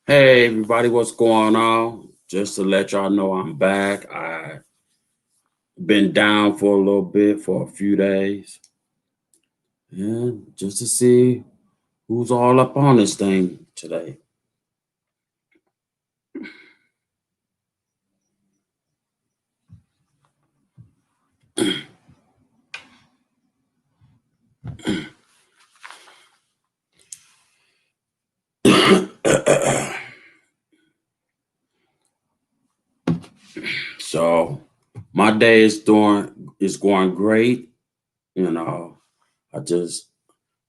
Hey everybody, what's going on? Just to let y'all know I'm back. I've been down for a little bit for a few days. And just to see who's all up on this thing today. So my day is going great. You know, I just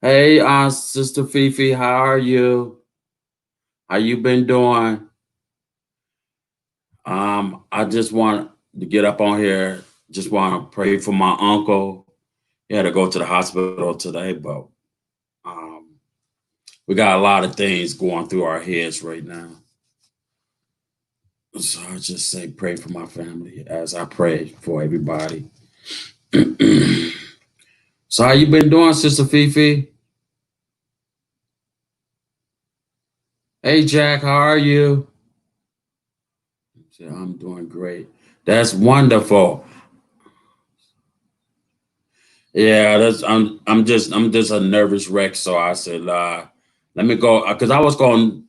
hey Sister Fifi, how are you? How you been doing? I just want to get up on here, just want to pray for my uncle. He had to go to the hospital today, but um, we got a lot of things going through our heads right now. So I just say pray for my family as I pray for everybody. So how you been doing, Sister Fifi? Hey Jack, how are you? Yeah, I'm doing great. That's wonderful. Yeah, I'm just a nervous wreck. So I said, let me go because I was going to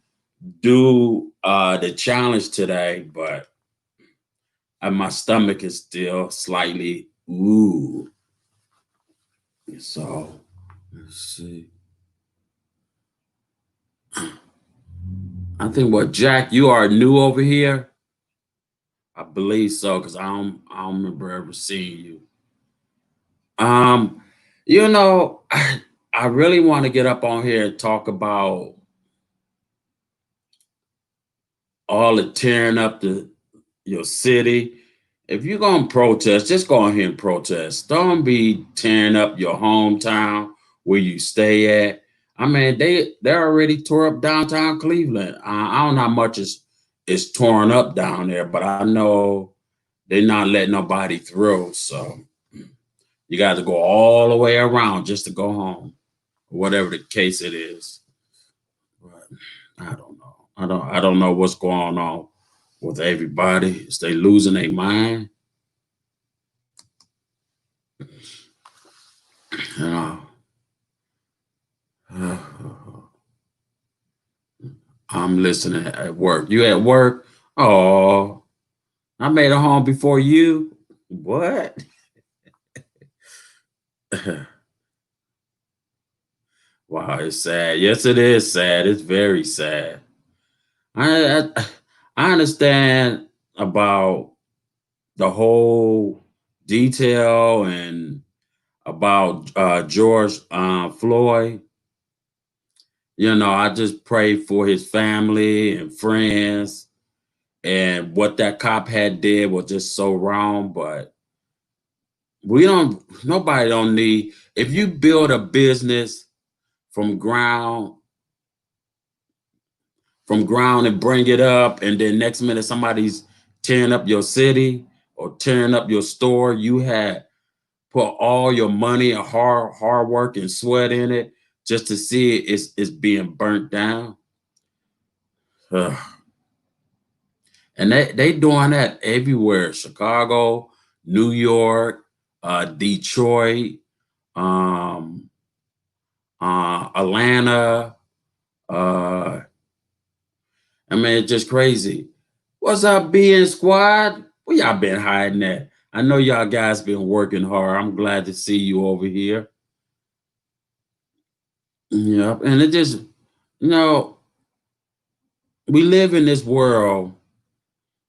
do the challenge today, but my stomach is still slightly ooh. So let's see. I think what Jack, you are new over here. I believe so because I don't remember ever seeing you. Um, you know, I really want to get up on here and talk about all the tearing up your city. If you're gonna protest, just go on here and protest. Don't be tearing up your hometown where you stay at. I mean, they already tore up downtown Cleveland. I don't know how much is torn up down there, but I know they're not letting nobody through. So you got to go all the way around just to go home, whatever the case it is. But I don't know. I don't know what's going on with everybody. Is they losing their mind? You know. I'm listening at work. You at work? Oh, I made it home before you. What? Wow, it's sad. Yes, it is sad. It's very sad. I understand about the whole detail and about George Floyd. You know, I just pray for his family and friends. And what that cop had did was just so wrong. But nobody don't need, if you build a business from ground, and bring it up, and then next minute somebody's tearing up your city or tearing up your store, you had put all your money and hard work and sweat in it just to see it's being burnt down. Ugh. And they doing that everywhere. Chicago, New York, Detroit, um, Atlanta. Uh, I mean, it's just crazy. What's up, being squad? Where y'all been hiding at? I know y'all guys been working hard. I'm glad to see you over here. Yep. And it just, you know, we live in this world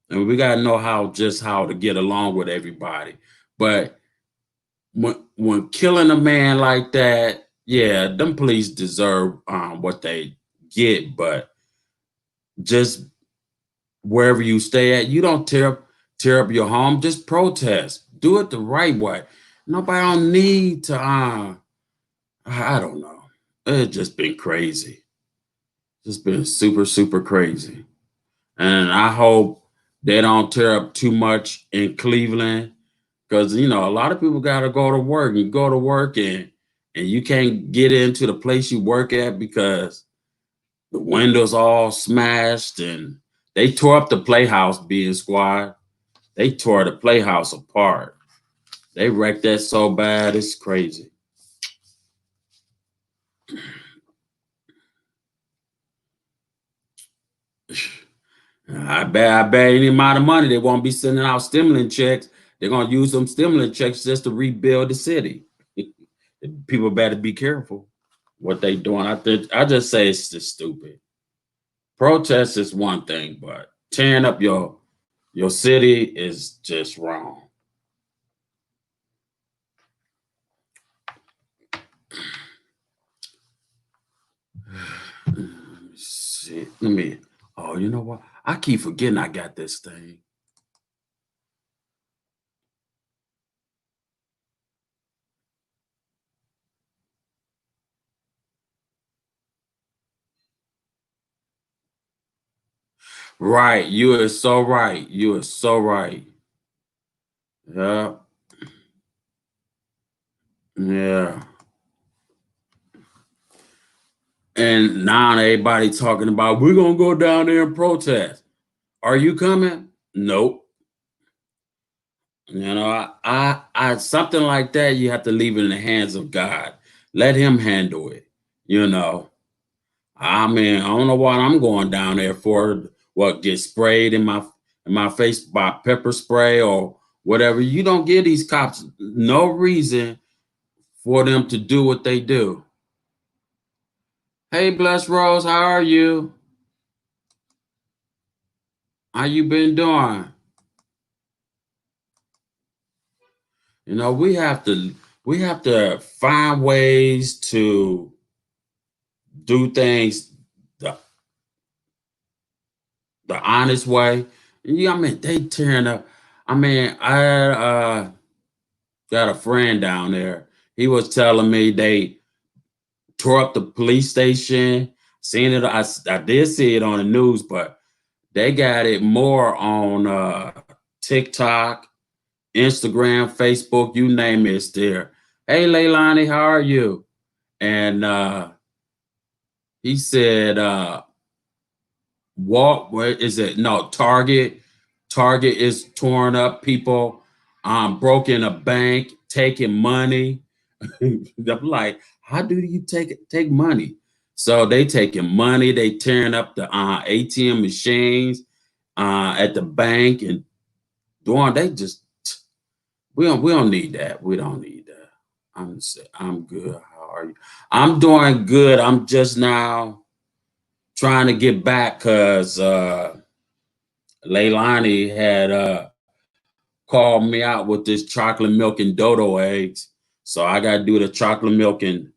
and we gotta know how to get along with everybody. But when killing a man like that, yeah, them police deserve what they get, but just wherever you stay at, you don't tear up your home. Just protest. Do it the right way. Nobody don't need to. I don't know. It's just been crazy. Just been super crazy. And I hope they don't tear up too much in Cleveland because a lot of people got to go to work. You go to work and you can't get into the place you work at because The windows all smashed, and they tore up the playhouse, being squad. They tore the playhouse apart. They wrecked that so bad, it's crazy. I bet any amount of money they won't be sending out stimulus checks. They're gonna use them stimulus checks just to rebuild the city. People better be careful what they doing. I just say it's just stupid. Protest is one thing, but tearing up your city is just wrong. Let me see. Let me. Oh, you know what? I keep forgetting I got this thing. Right. You are so right. You are so right. Yeah. Yeah. And now everybody talking about we're gonna go down there and protest. Are you coming? Nope. You know, I something like that. You have to leave it in the hands of God. Let Him handle it. You know. I mean, I don't know what I'm going down there for. What, get sprayed in my face by pepper spray or whatever. You don't give these cops no reason for them to do what they do. Hey, Bless Rose, how are you? How you been doing? You know, we have to find ways to do things the, the honest way. Yeah, I mean, they tearing up. I mean, I got a friend down there. He was telling me they tore up the police station. Seen it, I did see it on the news, but they got it more on TikTok, Instagram, Facebook, you name it, it's there. Hey, Leilani, how are you? And he said, walk, where is it? No, Target. Target is torn up. People broke in a bank, taking money. I'm like, how do you take money? So they taking money, they tearing up the ATM machines at the bank and doing. They just we don't need that. We don't need that. I'm good. How are you? I'm doing good. I'm just now trying to get back because Leilani had called me out with this chocolate milk and dodo eggs. So I got to do the chocolate milk and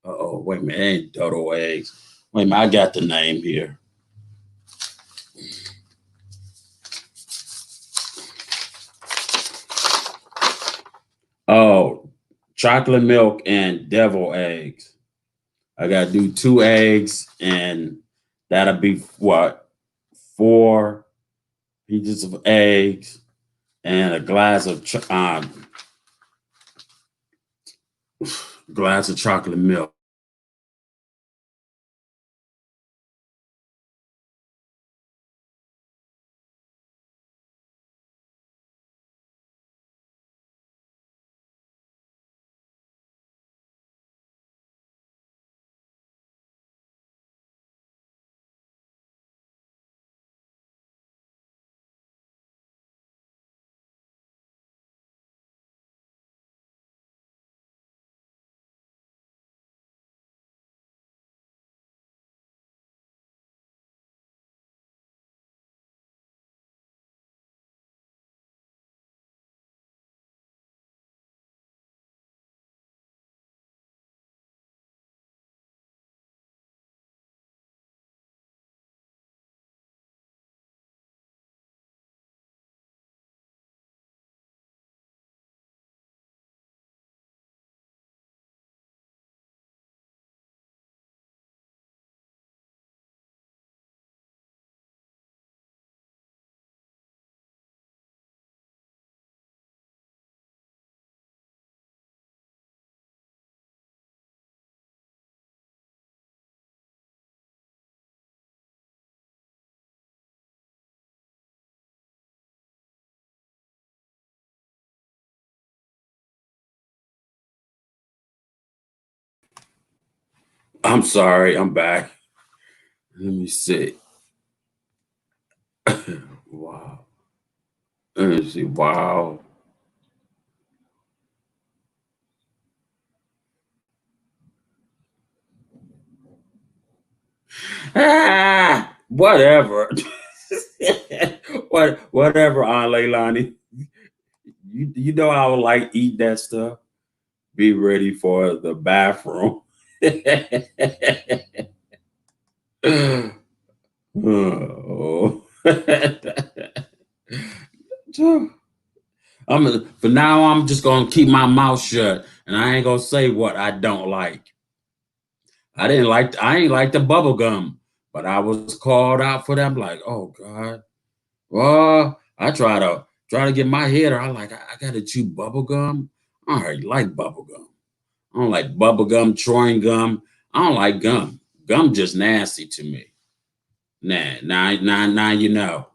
oh, wait a minute, it ain't dodo eggs. Wait a minute, I got the name here. Oh, chocolate milk and devil eggs. I got to do 2 eggs, and that'll be what, 4 pieces of eggs and a glass of chocolate milk. I'm sorry, I'm back. Let me see. Wow. Let me see. Wow. Whatever. Whatever, Aunt Leilani. You know I would like eat that stuff. Be ready for the bathroom. Oh. For now, I'm just gonna keep my mouth shut, and I ain't gonna say what I don't like. I ain't like the bubble gum, but I was called out for them. Like, oh God. Well, I try to get my head. Or I like I gotta chew bubble gum. I already like bubble gum. I don't like bubble gum, chewing gum. I don't like gum. Gum just nasty to me. Nah, now you know.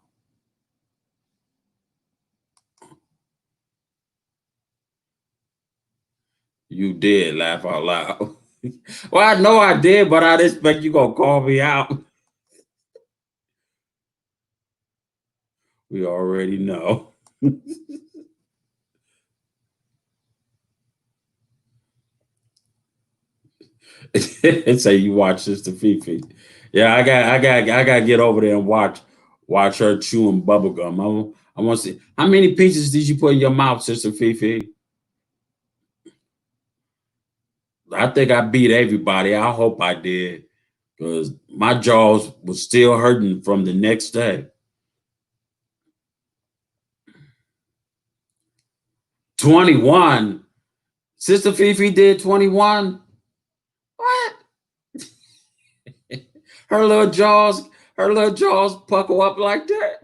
You did laugh out loud. Well, I know I did, but I didn't expect you gonna call me out. We already know. And say you watch Sister Fifi. Yeah, I got to get over there and watch her chewing bubble gum. I want to see how many pieces did you put in your mouth, Sister Fifi? I think I beat everybody. I hope I did because my jaws was still hurting from the next day. 21. Sister Fifi did 21. What? Her little jaws, her little jaws puckle up like that.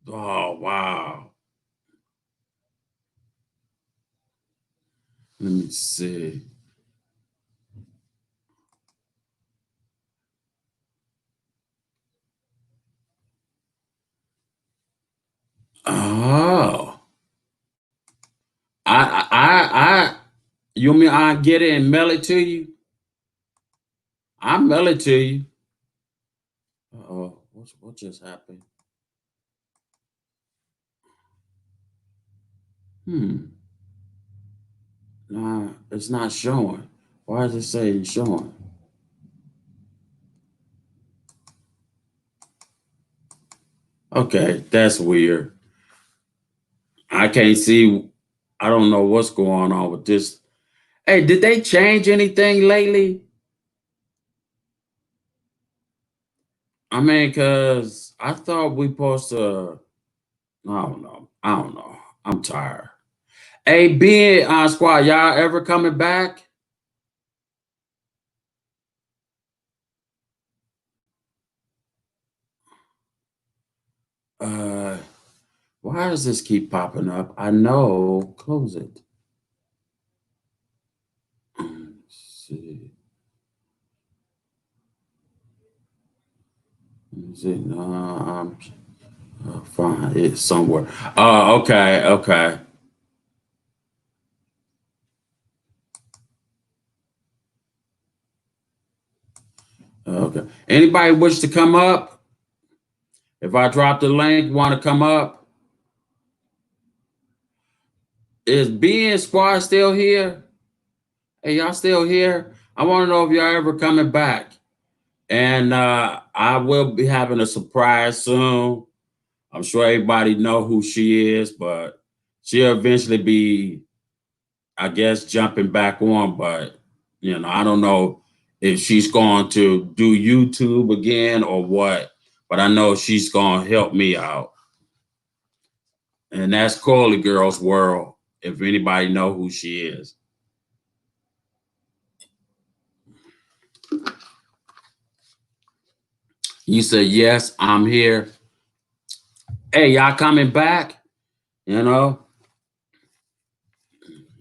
Oh wow. Let me see. Oh. I you mean I get it and mail it to you? I mail it to you. Oh, what just happened? Hmm. Nah, it's not showing. Why does it say it's showing? Okay, that's weird. I can't see. I don't know what's going on with this. Hey, did they change anything lately? I mean, cause I thought we supposed to. I don't know. I don't know. I'm tired. Hey, being squad, y'all ever coming back? Uh, why does this keep popping up? I know. Close it. Let's see. Is it? No, I'm fine. It's somewhere. Oh, okay, okay, okay. Anybody wish to come up? If I drop the link, want to come up? Is being squad still here? Hey, y'all still here? I want to know if y'all ever coming back. And I will be having a surprise soon. I'm sure everybody know who she is, but she'll eventually be, I guess, jumping back on. But I don't know if she's going to do YouTube again or what. But I know she's going to help me out, and that's Coley Girl's World. If anybody know who she is, you say yes, I'm here. Hey, y'all coming back? You know,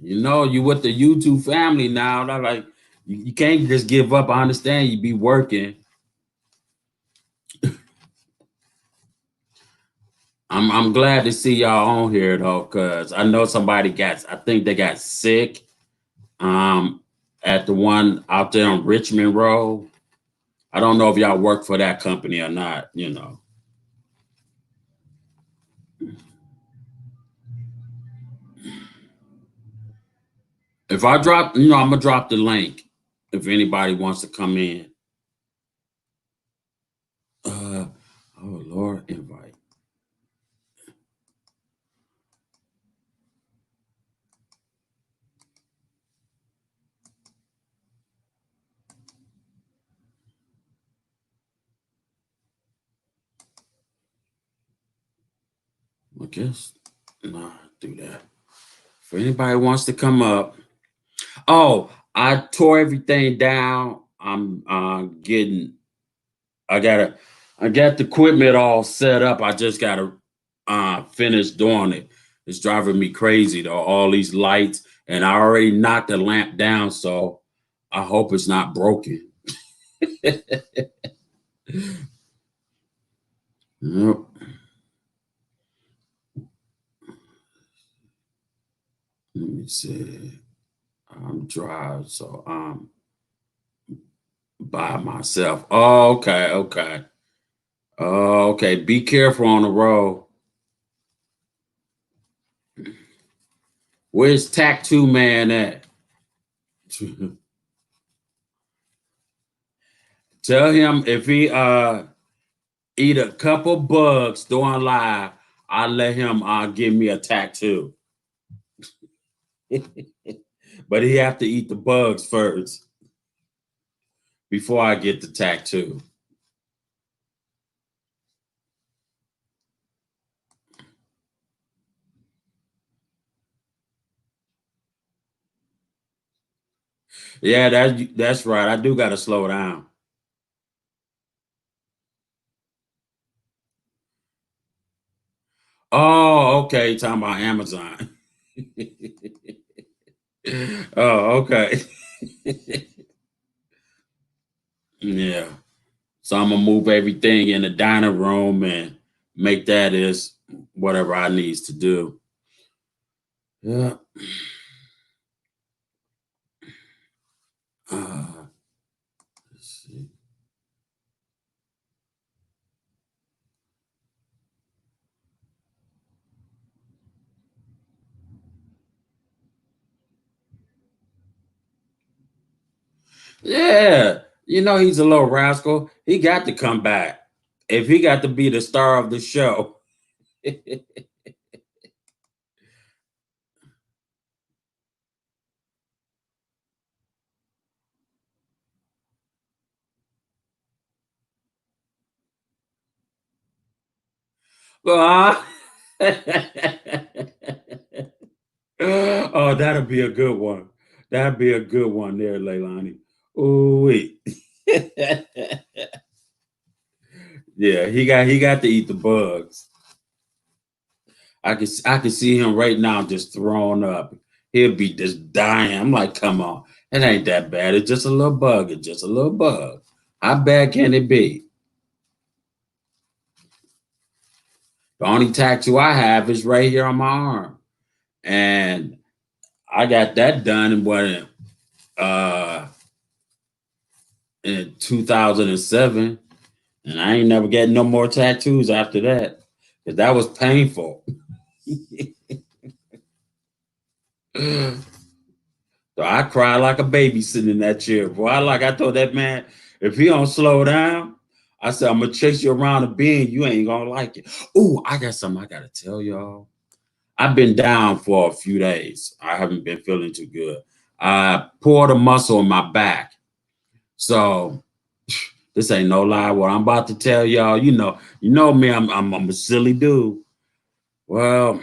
you with the YouTube family now. They're like, you can't just give up. I understand you be working. I'm glad to see y'all on here though, cause I know somebody I think they got sick. um, at the one out there on Richmond Road. I don't know if y'all work for that company or not, you know. If I drop, I'm gonna drop the link if anybody wants to come in. Uh, oh Lord, invite. I guess nah, do that. If anybody wants to come up. Oh, I tore everything down. I'm getting. I gotta. I got the equipment all set up. I just gotta finish doing it. It's driving me crazy though. All these lights, and I already knocked the lamp down, so I hope it's not broken. Yep. Let me see. I'm driving, so I'm by myself. Oh, okay, okay. Oh, okay. Be careful on the road. Where's Tattoo Man at? Tell him if he eat a couple bugs during live, I'll let him give me a tattoo. But he have to eat the bugs first before I get the tattoo. Yeah, that's right. I do gotta slow down. Oh, okay. Talking about Amazon. Oh, okay. Yeah. So I'm gonna move everything in the dining room and make that as whatever I needs to do. Yeah. Uh, let's see. Yeah. He's a little rascal. He got to come back. If he got to be the star of the show. Ah. Oh, that'll be a good one. That'd be a good one there, Leilani. Oh wait. Yeah, he got to eat the bugs. I can see him right now just throwing up. He'll be just dying. I'm like, come on, it ain't that bad. It's just a little bug. It's just a little bug. How bad can it be? The only tattoo I have is right here on my arm, and I got that done uh in 2007, and I ain't never get no more tattoos after that because that was painful. So I cried like a baby sitting in that chair. Boy, I told that man, if he don't slow down, I said, I'm gonna chase you around the bend. You ain't gonna like it. Oh, I got something I gotta tell y'all. I've been down for a few days. I haven't been feeling too good. I pulled a muscle in my back. So this ain't no lie. What I'm about to tell y'all, you know me, I'm a silly dude. Well,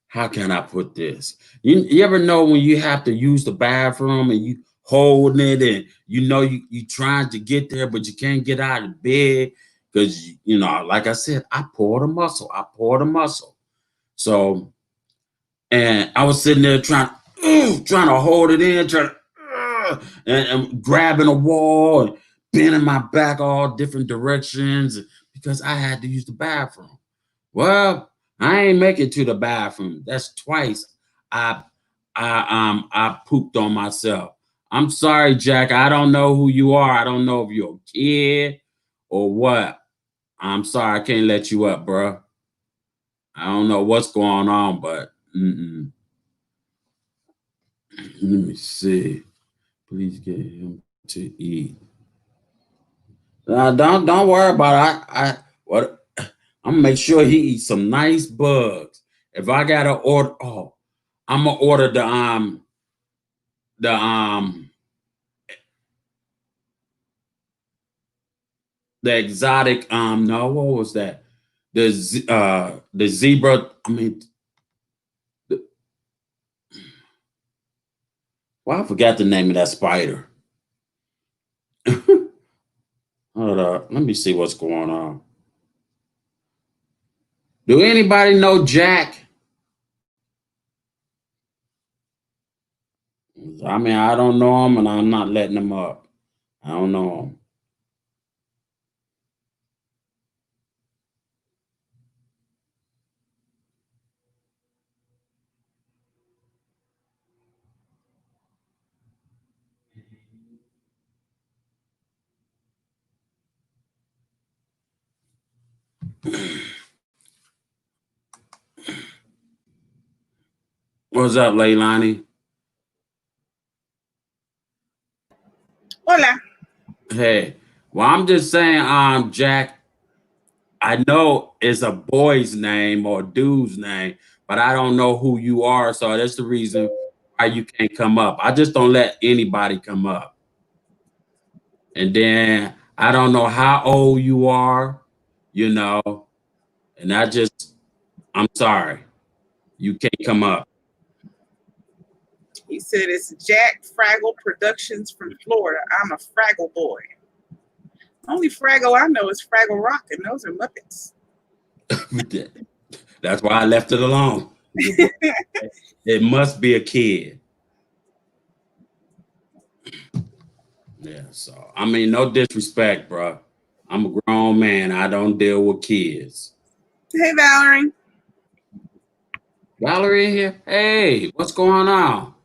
how can I put this? You ever know when you have to use the bathroom and you holding it and you trying to get there, but you can't get out of bed because like I said, I poured a muscle. I poured a muscle. So and I was sitting there trying to hold it in, and grabbing a wall and bending my back all different directions because I had to use the bathroom. Well, I ain't make it to the bathroom. That's twice I I pooped on myself. I'm sorry, Jack. I don't know who you are. I don't know if you're a kid or what. I'm sorry, I can't let you up, bro. I don't know what's going on, but let me see. Please get him to eat. Don't worry about it. I what I'm gonna make sure he eats some nice bugs. If I gotta order, I'm gonna order the the exotic no, what was that? The zebra. I mean, the, well, I forgot the name of that spider. Hold up, let me see what's going on. Do anybody know Jack? I mean, I don't know him, and I'm not letting him up. I don't know him. What's up, Leilani? Hola. Hey, well, I'm just saying, Jack, I know it's a boy's name or a dude's name, but I don't know who you are, so that's the reason why you can't come up. I just don't let anybody come up. And then I don't know how old you are, you know, and I'm sorry, you can't come up. He said it's Jack Fraggle Productions from Florida. I'm a Fraggle boy. Only Fraggle I know is Fraggle Rock, and those are Muppets. That's why I left it alone. It must be a kid. Yeah, so I mean, no disrespect, bro. I'm a grown man. I don't deal with kids. Hey, Valerie. Valerie in here? Hey, what's going on?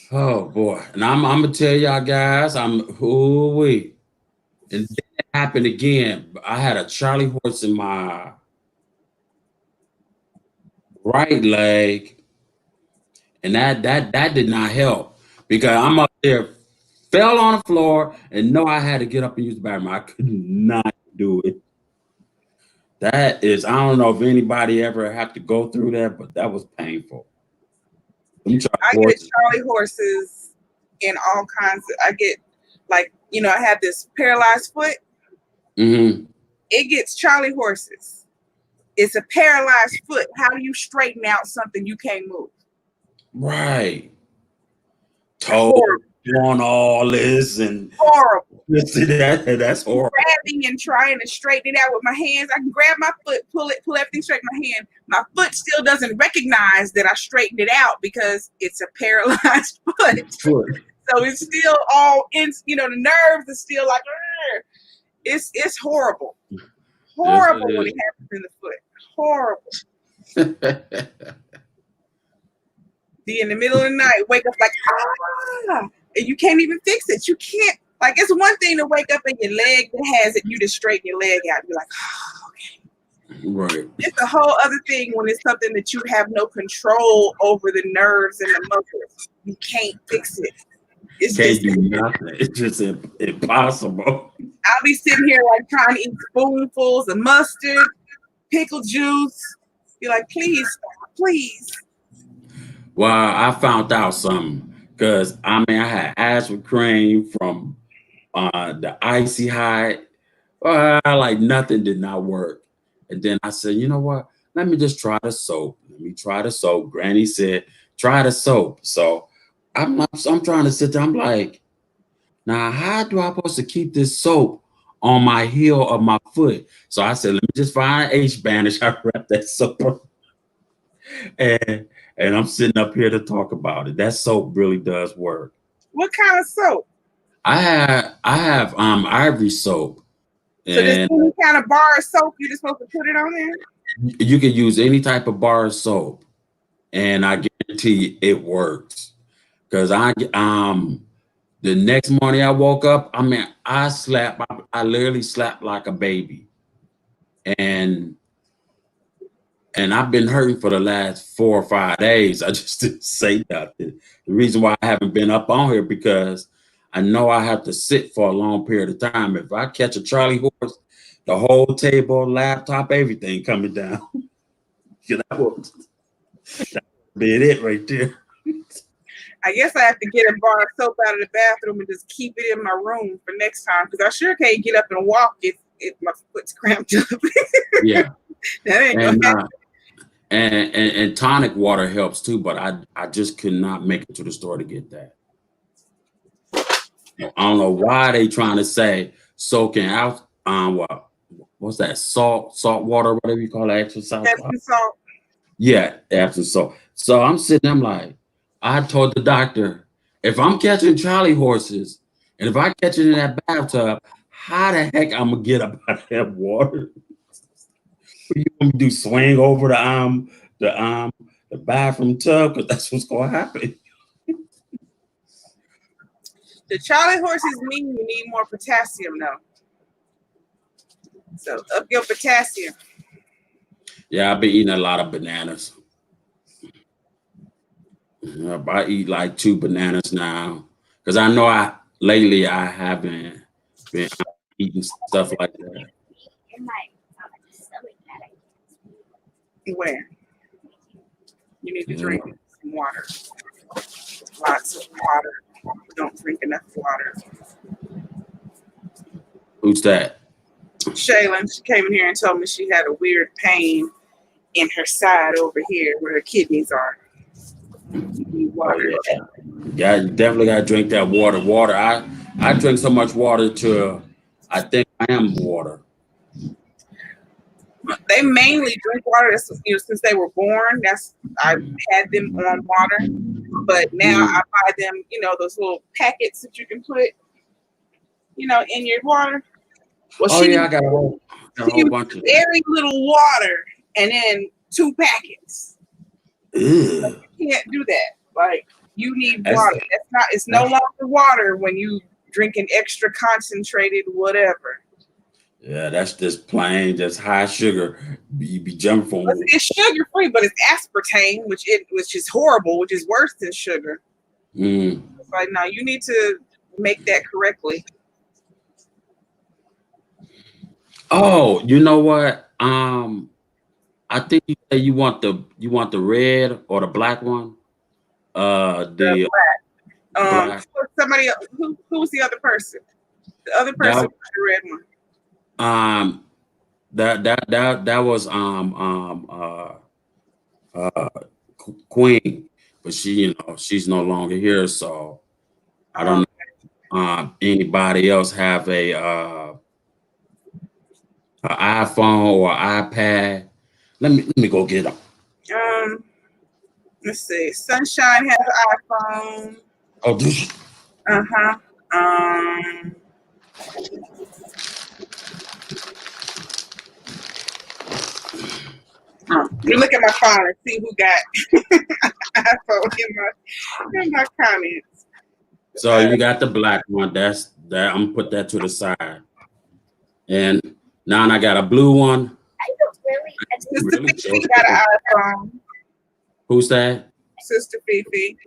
Oh boy. And I'm gonna tell y'all guys, I'm who we. And then it happened again. I had a Charlie horse in my right leg, and that did not help because I'm up there, fell on the floor, and know I had to get up and use the bathroom. I could not do it. That is, I don't know if anybody ever have to go through that, but that was painful. Them Charlie I get horses. Charlie horses in all kinds of. I get like I have this paralyzed foot. Mm-hmm. It gets Charlie horses. It's a paralyzed foot. How do you straighten out something you can't move? Right. Told Horrible. on all this and Horrible. that's horrible. Grabbing and trying to straighten it out with my hands. I can grab my foot, pull everything straight in my hand. My foot still doesn't recognize that I straightened it out because it's a paralyzed foot. So it's still all in, the nerves are still like, it's horrible. Horrible when it happens in the foot. Horrible. Be in the middle of the night, wake up like, and you can't even fix it. You can't, like, it's one thing to wake up and your leg that has it, you just straighten your leg out. You're like, okay. Right. It's a whole other thing when it's something that you have no control over the nerves and the muscles. You can't fix it. It's can't do nothing. It's just impossible. I'll be sitting here like trying to eat spoonfuls of mustard, pickle juice. You're like, please stop, please. Well, I found out something because I had asthma cream from the icy hot. Like nothing did not work. And then I said, you know what? Let me just try the soap. Let me try the soap. Granny said, try the soap. So I'm trying to sit there. I'm like, now how do I supposed to keep this soap on my heel of my foot? So I said, let me just find an H bandage. I wrapped that soap up. And I'm sitting up here to talk about it. That soap really does work. What kind of soap? I have Ivory soap. So there's any kind of bar of soap you're just supposed to put it on there? You can use any type of bar of soap, and I guarantee you it works. Because the next morning I woke up, I mean, I literally slept like a baby, and I've been hurting for the last 4 or 5 days. I just didn't say nothing. The reason why I haven't been up on here because I know I have to sit for a long period of time. If I catch a Charlie horse, the whole table, laptop, everything coming down. That would be it right there. I guess I have to get a bar of soap out of the bathroom and just keep it in my room for next time because I sure can't get up and walk if my foot's cramped up. Yeah, That ain't gonna and happen. and tonic water helps too, but I just could not make it to the store to get that. I don't know why they trying to say soaking out what's that, salt water, whatever you call it, exercise water. Epsom salt. Yeah, Epsom salt. So I'm sitting, I'm like, I told the doctor, if I'm catching Charlie horses and if I catch it in that bathtub, how the heck I'm gonna get up out of that water? What you want me to do? Swing over the bathroom tub? Because that's what's gonna happen. The Charlie horses mean you need more potassium though. So up your potassium. Yeah, I've been eating a lot of bananas. I eat like 2 bananas now. Because I know lately I haven't been eating stuff like that. Where? You need to drink some water. Lots of water. Don't drink enough water. Who's that? Shaylin, she came in here and told me she had a weird pain in her side over here where her kidneys are. You need water. Yeah, you definitely gotta drink that water. Water. I drink so much water to I think I am water. They mainly drink water since they were born. I've had them on water, but now I buy them, those little packets that you can put, in your water. Well, Yeah, I got a whole bunch of very little water and then 2 packets. Ew. You can't do that. Like you need water. It's no longer water when you drinking extra concentrated whatever. Yeah, that's just plain, just high sugar. You be jumping from. It's sugar free, but it's aspartame, which is horrible, which is worse than sugar. It's like, no, you need to make that correctly. Oh, you know what? I think you say you want the red or the black one. The black. black. Somebody else, who was the other person? The other person was the red one. That was Queen, but she's no longer here, so I don't know anybody else have a iPhone or iPad. Let me go get them. Let's see. Sunshine has an iPhone. Oh, do she? You look at my phone and see who got iPhone in my comments. So you got the black one. That's that. I'm gonna put that to the side. And now I got a blue one. Sister Fifi got an iPhone. Who's that? Sister Fifi.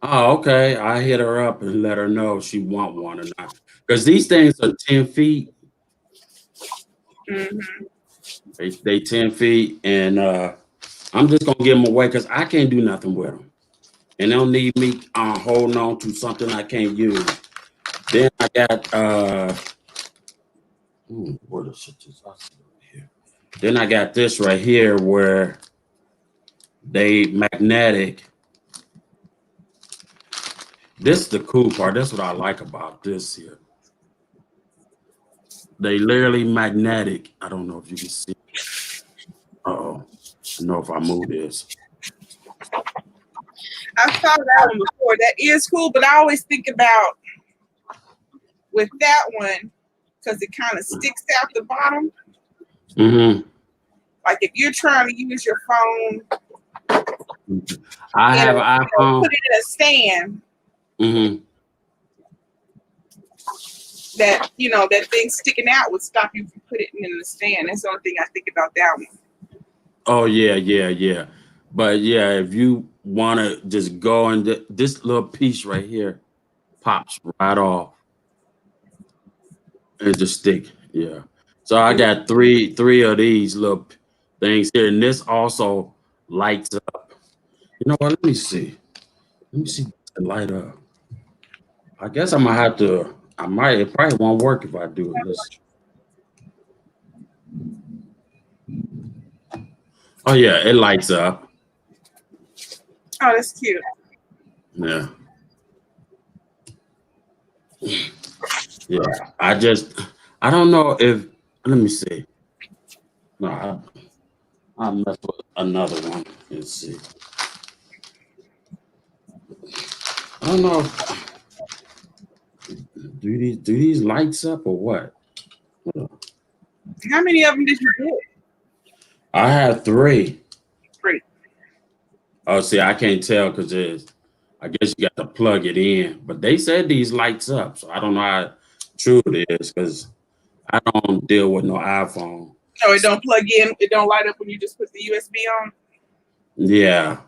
Oh, okay. I hit her up and let her know if she want one or not. Because these things are 10 feet. They 10 feet, and I'm just gonna give them away because I can't do nothing with them, and they don't need me holding on to something I can't use. Then I got where the shit is here. Then I got this right here where they magnetic. This is the cool part. That's what I like about this here. They literally magnetic. I don't know if you can see. Oh, I know if I move this. I saw that one before. That is cool, but I always think about with that one because it kind of sticks out the bottom. Like if you're trying to use your phone I have an iPhone. put it in a stand, that that thing sticking out would stop you from putting it in the stand. That's the only thing I think about that one. Oh yeah. But yeah, if you want to just go and this little piece right here pops right off and just stick. Yeah. So I got three of these little things here, and this also lights up. You know what? Let me see. The light up. I guess I'm gonna have to. I might. It probably won't work if I do it. Oh yeah, it lights up. Oh, that's cute. Yeah. Yeah. I don't know if. Let me see. No, I messed with another one. Let's see. I don't know. Do these lights up or what? How many of them did you get? I have 3. 3. Oh, see, I can't tell because I guess you got to plug it in. But they said these lights up, so I don't know how true it is because I don't deal with no iPhone. Oh, it don't plug in. It don't light up when you just put the USB on. Yeah,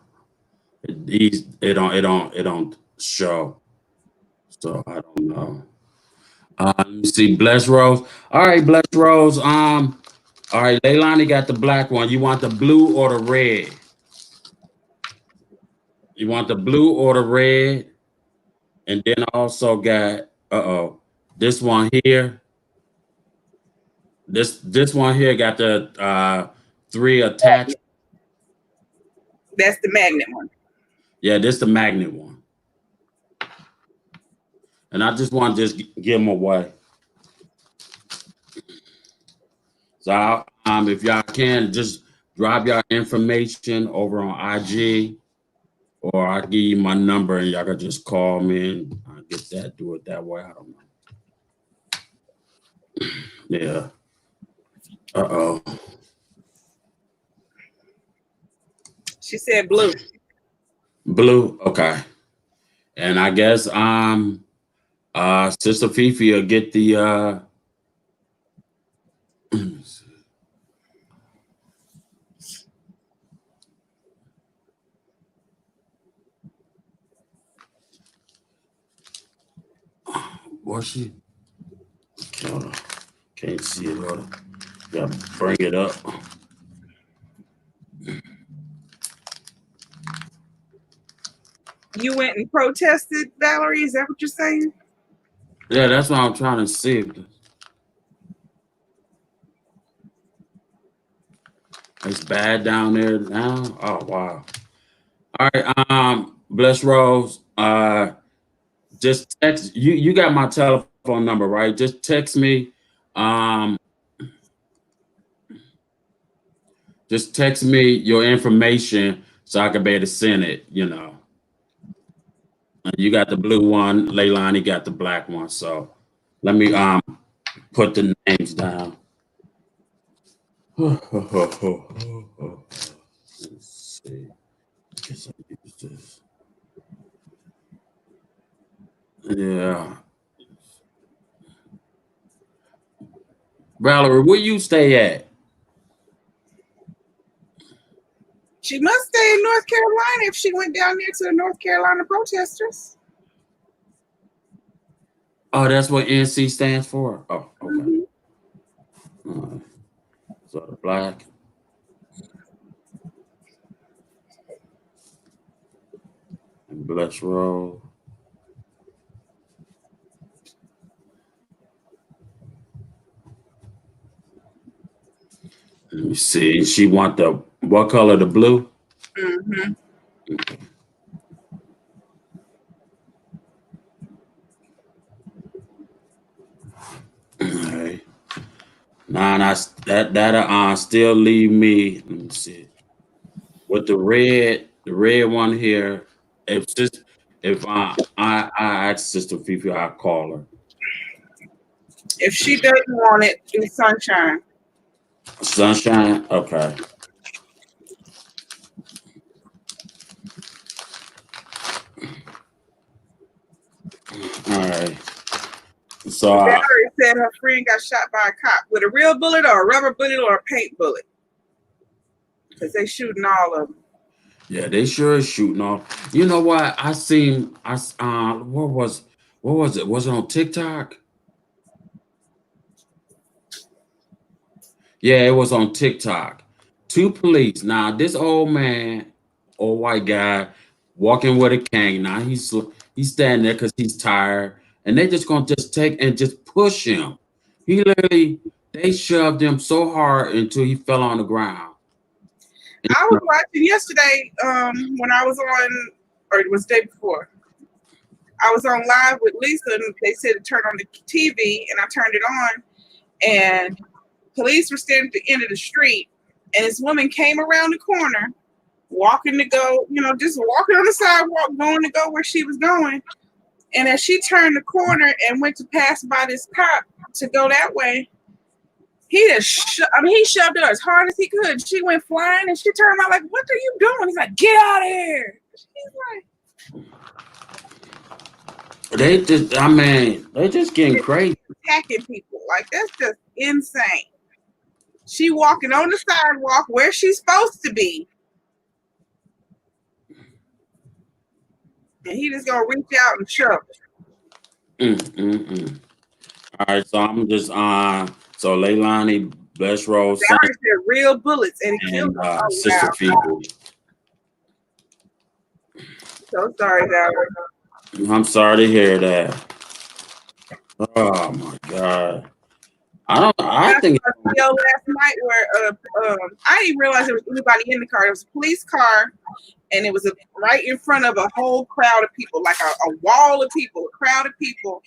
it don't show. So I don't know. Let me see, Bless Rose. All right, Bless Rose. All right, Leilani got the black one. You want the blue or the red? You want the blue or the red? And then I also got this one here. This one here got the 3 attachments. That's the magnet one. Yeah, this the magnet one. And I just want to just give them away. So if y'all can just drop y'all information over on IG, or I'll give you my number and y'all can just call me and do it that way. I don't know. Yeah. She said blue. Blue, okay. And I guess Sister Fifi will get the what's she? Hold on. Can't see it. Hold on. Gotta bring it up. You went and protested, Valerie? Is that what you're saying? Yeah, that's what I'm trying to see. It's bad down there now. Oh wow. All right. Bless Rose. Just text you. You got my telephone number, right? Just text me. Um, just text me your information so I can be able to send it. You got the blue one, Leilani got the black one. So let me put the names down. Let's see. Guess I use this. Yeah. Valerie, where you stay at? She must stay in North Carolina if she went down there to the North Carolina protesters. Oh, that's what NC stands for? Oh, okay. Mm-hmm. So the black. And Bless Rose. Let me see. She want what color? The blue? Mm-hmm. Okay. All right. Nah, that still leave me. Let me see. With the red one here. If I ask Sister Fifi, I call her. If she doesn't want it, do sunshine. Sunshine. Okay. Okay. So The battery said her friend got shot by a cop with a real bullet or a rubber bullet or a paint bullet. Because they shooting all of them. yeah, they sure is shooting off. You know what? I seen what was it? Was it on TikTok? Yeah, it was on TikTok. Two police. Now, this old man, old white guy, walking with a cane. Now he's standing there because he's tired, and they just gonna just take and just push him. He literally they shoved him so hard until he fell on the ground. And, I was watching yesterday when I was on, or it was the day before. I was on live with Lisa, and they said to turn on the TV, and I turned it on, and police were standing at the end of the street, and this woman came around the corner, walking to go, just walking on the sidewalk, going to go where she was going. And as she turned the corner and went to pass by this cop to go that way, he shoved her as hard as he could. She went flying, and she turned around like, "What are you doing?" He's like, "Get out of here!" She's they just getting like, crazy. attacking people. Like, that's just insane. She walking on the sidewalk where she's supposed to be, and he just gonna reach out and shove Mm. All right, so I'm just so Leilani, Best Rose, her. They're real bullets, and it killed and her. Oh, Sister wow. Phoebe. So sorry, Valerie. I'm sorry to hear that. Oh my God. I think A video last night where I didn't realize there was anybody in the car. There was a police car, and it was right in front of a whole crowd of people, like a wall of people, a crowd of people.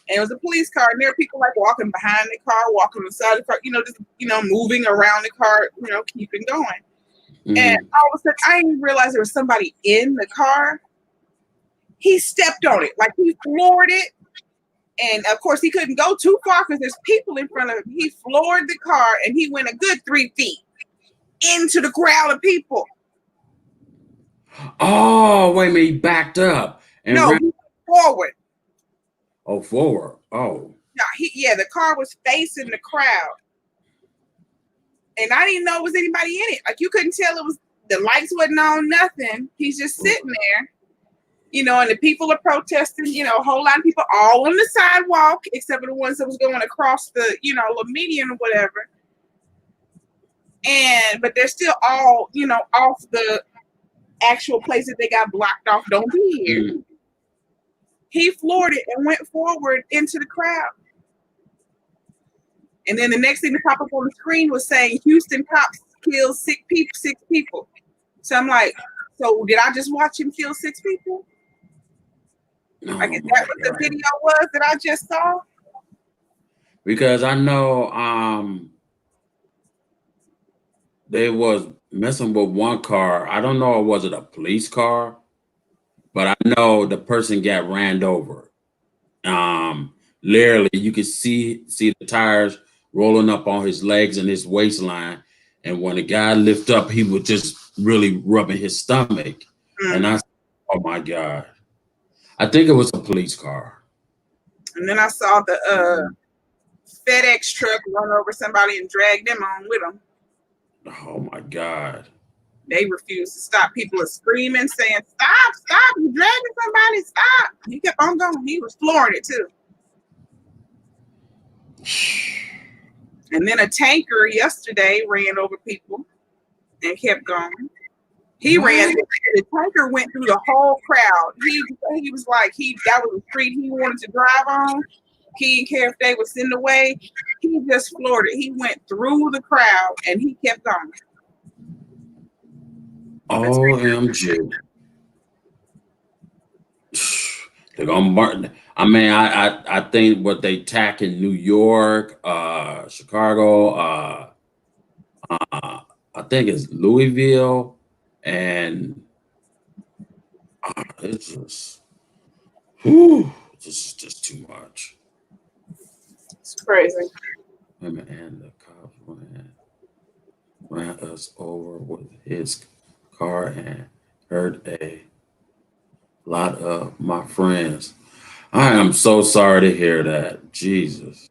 And it was a police car, and there were people like walking behind the car, walking on the side of the car, just moving around the car, keeping going. And all of a sudden, I didn't realize there was somebody in the car. He stepped on it, like he floored it. And of course, he couldn't go too far because there's people in front of him. He floored the car, and he went a good 3 feet into the crowd of people. Oh, wait a minute, he backed up and No, he went forward. Oh, forward. Oh. No, the car was facing the crowd. And I didn't know it was anybody in it. Like, you couldn't tell the lights wasn't on, nothing. He's just sitting there. And the people are protesting, a whole lot of people all on the sidewalk, except for the ones that was going across the, the median or whatever. But they're still all, off the actual places they got blocked off. Don't be here. He floored it and went forward into the crowd. And then the next thing to pop up on the screen was saying Houston cops killed 6 people. So I'm like, so did I just watch him kill 6 people? Like, is that what the video was that I just saw? Because I know they was messing with one car. I don't know, was it a police car? But I know the person got ran over. Literally, you could see the tires rolling up on his legs and his waistline. And when the guy lift up, he was just really rubbing his stomach. And I said, oh my God. I think it was a police car. And then I saw the FedEx truck run over somebody and drag them on with them. Oh my God. They refused to stop. People are screaming, saying, stop, you're dragging somebody, stop. He kept on going. He was flooring it too. And then a tanker yesterday ran over people and kept going. He ran. The tanker went through the whole crowd. He was like, that was the street he wanted to drive on. He didn't care if they was in the way. He just floored it. He went through the crowd and he kept going. OMG. They're gonna burn. I mean, I think what they attack in New York, Chicago, I think it's Louisville, and it's just too much. It's crazy. Women and the cops ran us over with his car and hurt a lot of my friends. I am so sorry to hear that. Jesus.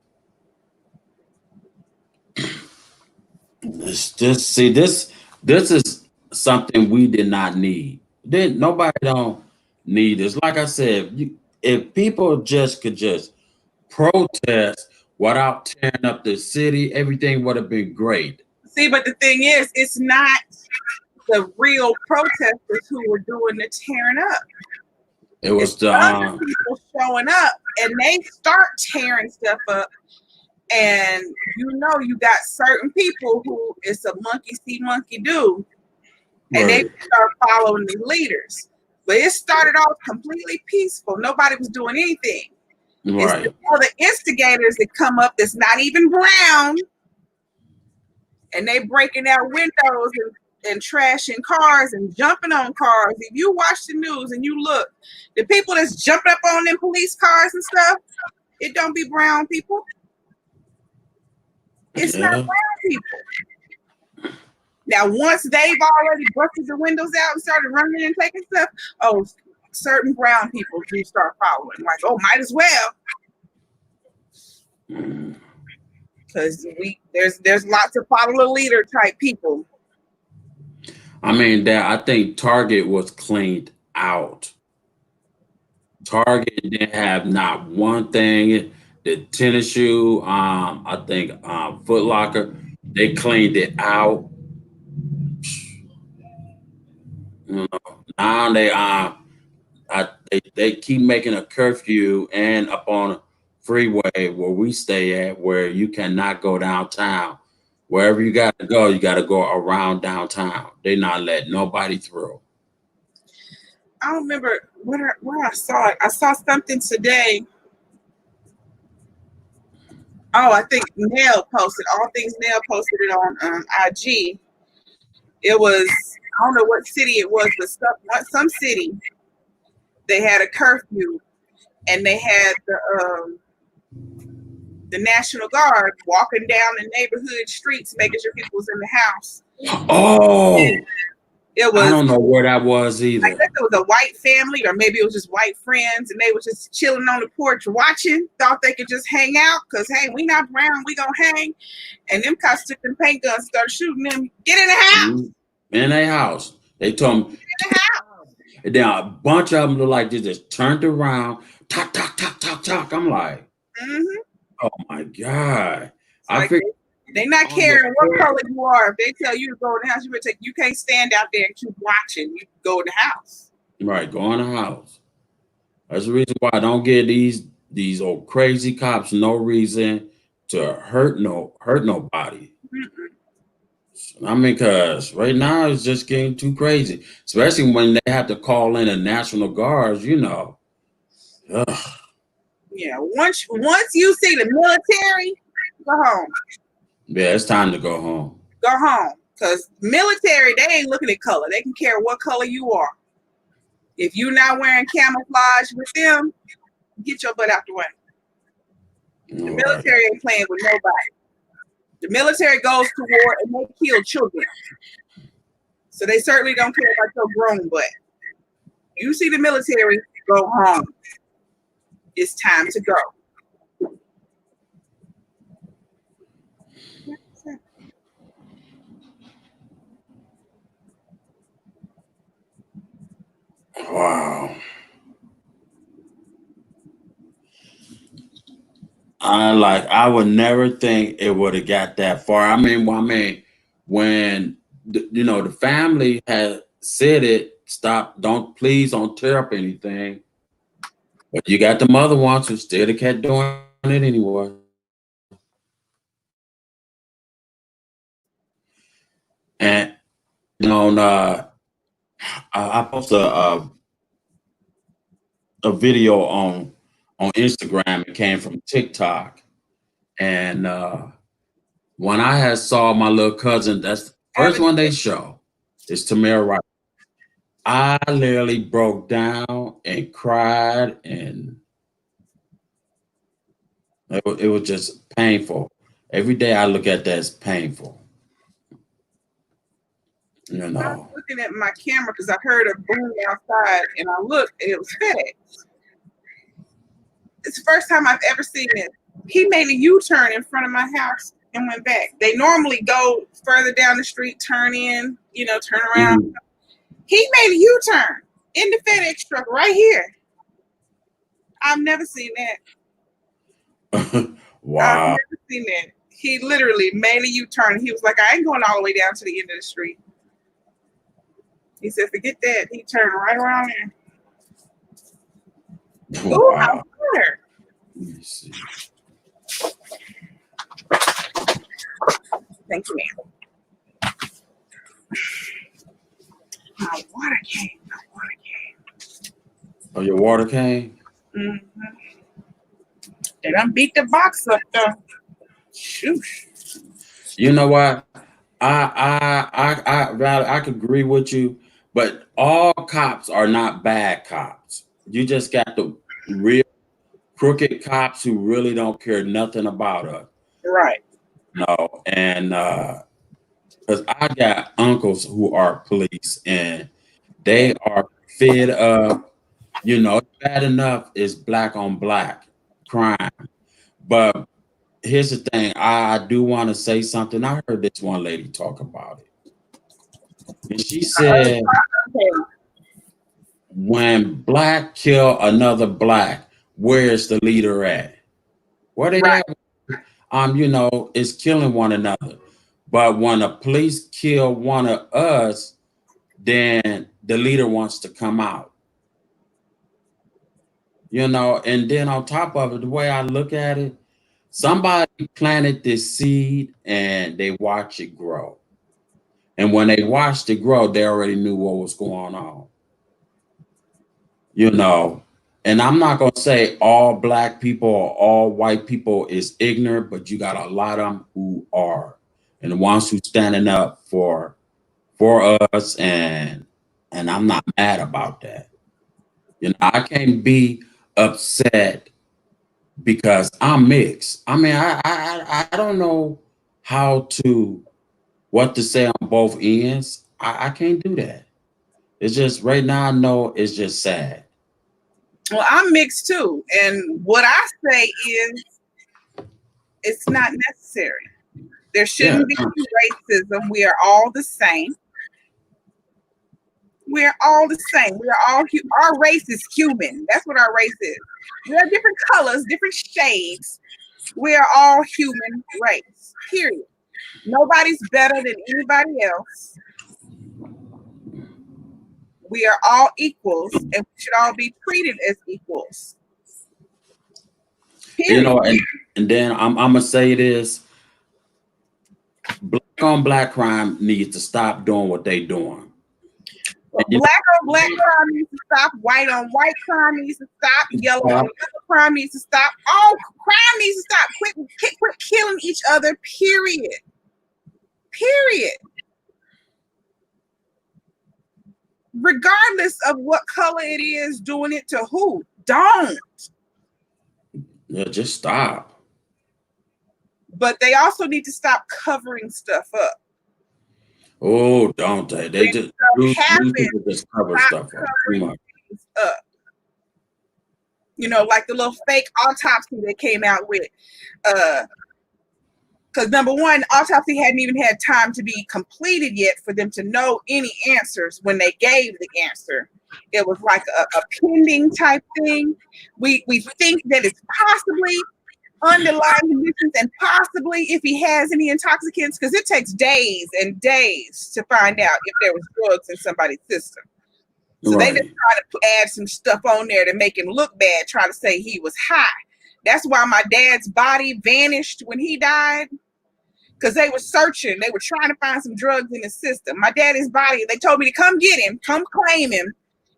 It's just see this is something we did not need. Didn't nobody don't need this. Like I said, if people just could just protest without tearing up the city, everything would have been great. See, but the thing is, it's not the real protesters who were doing the tearing up. It It's was the other people showing up and they start tearing stuff up. And you got certain people who it's a monkey see, monkey do, and they right, start following the leaders. But it started off completely peaceful. Nobody was doing anything. It's the right. other instigators that come up that's not even brown, and they breaking out windows and trashing cars and jumping on cars. If you watch the news and you look, the people that's jumping up on them police cars and stuff, it don't be brown people. It's not Yeah. brown people. Now, once they've already busted the windows out and started running and taking stuff, oh, certain brown people do start following. Like, oh, might as well, Mm. because there's lots of follow the leader type people. I mean that I think Target was cleaned out. Target didn't have not one thing. The tennis shoe, I think Foot Locker, they cleaned it out. You know, now they keep making a curfew and up on a freeway where we stay at, where you cannot go downtown. Wherever you got to go around downtown. They not letting nobody through. I don't remember where I saw it. I saw something today. Oh, I think Nell posted, all things Nell posted it on IG. It was, I don't know what city it was, but some city they had a curfew and they had the National Guard walking down the neighborhood streets, making sure people was in the house. Oh, It I was, don't know where that was I either. guess it was a white family, or maybe it was just white friends, and they were just chilling on the porch watching. Thought they could just hang out because hey, we not brown, we gonna hang. And them cops took them paint guns, and started shooting them. Get in the house. Mhm. In a house. They told me, Get in the house. and then a bunch of them look like they just turned around, talk, talk, talk, talk, talk. I'm like, Mm-hmm. oh my God. It's I like figured they not on the caring what floor. color you are. If they tell you to go in the house, you can't stand out there and keep watching. You go in the house. Right, go in the house. That's the reason why I don't get these old crazy cops no reason to hurt nobody. Mm-mm. I mean, cause right now it's just getting too crazy, especially when they have to call in the National Guards. You know, ugh, Yeah. Once you see the military, go home. yeah, it's time to go home. Go home. Because military, they ain't looking at color. They can care what color you are. If you're not wearing camouflage with them, get your butt out the way. The All right, military ain't playing with nobody. The military goes to war and they kill children. So they certainly don't care about your grown butt. You see the military, go home. It's time to go. wow. I would never think it would have got that far. I mean, when the family had said it, stop, please don't tear up anything. But you got the mother ones who still kept doing it anyway. And on I posted a video on Instagram. It came from TikTok, and when I had saw my little cousin, that's the first one they show. Is Tamara Right. I literally broke down and cried, and it was just painful. Every day I look at that as painful. You I was know. looking at my camera because I heard a boom outside and I looked and it was FedEx. It's the first time I've ever seen it. He made a U-turn in front of my house and went back. They normally go further down the street, turn in, turn around. Mhm. He made a U-turn in the FedEx truck right here. I've never seen that. I've Wow. never seen that. He literally made a U-turn. He was like, I ain't going all the way down to the end of the street. He said, forget that. He turned right around there. Ooh, my Wow. water. Let me see. Thank you, ma'am. My water came. Oh, your water came? Mm-hmm. They done beat the box up though. Shoosh. You know what? I could agree with you, but all cops are not bad cops. You just got the real crooked cops who really don't care nothing about us. Right. No, and because I got uncles who are police and they are fed up. It's bad enough it's black on black crime. But here's the thing, I do want to say something. I heard this one lady talk about it. And she said, Okay. when black kill another black, where's the leader at? Where they Right. at? Is killing one another. But when a police kill one of us, then the leader wants to come out. And then on top of it, the way I look at it, somebody planted this seed and they watch it grow. And when they watched it grow, they already knew what was going on. you know and I'm not going to say all black people or all white people is ignorant, but you got a lot of them who are, and the ones who standing up for us, and I'm not mad about that. I can't be upset because I'm mixed. I mean, I don't know what to say on both ends. I can't do that. It's just right now I know it's just sad. Well, I'm mixed too. And what I say is it's not necessary. There Yeah. shouldn't be racism. We are all the same. We're all the same. We are all our race is human. That's what our race is. We are different colors, different shades. We are all human race. Period. Nobody's better than anybody else. We are all equals, and we should all be treated as equals. Period. And then I'm gonna say this: black on black crime needs to stop doing what they doing. Well, And, black on black crime needs to stop. White on white crime needs to stop. Yellow on yellow crime needs to stop. All crime needs to stop. Quit killing each other. Period. Period. Regardless of what color it is, doing it to who? Don't. yeah, just stop. But they also need to stop covering stuff up. Oh, don't they? They just news people just cover stuff up too much. Up. Like the little fake autopsy they came out with. Because number one, autopsy hadn't even had time to be completed yet for them to know any answers when they gave the answer. It was like a pending type thing. We think that it's possibly underlying conditions and possibly if he has any intoxicants, because it takes days and days to find out if there was drugs in somebody's system. So They just try to add some stuff on there to make him look bad, try to say he was high. That's why my dad's body vanished when he died, because they were searching. They were trying to find some drugs in his system. My daddy's body, they told me to come get him, come claim him.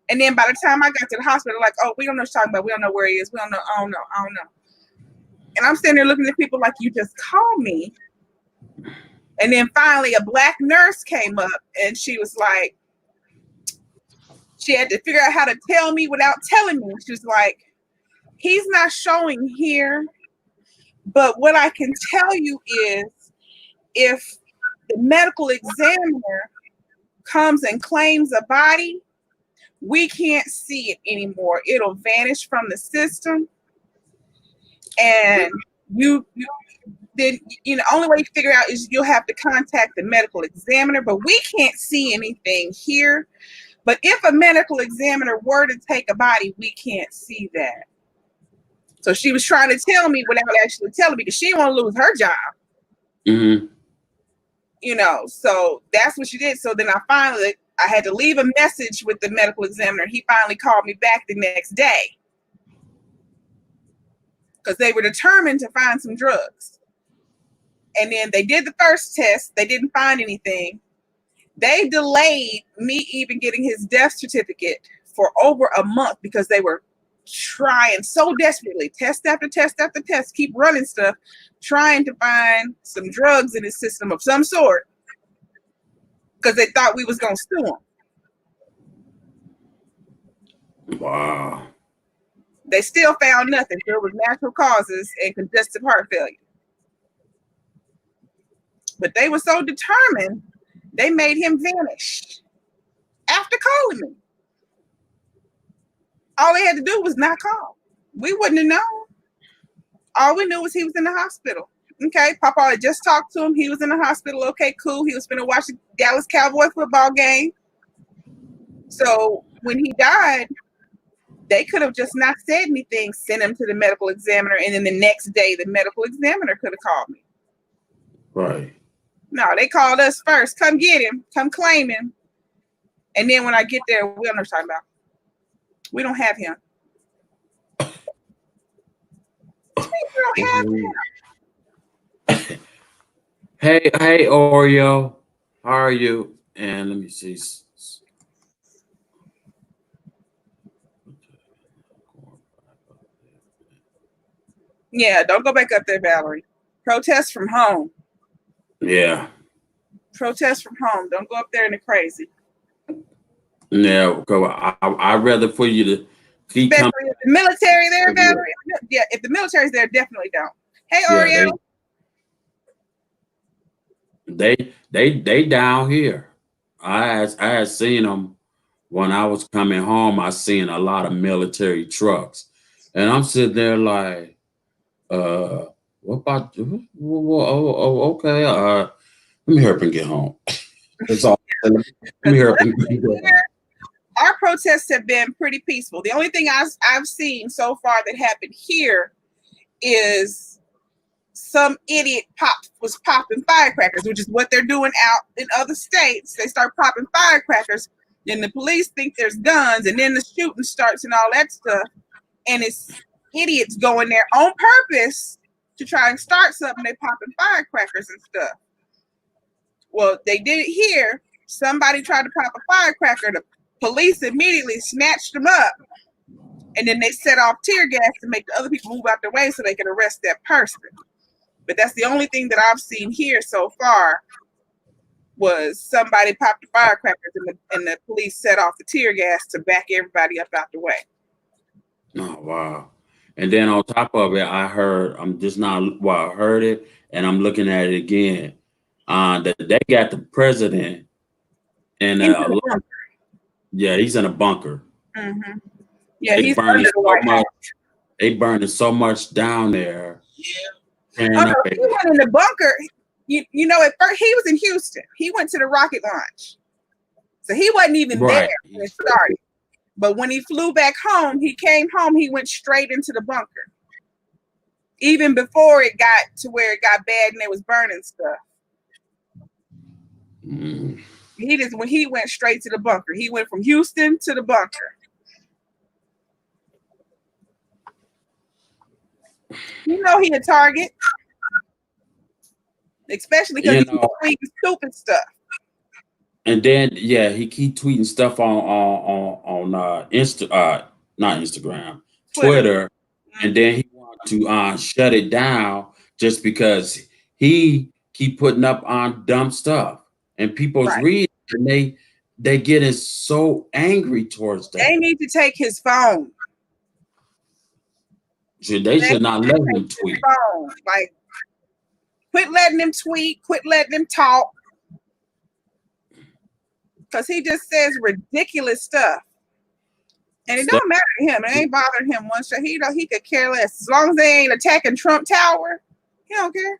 And then by the time I got to the hospital, like, oh, we don't know what you're talking about. We don't know where he is. We don't know. I don't know. And I'm sitting there looking at people like, you just called me. And then finally a black nurse came up and she was like, she had to figure out how to tell me without telling me. She was like, he's not showing here, but what I can tell you is if the medical examiner comes and claims a body, we can't see it anymore. It'll vanish from the system. and you then only way you figure out is you'll have to contact the medical examiner, but we can't see anything here. But if a medical examiner were to take a body, we can't see that. So she was trying to tell me without actually telling me, because she didn't want to lose her job. Mm-hmm. So that's what she did. So then I had to leave a message with the medical examiner. He finally called me back the next day because they were determined to find some drugs. And then they did the first test. They didn't find anything. They delayed me even getting his death certificate for over a month because they were trying so desperately, test after test after test, keep running stuff, trying to find some drugs in his system of some sort because they thought we was going to sue him. Wow. They still found nothing. There was natural causes and congestive heart failure. But they were so determined, they made him vanish after calling me. All they had to do was not call. We wouldn't have known. All we knew was he was in the hospital. Okay, Papa had just talked to him. He was in the hospital. Okay, cool. He was going to watch the Dallas Cowboy football game. So when he died, they could have just not said anything, sent him to the medical examiner, and then the next day the medical examiner could have called me. Right. No, they called us first. Come get him. Come claim him. And then when I get there, we don't know what I'm talking about. We don't have him. We don't have him. Hey, Oreo. How are you? And let me see. Yeah, don't go back up there, Valerie. Protest from home. Yeah. Protest from home. Don't go up there in the crazy. Yeah, because I'd rather for you to keep Especially coming. if the military there, Valerie. Yeah, if the military's there, definitely don't. Hey, Oreo. They down here. I had seen them when I was coming home. I seen a lot of military trucks, and I'm sitting there like, what about? Okay. Let me hurry and get home. That's all. Let me hurry and get home. Our protests have been pretty peaceful. The only thing I've seen so far that happened here is some idiot was popping firecrackers, which is what they're doing out in other states. They start popping firecrackers, then the police think there's guns, and then the shooting starts and all that stuff. And it's idiots going there on purpose to try and start something. They popping firecrackers and stuff. Well, they did it here. Somebody tried to pop a firecracker. The police immediately snatched them up, and then they set off tear gas to make the other people move out their way so they can arrest that person. But that's the only thing that I've seen here so far was somebody popped the firecrackers and the police set off the tear gas to back everybody up out the way. Oh, wow. And then on top of it, I heard, I heard it and I'm looking at it again. That they got the president and yeah, he's in a bunker. Mm-hmm. Yeah, he's under the White House. They burning so much down there. Yeah. Oh, no, he went in the bunker. You know, at first he was in Houston. He went to the rocket launch. So he wasn't even there when it started. But when he flew back home, he came home, he went straight into the bunker. Even before it got to where it got bad and they was burning stuff. Mm. When he went straight to the bunker. He went from Houston to the bunker. You know he a target. Especially because he's tweeting stupid stuff. And then he keep tweeting stuff on not Instagram, Twitter. And then he want to shut it down just because he keep putting up on dumb stuff and people's reading and they getting so angry towards that. They need to take his phone. They should not let him tweet. Like, quit letting him tweet, quit letting him talk. Because he just says ridiculous stuff. And it don't matter to him. It ain't bothering him one shot. He could care less. As long as they ain't attacking Trump Tower, he don't care.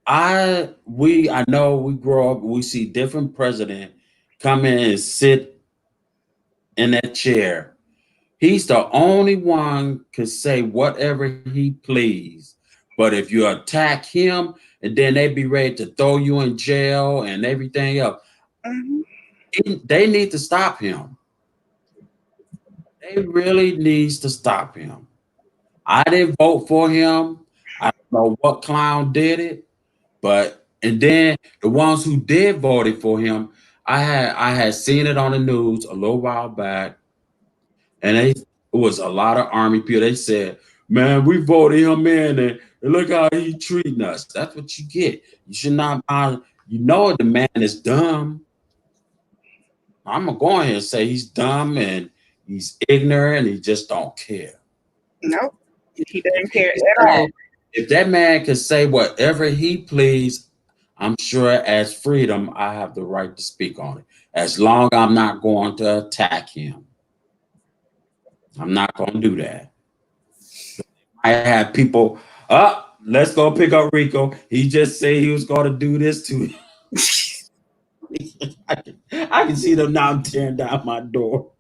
I know we grow up, we see different president come in and sit in that chair. He's the only one can say whatever he please. But if you attack him, and then they be ready to throw you in jail and everything else, they need to stop him. They really needs to stop him. I didn't vote for him. I don't know what clown did it, but and then the ones who did voted for him, I had seen it on the news a little while back, and it was a lot of army people. They said, "Man, we voted him in, and look how he treating us." That's what you get. You should not. You know the man is dumb. I'm gonna go ahead and say he's dumb and he's ignorant. And he just don't care. Nope. He If doesn't he care can at all. if that man can say whatever he please, I'm sure as freedom, I have the right to speak on it. As long as I'm not going to attack him, I'm not going to do that. I have people, let's go pick up Rico. He just said he was going to do this to him. I can see them now tearing down my door.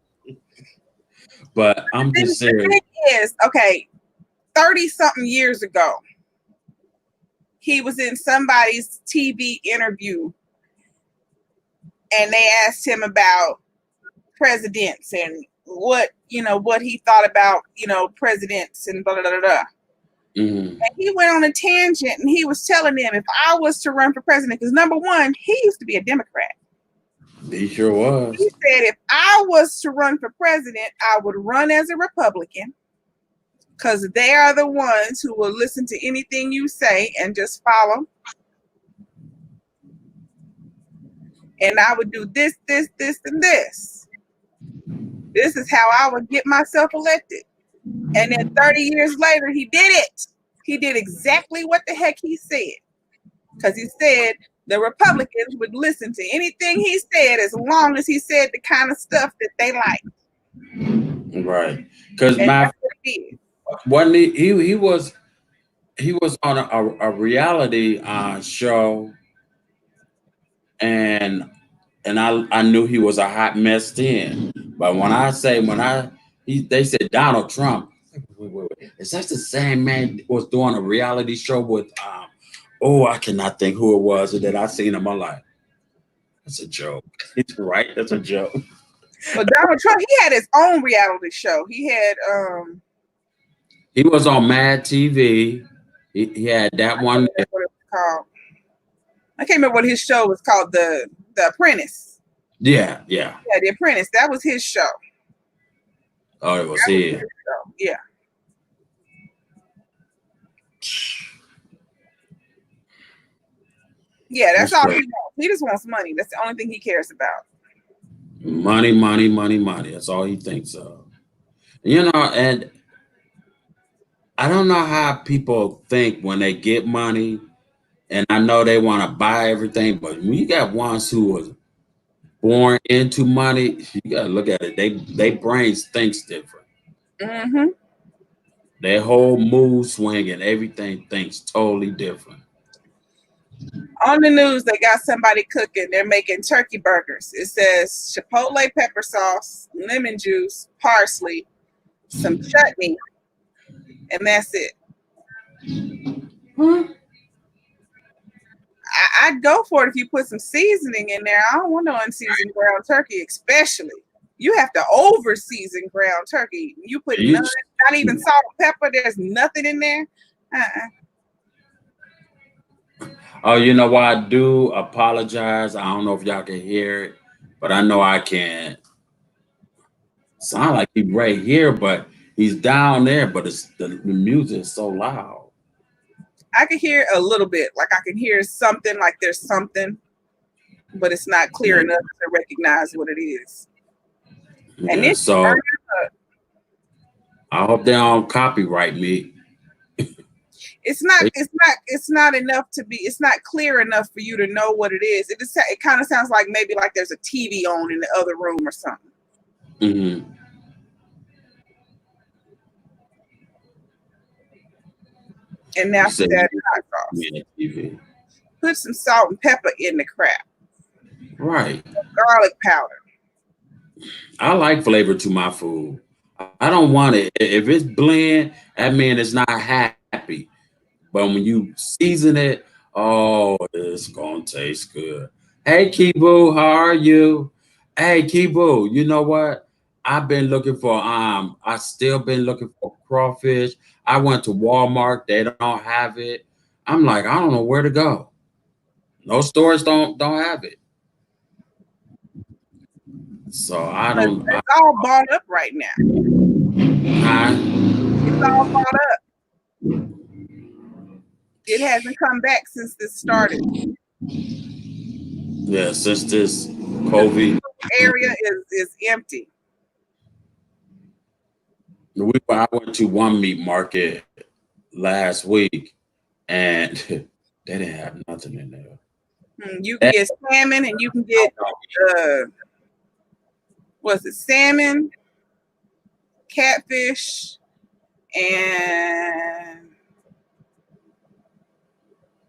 But I'm just The serious. thing is, okay, 30 something years ago, he was in somebody's TV interview and they asked him about presidents and what he thought about, presidents and blah, blah, blah, blah. Mm-hmm. And he went on a tangent and he was telling them if I was to run for president, because number one, he used to be a Democrat. He sure was. He said if I was to run for president, I would run as a Republican because they are the ones who will listen to anything you say and just follow. And I would do this, this, this, and this. This is how I would get myself elected. And then 30 years later, he did it. He did exactly what the heck he said. Because he said the Republicans would listen to anything he said as long as he said the kind of stuff that they like. Right. Because And that's what he did. wasn't he was on a reality show, and I knew he was a hot mess then. But they said Donald Trump, wait, is that the same man that was doing a reality show with I cannot think who it was that I seen in my life. That's a joke. It's right. That's a joke. But Donald Trump, he had his own reality show. He had He was on Mad TV. He had that one. What it was called. I can't remember what his show was called. The Apprentice. Yeah. Yeah, The Apprentice. That was his show. Oh, it was his. Yeah. Yeah, that's all he wants. He just wants money. That's the only thing he cares about. Money, money, money, money. That's all he thinks of. And I don't know how people think when they get money, and I know they want to buy everything, but when you got ones who was born into money, you gotta look at it. They brains thinks different. Mm-hmm. Their whole mood swing and everything thinks totally different. On the news, they got somebody cooking. They're making turkey burgers. It says chipotle pepper sauce, lemon juice, parsley, some chutney, and that's it. I'd go for it if you put some seasoning in there. I don't want no unseasoned ground turkey, especially. You have to over season ground turkey. You put none, not even salt and pepper. There's nothing in there. Oh, you know what? I do apologize. I don't know if y'all can hear it, but I know I can. Sound like he's right here, but he's down there. But the music is so loud. I can hear a little bit. Like I can hear something, like there's something, but it's not clear enough to recognize what it is. And Yeah, so I hope they don't copyright me. It's not enough to be. It's not clear enough for you to know what it is. It kind of sounds like maybe like there's a TV on in the other room or something. Mm-hmm. And now You she's said adding hot sauce. TV. Put some salt and pepper in the crap. Right. Garlic powder. I like flavor to my food. I don't want it. If it's bland, that means it's not happy. But when you season it, oh, it's gonna taste good. Hey Kibu, how are you? Hey Kibu, you know what? I've been looking for I still been looking for crawfish. I went to Walmart, they don't have it. I'm like, I don't know where to go. No stores don't have it. So I But don't it's all bought up right now. It's all bought up. It hasn't come back since this started. yeah, since this The COVID. area is empty. I went to one meat market last week and they didn't have nothing in there. You can get salmon and you can get what's it? Salmon, catfish, and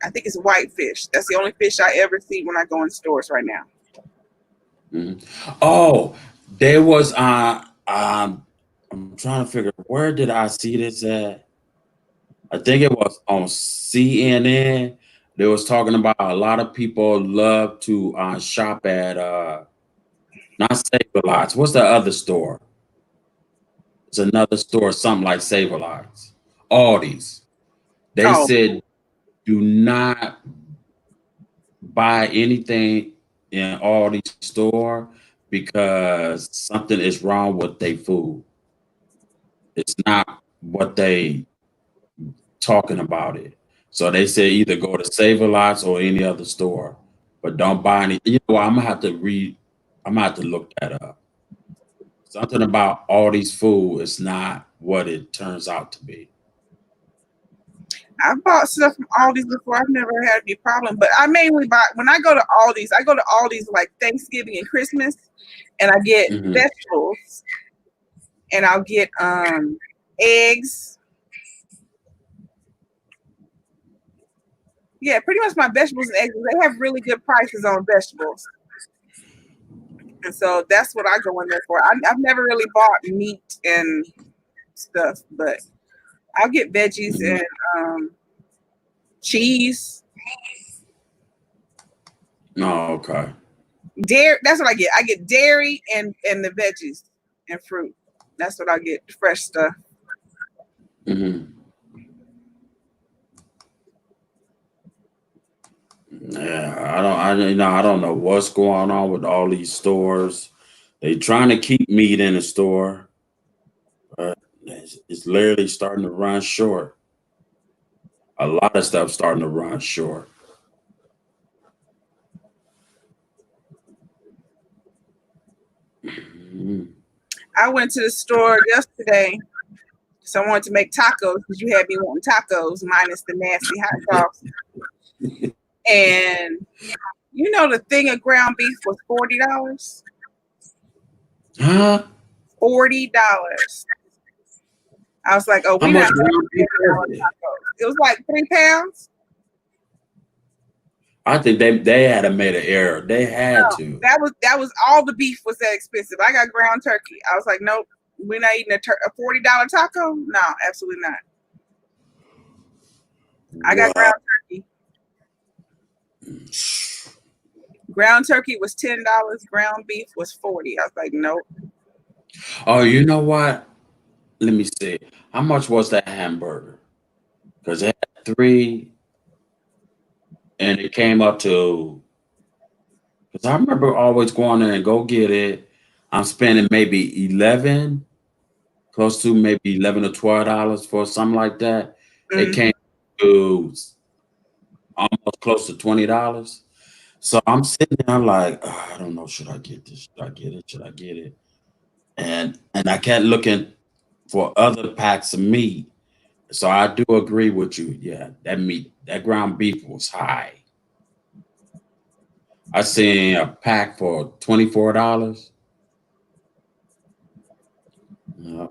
I think it's whitefish. That's the only fish I ever see when I go in stores right now. Mm-hmm. Oh, there was I'm trying to figure where did I see this at? I think it was on CNN. They was talking about a lot of people love to shop at not Save a Lots. What's the other store? It's another store, something like Save a Lots. Aldi's. They Oh, said do not buy anything in Aldi's store because something is wrong with their food. It's not what they talking about it. So they say either go to Save a Lots or any other store, but don't buy any. You know, I'm gonna have to read. I'm gonna have to look that up. Something about Aldi's food is not what it turns out to be. I've bought stuff from Aldi's before. I've never had any problem, but I mainly buy when I go to Aldi's like Thanksgiving and Christmas, and I get Hmm. vegetables, and I'll get eggs. Yeah, pretty much my vegetables and eggs. They have really good prices on vegetables, and so that's what I go in there for. I've never really bought meat and stuff, but I'll get veggies Hmm. and cheese. Oh, okay. Dairy. That's what I get. I get dairy and the veggies and fruit. That's what I get. Fresh stuff. Hmm. Yeah, I don't know what's going on with all these stores. They trying to keep meat in the store, but it's literally starting to run short. A lot of stuff starting to run short. Mhm. I went to the store yesterday, so I wanted to make tacos because you had me wanting tacos minus the nasty hot sauce. And you know the thing of ground beef was $40. Huh? $40. I was like, oh, How we much not having ground beef is it? tacos. It was like 3 pounds. I think they had to made an error. They had to. That was all the beef was that expensive. I got ground turkey. I was like, nope, we're not eating a $40 taco. No, absolutely not. I got Wow. ground turkey. Ground turkey was $10. Ground beef was 40. I was like, nope. Oh, you know what? Let me see. How much was that hamburger? Because it had three, and it came up to. Because I remember always going there and go get it. I'm spending maybe 11, close to maybe $11 or $12 for something like that. It Mm. came to almost close to $20. So I'm sitting there like, I don't know, should I get this? Should I get it? Should I get it? And I kept looking for other packs of meat. So I do agree with you. Yeah, that ground beef was high. I seen a pack for $24. Yeah,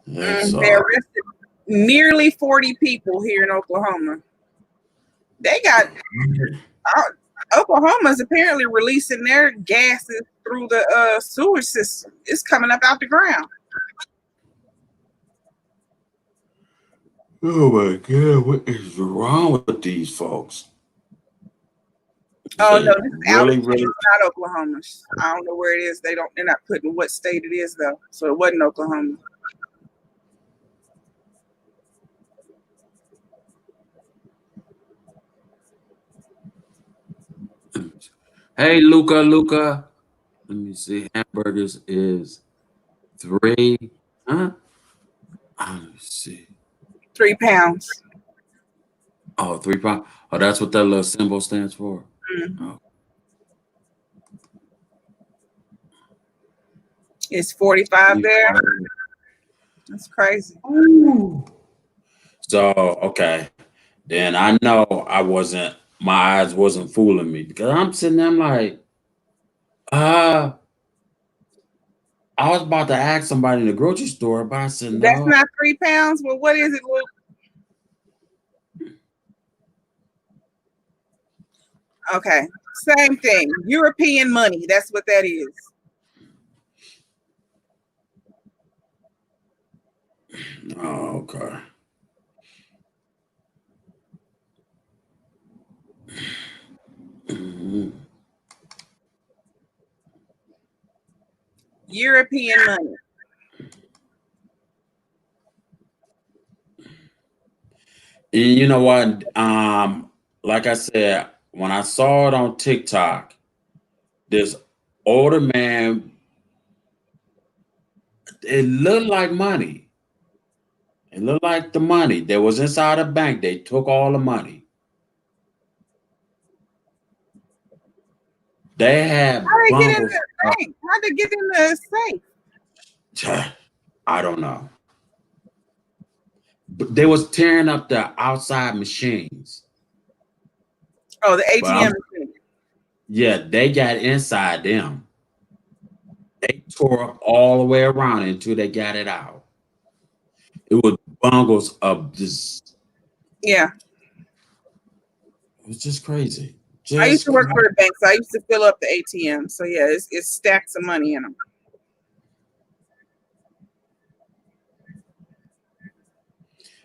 yeah. They So arrested nearly 40 people here in Oklahoma. They got Oklahoma's apparently releasing their gases through the sewage system. It's coming up out the ground. oh my god, what is wrong with these folks? Oh no, They this is out of really, state, really. not Oklahoma's. I don't know where it is. They're not putting what state it is though. So it wasn't Oklahoma. Hey, Luca. Let me see. Hamburgers is three. Huh? Let me see. 3 pounds. Oh, 3 pound. Oh, that's what that little symbol stands for. Mm. Oh. It's 45 there. 25. That's crazy. Ooh. So okay, then I know my eyes wasn't fooling me because I'm sitting there, I'm like, uh, I was about to ask somebody in the grocery store, but I said That's no. not 3 pounds. Well, what is it, Luke? Okay. Same thing. European money. That's what that is. Oh, okay. Mhm. European money. And you know what? Like I said, when I saw it on TikTok, this older man, it looked like money. It looked like the money that was inside the bank. They took all the money. They How had they get in bungles. the bank? How they get in the safe? I don't know. But they was tearing up the outside machines. Oh, the But I'm ATM machine. yeah, they got inside them. They tore up all the way around until they got it out. It was bungles of this. Yeah. It was just crazy. I used Just to work for the bank, so I used to fill up the ATM. So yeah, it's stacks of money in them.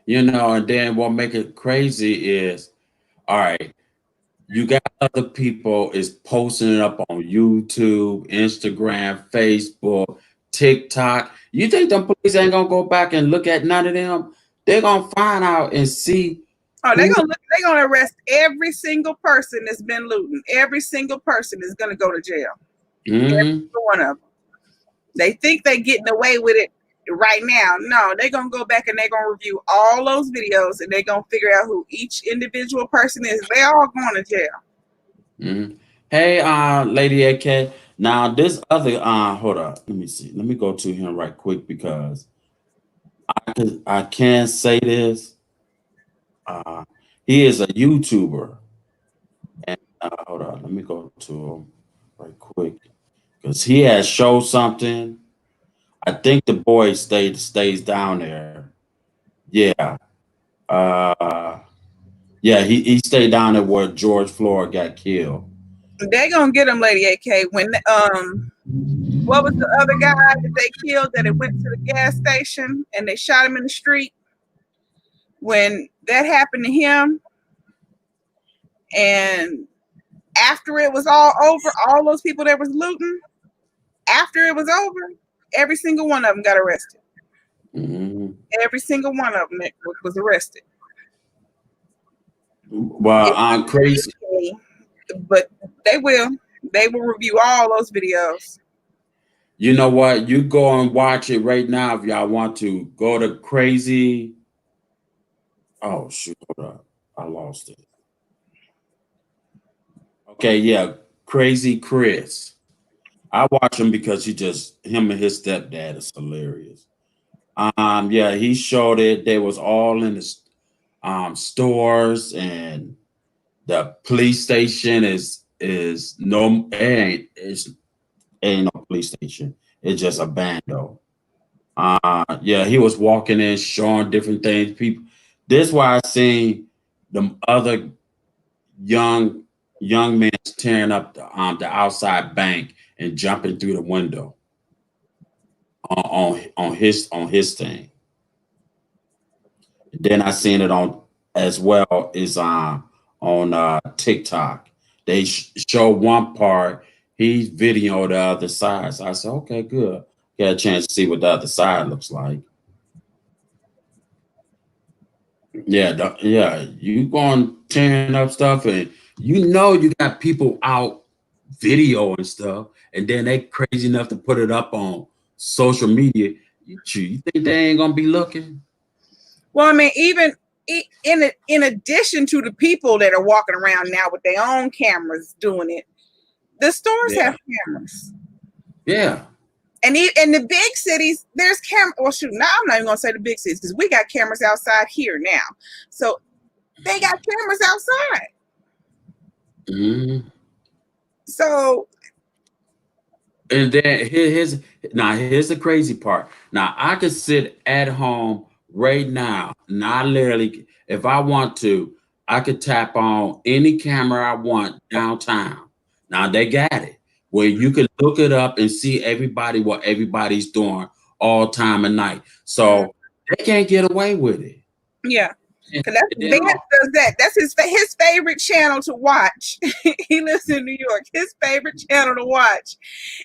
and then what make it crazy is, all right, you got other people is posting it up on YouTube, Instagram, Facebook, TikTok. You think the police ain't gonna go back and look at none of them? They're gonna find out and see Oh, who. they're gonna arrest every single person that's been looting. Every single person is gonna go to jail. Every Mhm. single one of them. They think they're getting away with it right now. No, they're gonna go back and they're gonna review all those videos and they're gonna figure out who each individual person is. They're all going to jail. Mhm. Hey, Lady AK. Now this other hold up. Let me see. Let me go to him right quick because I can say this. Uh, he is a YouTuber, and hold on. Let me go to him right quick because he has showed something. I think the boy stays down there. Yeah. Uh, yeah. He stayed down there where George Floyd got killed. They're gonna get them, Lady AK. When what was the other guy that they killed that it went to the gas station and they shot him in the street? When that happened to him, and after it was all over, all those people that was looting, after it was over, every single one of them got arrested. Mhm. Every single one of them was arrested. Well, It I'm crazy. wasn't me, but they will. They will review all those videos. You know what? You go and watch it right now if y'all want to. Go to crazy. Oh shoot, hold up. I lost it. Okay, yeah. Crazy Chris. I watch him because him and his stepdad is hilarious. Yeah, he showed it. They was all in the stores, and the police station is no, it ain't no police station. It's just a bando. Yeah, he was walking in, showing different things. People, this is why I seen the other young young men tearing up the outside bank and jumping through the window on his thing. Then I seen it on as well is on TikTok. They show one part. He videoed the other side. So I said, okay, good. Got a chance to see what the other side looks like. Yeah, yeah. You going tearing up stuff, and you got people out video and stuff, and then they crazy enough to put it up on social media. You think they ain't gonna be looking? Well, I mean, even in addition to the people that are walking around now with their own cameras doing it, the stores Yeah, have cameras. yeah. And in the big cities, there's camera. Well, shoot, now I'm not even gonna say the big cities because we got cameras outside here now. So they got cameras outside. Mhm. So And then here's the crazy part. Now I could sit at home right now, not literally. If I want to, I could tap on any camera I want downtown. Now they got it where you can look it up and see everybody what everybody's doing all time of night. mm, So they can't get away with it. yeah, And because that's then, Vance does that. That's his favorite channel to watch. He lives in New York. His favorite channel to watch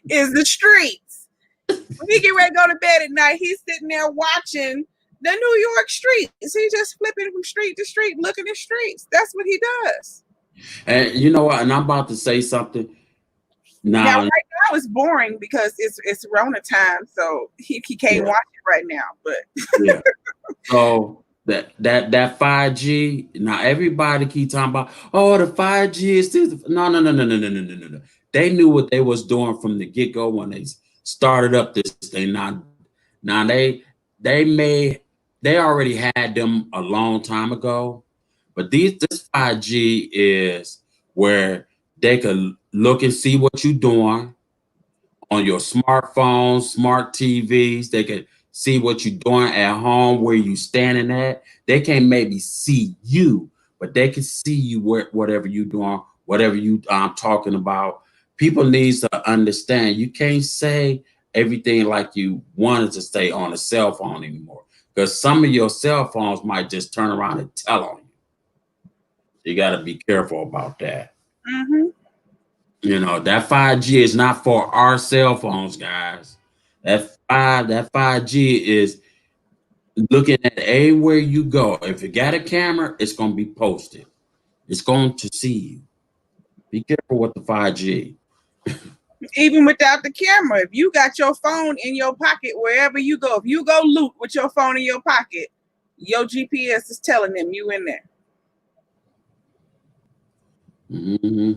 is the streets. When he get ready to go to bed at night, he's sitting there watching the New York streets. He's just flipping from street to street, looking at streets. That's what he does. and you know what? And I'm about to say something Now, now. right now it's boring because it's Rona time, so he can't Yeah, watch it right now. But yeah. So that 5G, now everybody keep talking about, oh, the 5G is this. No, no, no, no, no, no, no, no, no, no. They knew what they was doing from the get-go when they started up this thing. Now they already had them a long time ago, but this 5G is where they could look and see what you're doing on your smartphones, smart TVs. They can see what you're doing at home, where you standing at. They can't maybe see you, but they can see you whatever you doing, whatever you talking about. People needs to understand you can't say everything like you wanted to stay on a cell phone anymore. Because some of your cell phones might just turn around and tell on you. You got to be careful about that. mm-hmm. That 5G is not for our cell phones, guys. That 5G is looking at everywhere you go. If you got a camera, it's gonna be posted. It's going to see you. Be careful with the 5G. Even without the camera, if you got your phone in your pocket wherever you go, if you go loot with your phone in your pocket, your GPS is telling them you in there. Hmm.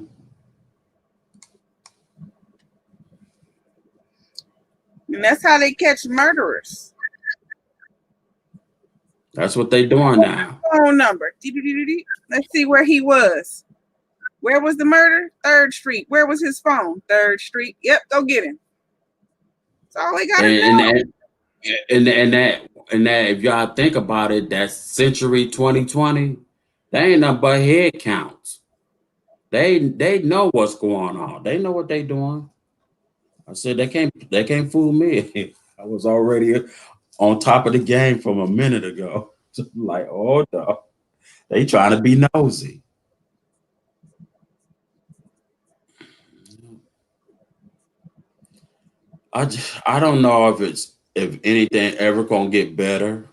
And that's how they catch murderers. That's what they doing now. Phone number. Let's see where he was. Where was the murder? 3rd Street. Where was his phone? 3rd Street. Yep, go get him. That's all they gotta And know. and and that if y'all think about it, that century 2020, they ain't nothing but head counts. They know what's going on. They know what they doing. I said they can't fool me. I was already on top of the game from a minute ago. Like, oh no, they trying to be nosy. I don't know if anything ever gonna get better.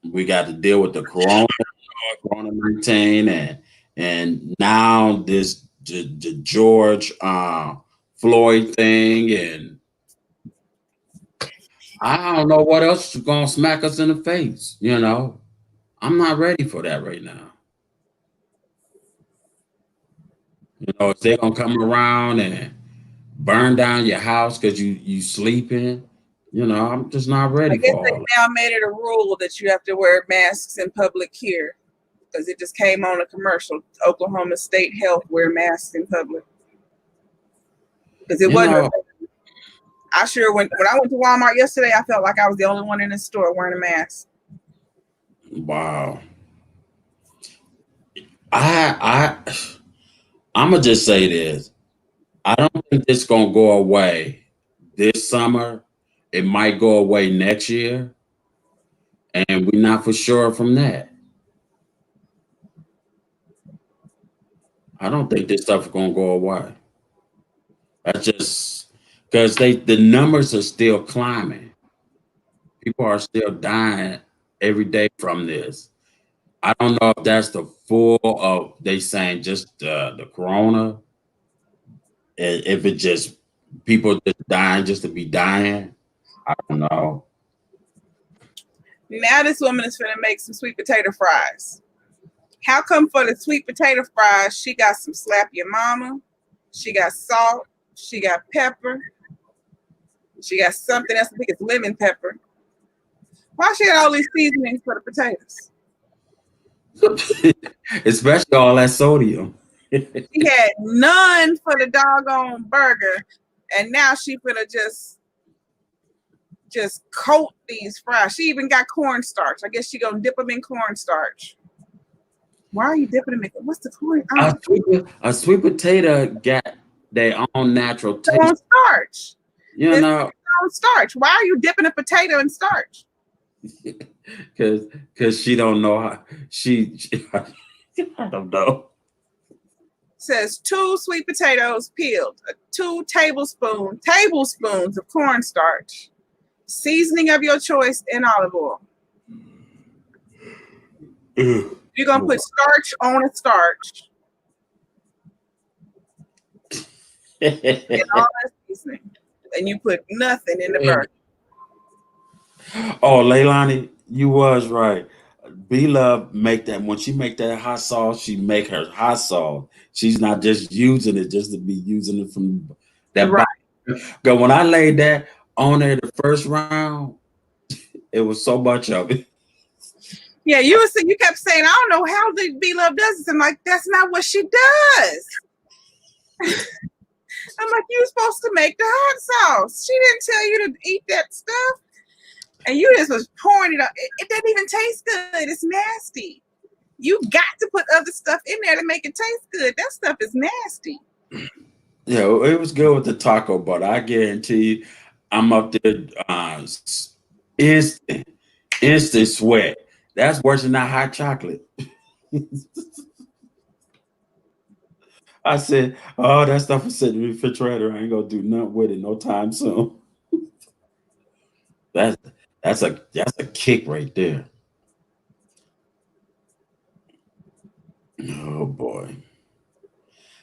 We got to deal with the Corona 19, and now this the George Floyd thing, and I don't know what else is gonna smack us in the face. I'm not ready for that right now. If they're gonna come around and burn down your house because you sleeping. I'm just not I ready guess for they all that. now made it a rule that you have to wear masks in public here because it just came on a commercial. Oklahoma State Health wear masks in public because it You wasn't. know, I sure when I went to Walmart yesterday, I felt like I was the only one in the store wearing a mask. wow. I I'm gonna just say this. I don't think this gonna go away this summer. It might go away next year, and we're not for sure from that. I don't think this stuff is gonna go away. That's just because the numbers are still climbing. People are still dying every day from this. I don't know if that's the full of they saying just the corona, if it just people just dying just to be dying. I don't know. Now this woman is finna make some sweet potato fries. How come for the sweet potato fries, she got some slap your mama, she got salt, she got pepper, she got something else, I think it's lemon pepper. Why she got all these seasonings for the potatoes? Especially all that sodium. She had none for the doggone burger, and now she finna just coat these fries. She even got cornstarch. I guess she gonna dip them in cornstarch. Why are you dipping them in? What's the corn? A sweet potato got their own natural It's on taste. starch. You It's know, on starch. Why are you dipping a potato in starch? because she don't know how she I don't know. Says 2 sweet potatoes peeled, 2 tablespoons of cornstarch, seasoning of your choice, and olive oil. You're gonna put starch on a starch and all that seasoning, and you put nothing in the burger. Oh, Leilani, you was right. B Love make that when she make that hot sauce, she make her hot sauce. She's not just using it just to be using it from that Right. bottle. Because when I laid that on there the first round, it was so much of it. Yeah, you kept saying, I don't know how the B Love does this. I'm like, that's not what she does. I'm like, you were supposed to make the hot sauce. She didn't tell you to eat that stuff. And you just was pouring it up. It doesn't even taste good. It's nasty. You got to put other stuff in there to make it taste good. That stuff is nasty. Yeah, it was good with the taco, but I guarantee you, I'm up there instant, instant sweat. That's worse than that hot chocolate. I said, "Oh, that stuff is sitting in the refrigerator. I ain't gonna do nothing with it no time soon." That's that's a kick right there. Oh boy,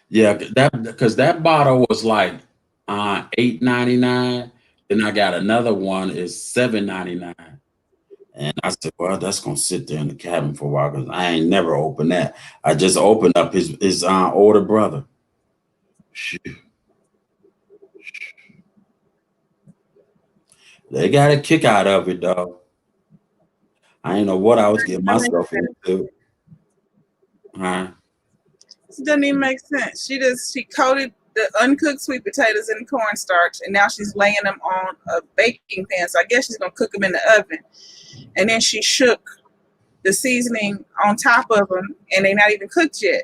yeah, that because that bottle was like $8.99. Then I got another one is $7.99, and I said, "Well, that's gonna sit there in the cabin for a while because I ain't never opened that. I just opened up his older brother. Shoot, they got a kick out of it though. I ain't know what I was getting That makes myself sense. into. Huh? It doesn't even make sense. She coated the uncooked sweet potatoes in cornstarch, and now she's laying them on a baking pan. So I guess she's gonna cook them in the oven. And then she shook the seasoning on top of them, and they're not even cooked yet.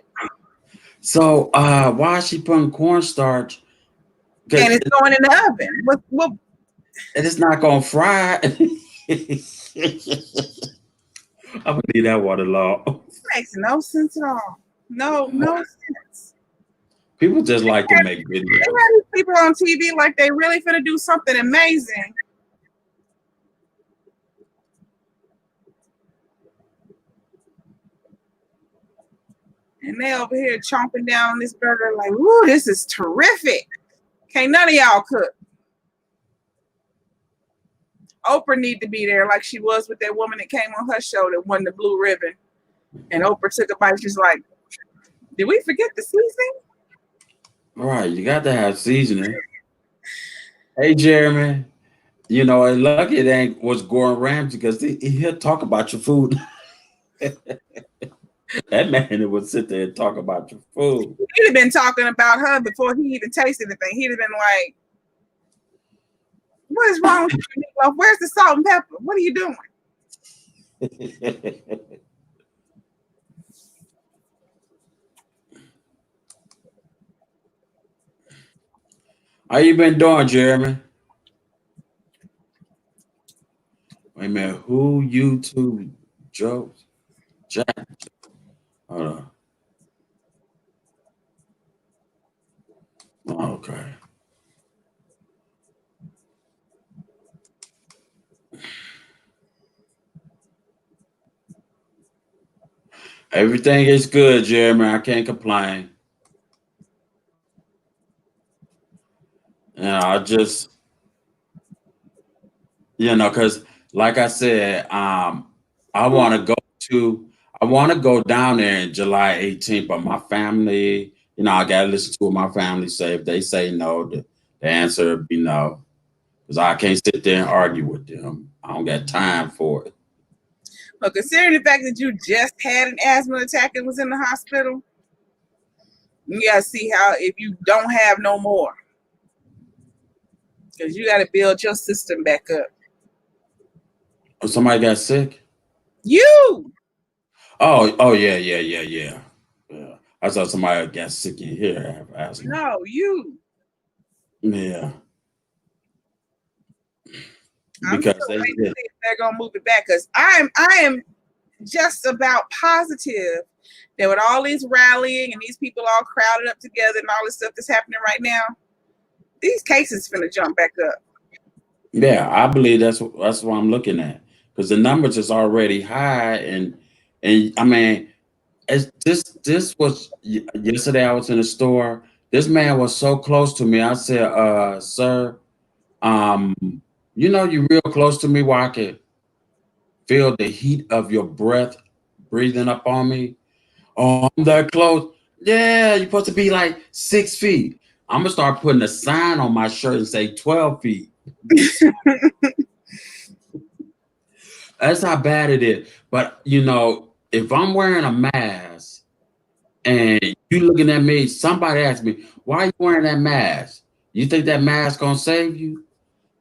So why is she putting cornstarch? And Because it's going in the oven. What it's not gonna fry. I'm gonna leave that one alone. makes no sense at all. No sense. People just like to make They videos. have these people on TV like they really finna do something amazing. And they over here chomping down on this burger like, woo, this is terrific. Can't none of y'all cook. Oprah need to be there like she was with that woman that came on her show that won the blue ribbon. And Oprah took a bite. She's like, did we forget the seasoning? All right, you got to have seasoning. Hey, Jeremy. You know, and lucky it ain't was Gordon Ramsay because he'll talk about your food. That man would sit there and talk about your food. He'd have been talking about her before he even tasted anything. He'd have been like, "What is wrong with you? Meatloaf? Where's the salt and pepper? What are you doing?" How you been doing, Jeremy? Wait a minute. Who YouTube jokes? Jack. Hold on. Oh, okay. Everything is good, Jeremy. I can't complain. I just, because like I said, I want to go to, I want to go down there in July 18th, but my family, I got to listen to what my family say. If they say no, the answer would be no, because I can't sit there and argue with them. I don't got time for it. But considering the fact that you just had an asthma attack and was in the hospital, you gotta see how if you don't have no more, because you gotta build your system back up. Oh, somebody got sick? You Oh, yeah. I thought somebody got sick in here have asthma. no, you. Yeah, I'm still because they waiting to said, see if they're gonna move it back. Because I am just about positive that with all these rallying and these people all crowded up together and all this stuff that's happening right now, these cases finna jump back up. yeah, I believe that's what I'm looking at because the numbers is already high, and I mean, this was yesterday. I was in the store. This man was so close to me. I said, "Sir, um, you're real close to me, where I could feel the heat of your breath breathing up on me." Oh, I'm that close. Yeah, you're supposed to be like 6 feet. I'm gonna start putting a sign on my shirt and say 12 feet. That's how bad it is. But if I'm wearing a mask and you looking at me, somebody asked me, why are you wearing that mask? You think that mask gonna save you?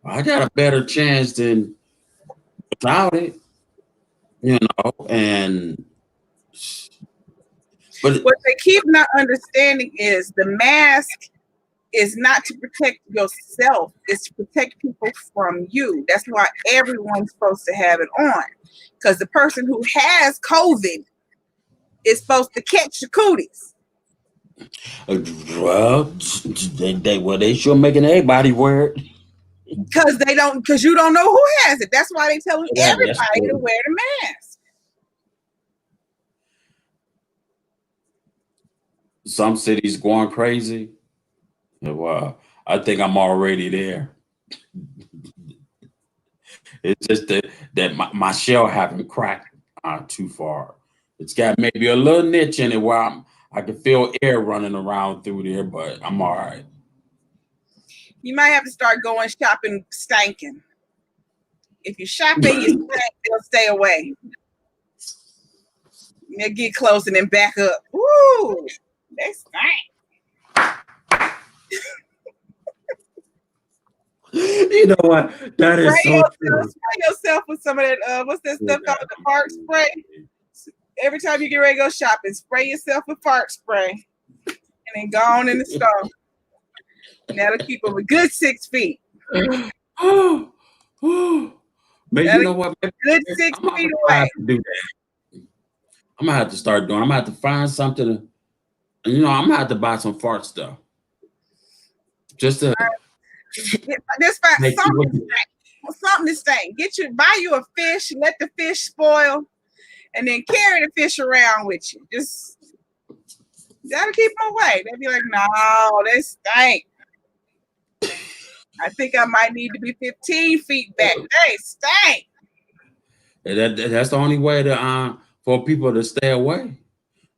I got a better chance than without it, and but What they keep not understanding is the mask is not to protect yourself, it's to protect people from you. That's why everyone's supposed to have it on. Because the person who has COVID is supposed to catch the cooties. well, they sure making everybody wear it. Because you don't know who has it. That's why they telling Yeah, that's everybody to true. wear the mask. Some cities going crazy. Well, I think I'm already there. It's just that my shell haven't cracked too far. It's got maybe a little niche in it where I can feel air running around through there, but I'm all right. You might have to start going shopping stanking. If you shopping, you stink, they'll stay away. They'll get close and then back up. Ooh, they stink. You know what? That is so true. Spray yourself with some of that. What's that stuff called? The fart spray. Every time you get ready to go shopping, spray yourself with fart spray, and then go on in the store. And that'll keep them a good 6 feet. But you That'll know keep what? a good 6 feet I away. have to do that. I'm gonna have to start doing. I'm gonna have to find something. I'm gonna have to buy some fart stuff just to Just find make people. something to stink. Buy you a fish, let the fish spoil, and then carry the fish around with you. Just that'll keep them away. They'll be like, no, they stink. I think I might need to be 15 feet back. They stink. That's the only way to for people to stay away.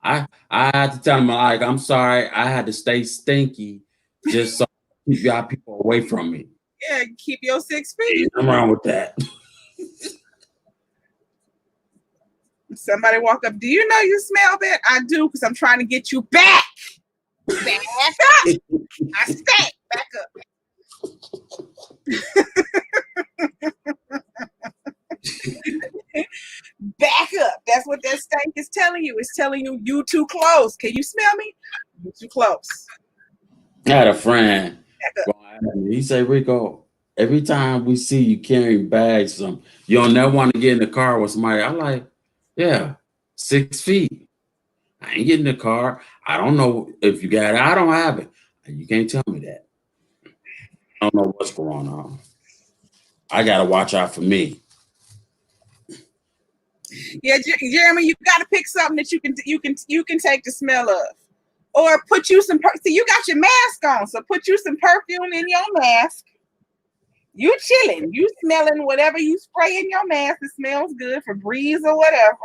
I had to tell them like I'm sorry. I had to stay stinky just so keep y'all people away from me. Yeah, keep your 6 feet. Nothing wrong with that. Somebody walk up. Do you know you smell that? I do, because I'm trying to get you back. Back up. I stank. Back up. Back up. That's what that stank is telling you. It's telling you you too close. Can you smell me? You too close. I had a friend. Back up. He said, Rico, every time we see you carrying bags, you don't never want to get in the car with somebody. I'm like, yeah, 6 feet. I ain't getting in the car. I don't know if you got it. I don't have it. You can't tell me that. I don't know what's going on. I gotta watch out for me. Yeah, Jeremy, you got to pick something that you can take the smell of, or put you some. See, you got your mask on, so put you some perfume in your mask. You chilling, you smelling whatever you spray in your mask. It smells good for breeze or whatever.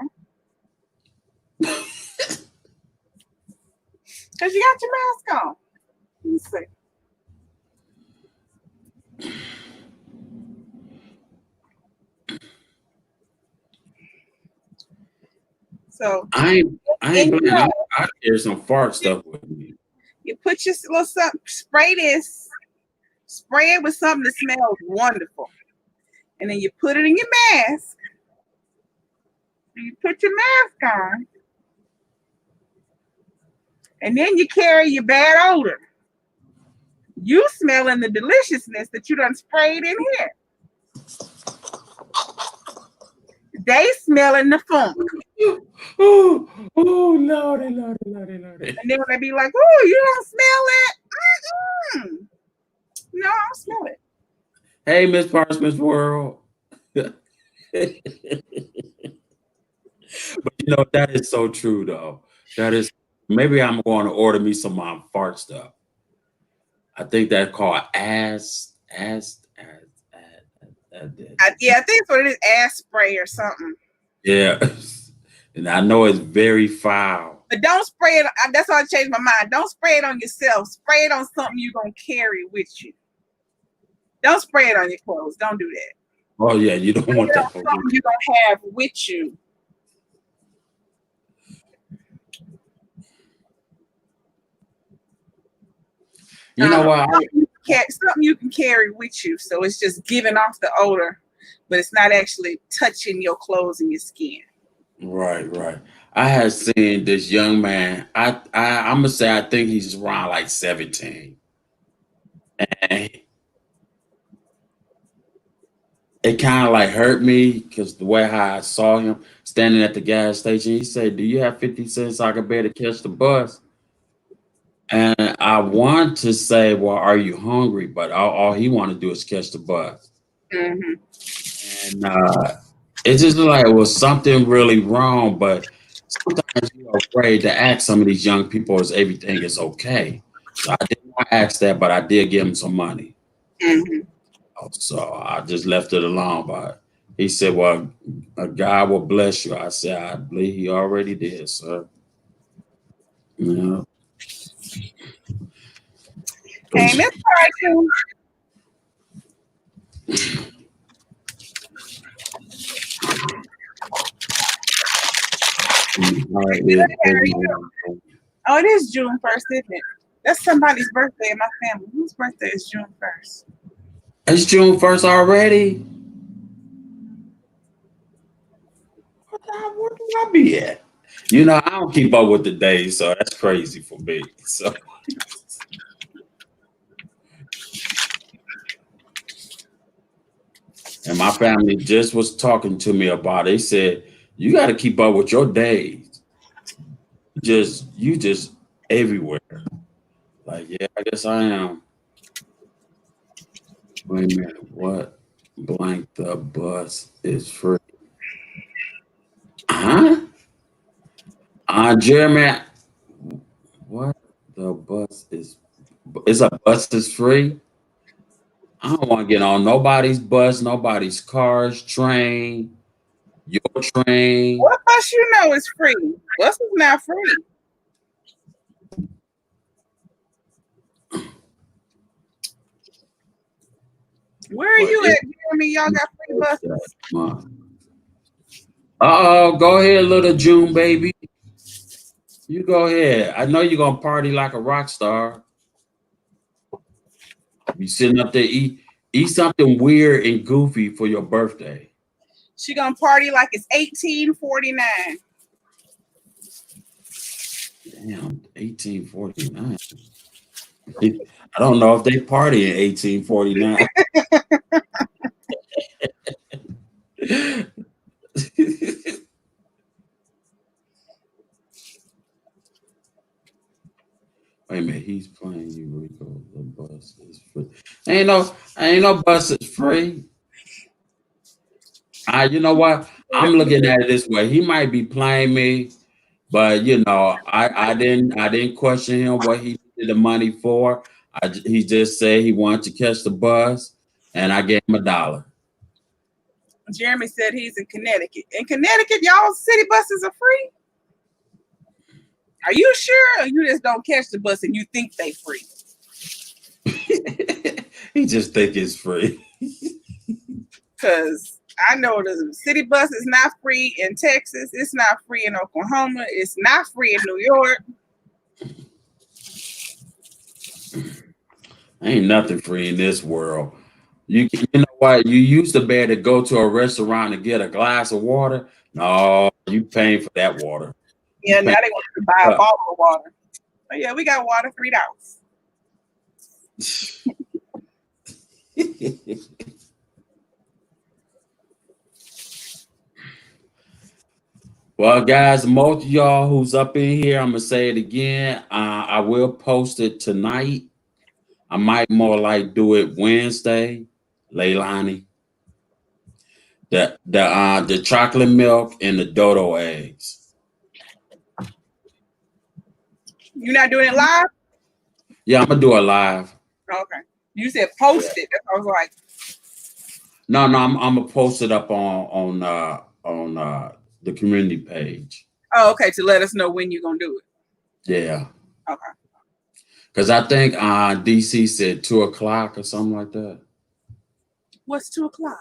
Because you got your mask on. Let me see. So I ain't you playing. know, I carry some fart stuff with me. you put your little something, spray it with something that smells wonderful, and then you put it in your mask. And you put your mask on, and then you carry your bad odor. You smelling the deliciousness that you done sprayed in here. They smelling the funk. Oh, Lordy, Lordy, Lordy, Lordy. And then when they be like, oh, you don't smell it? No, I don't smell it. Hey, Miss Parsons World. But that is so true though. That is, maybe I'm going to order me some fart stuff. I think that's called Yeah, I think it's what it is, ass spray or something. yeah. And I know it's very foul. But don't spray it. That's why I changed my mind. Don't spray it on yourself. Spray it on something you're going to carry with you. Don't spray it on your clothes. Don't do that. Oh yeah, you don't want that. Something you're going to have with you. You know what? Something you can carry with you. So it's just giving off the odor, but it's not actually touching your clothes and your skin. Right. I had seen this young man. I'm gonna say I think he's around like 17, and it kind of like hurt me because the way how I saw him standing at the gas station. He said, "Do you have 50 cents I can bear to catch the bus?" And I want to say, "Well, are you hungry?" But all he want to do is catch the bus. Mm-hmm. And it's just like, well, something really wrong. But sometimes you're afraid to ask some of these young people if everything is okay. So I did not ask that, but I did give him some money. Mm-hmm. So I just left it alone. But he said, well, God will bless you. I said, I believe he already did, sir. Yeah. Hey, Miss Carson. Oh, it is June 1st, isn't it? That's somebody's birthday in my family. Whose birthday is June 1st? It's June 1st already? Where do I be at? You know, I don't keep up with the days, so that's crazy for me. So and my family just was talking to me about it. They said, you got to keep up with your days. You just everywhere. Like, yeah, I guess I am. Wait a minute, what? Blank the bus is free. Huh? Jeremy, what? The bus is a bus is free? I don't want to get on nobody's bus, nobody's cars, train, your train. What bus you know is free? Bus is not free. Where are you at, Jeremy? Y'all got free buses. Go ahead, little June baby. You go ahead. I know you're gonna party like a rock star. You sitting up there eat something weird and goofy for your birthday. She gonna party like it's 1849. Damn, 1849. I don't know if they party in 1849. Wait a minute, he's playing you, Rico. The bus is free. Ain't no bus is free. You know what? I'm looking at it this way. He might be playing me, but I didn't question him what he did the money for. He just said he wanted to catch the bus, and I gave him $1. Jeremy said he's in Connecticut. In Connecticut, y'all city buses are free. Are you sure? Or you just don't catch the bus and you think they free? He just think it's free. Because I know the city bus is not free in Texas. It's not free in Oklahoma. It's not free in New York. Ain't nothing free in this world. You know what? You used to be able to go to a restaurant and get a glass of water. No, you paying for that water. Yeah, now they want to buy a bottle of water. Oh, yeah, we got water, $3. Well, guys, most of y'all who's up in here, I'm gonna say it again. I will post it tonight. I might more like do it Wednesday, Leilani. The chocolate milk and the dodo eggs. You're not doing it live? Yeah, I'm gonna do it live. Okay. You said post it. I was like, no, I'm gonna post it up on the community page. oh, okay, to let us know when you're gonna do it. Yeah. Okay. Because I think DC said 2:00 or something like that. What's 2:00?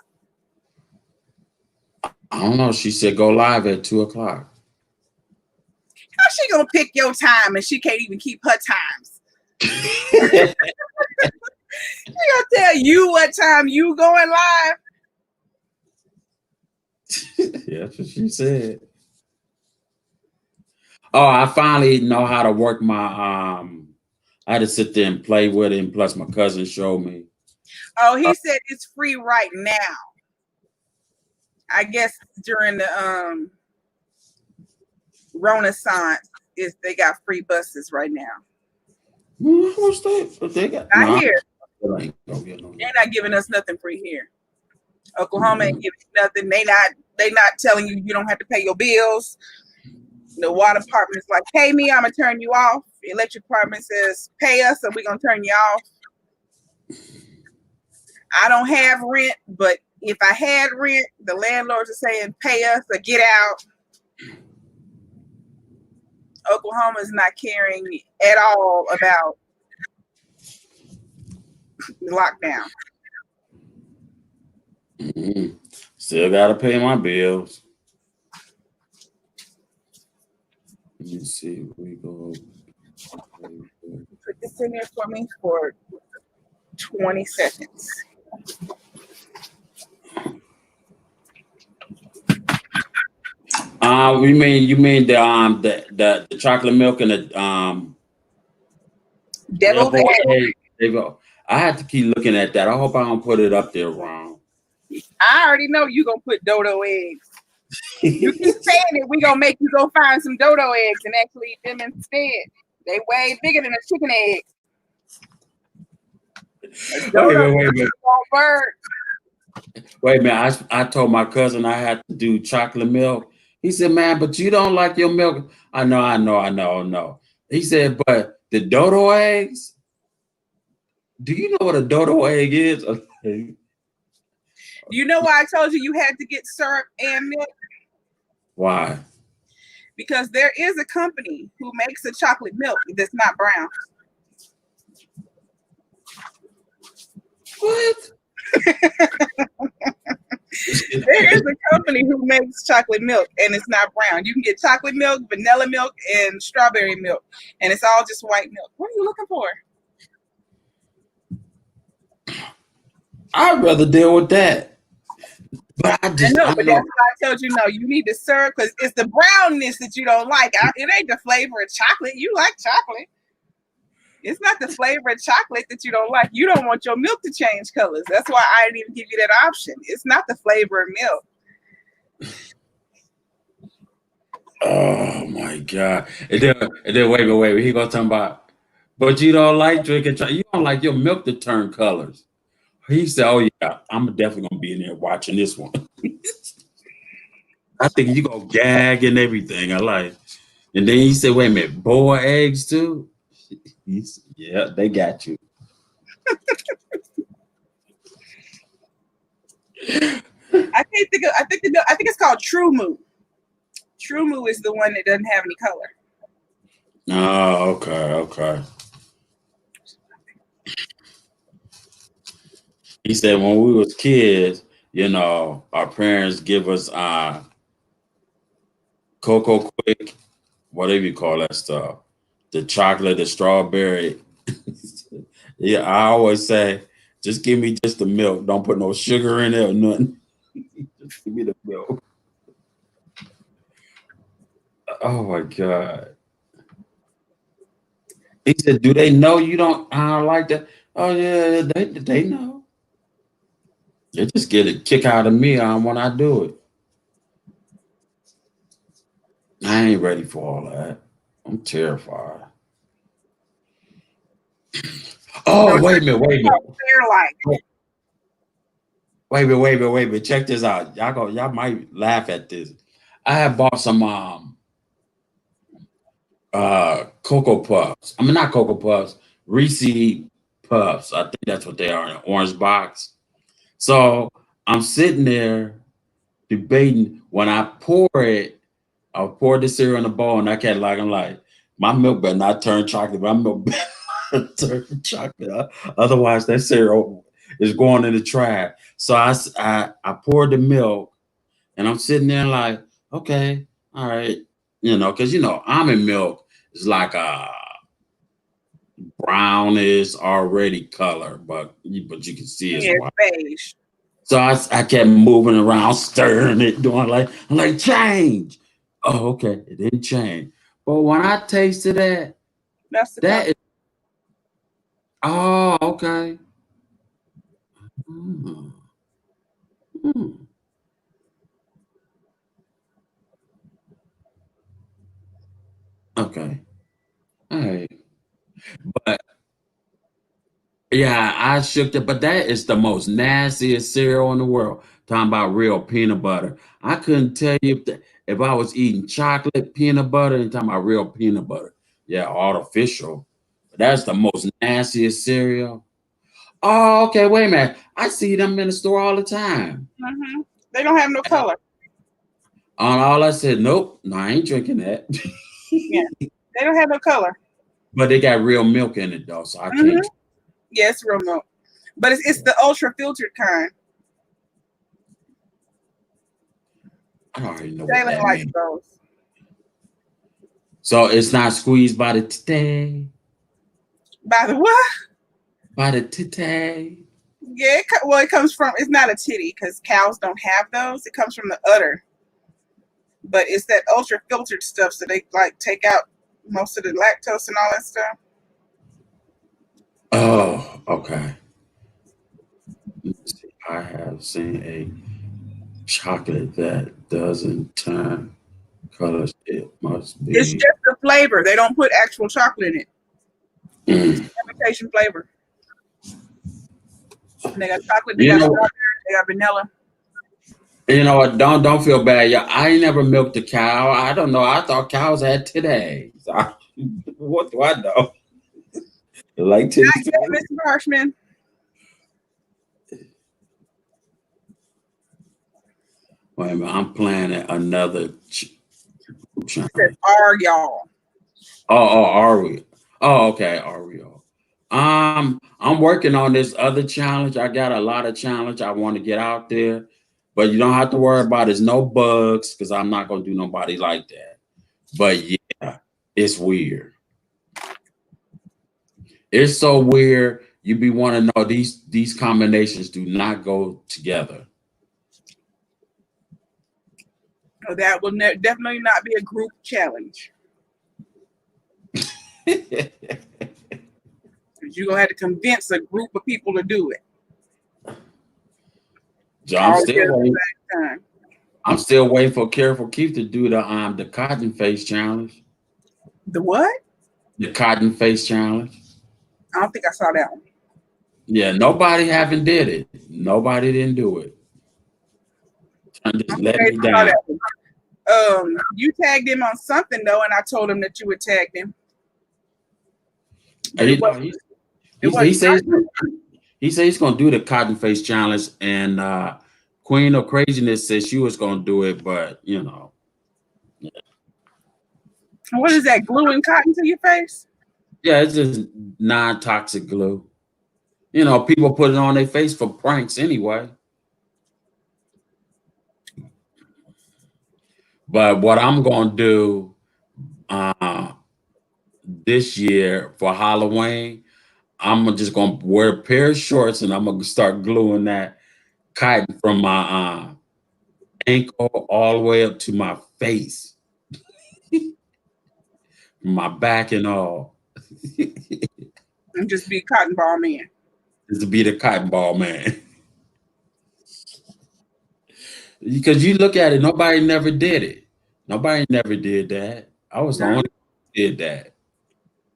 I don't know. She said go live at 2:00. How she gonna pick your time and she can't even keep her times? She gonna tell you what time you going live? Yeah, that's what she said. Oh, I finally know how to work my I had to sit there and play with it, and plus my cousin showed me. Oh, he said it's free right now. I guess during the Renaissance, they got free buses right now. What's that? They got not here. They're not giving us nothing free here. Oklahoma ain't giving you nothing. They not telling you don't have to pay your bills. The water department is like, pay me, I'm gonna turn you off. The electric department says, pay us, or we're gonna turn you off. I don't have rent, but if I had rent, the landlords are saying, pay us or get out. Oklahoma is not caring at all about the lockdown. Mm-hmm. Still gotta pay my bills. Let me see. We go. Put this in there for me for 20 seconds. You mean the chocolate milk and the deviled egg. There you go. I have to keep looking at that. I hope I don't put it up there wrong. I already know you gonna put dodo eggs. You keep saying it, we gonna make you go find some dodo eggs and actually eat them instead. They way bigger than a chicken egg. Wait a minute. Wait a minute. I told my cousin I had to do chocolate milk. He said, man, but you don't like your milk. I know. He said, but the dodo eggs, do you know what a dodo egg is? You know why I told you had to get syrup and milk? Why? Because there is a company who makes a chocolate milk that's not brown. What? There is a company who makes chocolate milk, and it's not brown. You can get chocolate milk, vanilla milk, and strawberry milk, and it's all just white milk. What are you looking for? I'd rather deal with that. But I know, I but know. that's why I told you no. You need to serve because it's the brownness that you don't like. It ain't the flavor of chocolate. You like chocolate. It's not the flavor of chocolate that you don't like. You don't want your milk to change colors. That's why I didn't even give you that option. It's not the flavor of milk. Oh my God. And then wait. He gonna talk about, but you don't like drinking chocolate. You don't like your milk to turn colors. He said, "Oh yeah, I'm definitely gonna be in there watching this one." I think you gonna gag and everything. I like. And then he said, "Wait a minute, boiled eggs too." Yeah, they got you. I think it's called True Moo. True Moo is the one that doesn't have any color. Oh, okay. He said when we was kids, our parents give us Cocoa Quick, whatever you call that stuff, the chocolate, the strawberry. Yeah, I always say, just give me just the milk. Don't put no sugar in it or nothing. Just give me the milk. Oh my God. He said, "Do they know you don't like that?" Oh yeah, they know. They just get a kick out of me when I do it. I ain't ready for all that. I'm terrified. No, Oh, it's called Fairlight. wait a minute. Check this out. Y'all might laugh at this. I have bought some Cocoa Puffs. I mean not Cocoa Puffs, Reese Puffs. I think that's what they are in an orange box. So I'm sitting there debating when I pour it, I poured the cereal in the bowl and I kept like I'm like, my milk better not turn chocolate, my milk better not turn chocolate. Otherwise that cereal is going in the trash. So I poured the milk and I'm sitting there like, okay, all right, because almond milk is like a brownish already color, but you can see it's Yeah, white. beige. So I kept moving around, stirring it, doing I'm like, change. Oh, okay, it didn't change. But when I tasted that, That's the color. that is, oh, okay. Hmm, hmm, okay. All right. But yeah, I shook it, but that is the most nastiest cereal in the world. Talking about real peanut butter. I couldn't tell you if I was eating chocolate peanut butter and talking about real peanut butter. Yeah, artificial. That's the most nastiest cereal. Oh, okay. Wait a minute. I see them in the store all the time. Mm-hmm. They don't have no color. On all I said, nope, no, I ain't drinking that. Yeah, they don't have no color. But they got real milk in it though, so I Mm-hmm. can't. Yeah, it's real milk, but it's the ultra filtered kind. I already know what Jalen that likes means. those. So it's not squeezed by the titty, By the what? by the titty. Yeah, it comes from. It's not a titty because cows don't have those. It comes from the udder, but it's that ultra filtered stuff, so they like take out most of the lactose and all that stuff. Oh, okay. Let me see. I have seen a chocolate that doesn't turn colors. It must It's be. just the flavor. They don't put actual chocolate in it. It's Mm. imitation flavor. And they got chocolate. They You got know, strawberry. They got vanilla. you know what? Don't feel bad. Yeah, I ain't never milked a cow. I don't know. I thought cows had today. What do I know? Like Not titties. yet, Mr. Harshman. Wait a minute. I'm planning another It says, challenge. "Are y'all?" Oh, are we? Oh, okay. Are we all? I'm working on this other challenge. I got a lot of challenge I want to get out there, but you don't have to worry about there's no bugs because I'm not gonna do nobody like that. But yeah, it's weird. It's so weird. You be want to know these combinations do not go together. So that will definitely not be a group challenge. You're gonna have to convince a group of people to do it So I'm all still together at waiting. the same time. I'm still waiting for Careful Keith to do the cotton face challenge. The what? The cotton face challenge. I don't think I saw that one. Yeah, nobody haven't did it. Nobody didn't do it. I'm I just don't think letting I you even saw down. that one. You tagged him on something though, and I told him that you would tag him, but You it know, wasn't. It he wasn't. says he says he's gonna do the cotton face challenge, and Queen of Craziness said she was gonna do it, but you know, What is that? Gluing cotton to your face? yeah, it's just non-toxic glue. You know, people put it on their face for pranks anyway. But what I'm gonna do uh, this year for Halloween, just gonna wear a pair of shorts and I'm gonna start gluing that cotton from my ankle all the way up to my face, my back and all. And just be cotton ball man. Is to be the cotton ball man. Because you look at it, nobody never did it. Nobody never did that. I was the No. only one who did that.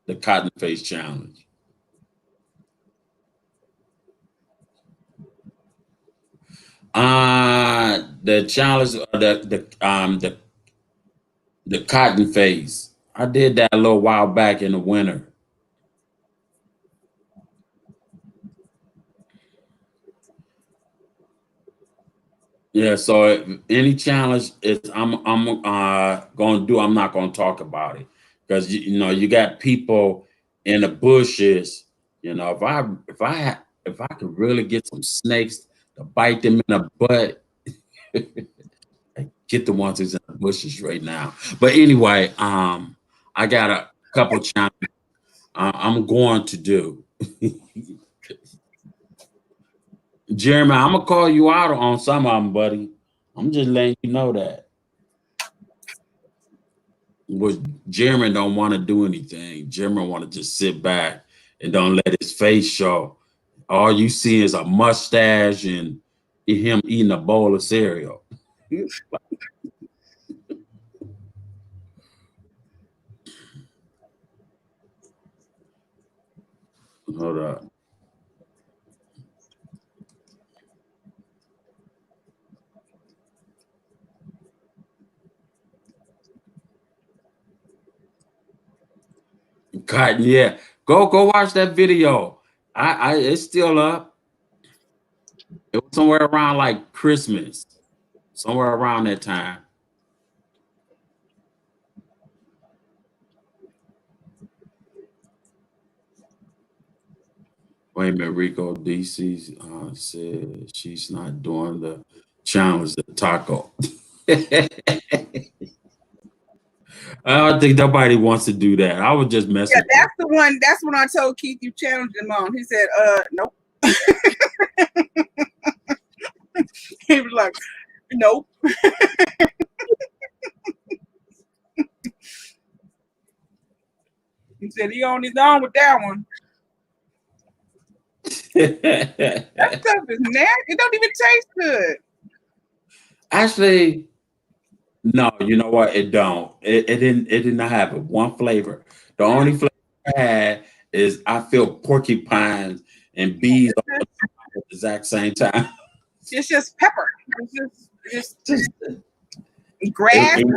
The cotton face challenge. The challenge, the cotton face. I did that a little while back in the winter. Yeah, so any challenge is I'm gonna do, I'm not gonna talk about it because you know you got people in the bushes. You know, if I could really get some snakes to bite them in the butt, get the ones who's in the bushes right now. But anyway, I got a couple challenges I'm going to do. Jeremy, I'm gonna call you out on some of them, buddy. I'm just letting you know that. Was Jeremy don't want to do anything. Jeremy want to just sit back and don't let his face show. All you see is a mustache and him eating a bowl of cereal. Hold up. Cotton, yeah. Go watch that video. I it's still up. It was somewhere around like Christmas. Somewhere around that time. Wait a minute, Rico. DC said she's not doing the challenge, the taco. I don't think nobody wants to do that. I was just Yeah, messing with that's the one. That's when I told Keith you challenged him on. He said, nope. He was like, nope. He said he on his own with that one. That you. stuff is nasty. It don't even taste good. Actually, no, you know what? It don't. It did not have one flavor. The only flavor I had is I feel porcupines and bees all at the exact same time. It's just pepper. It's Just- just and, grass. and,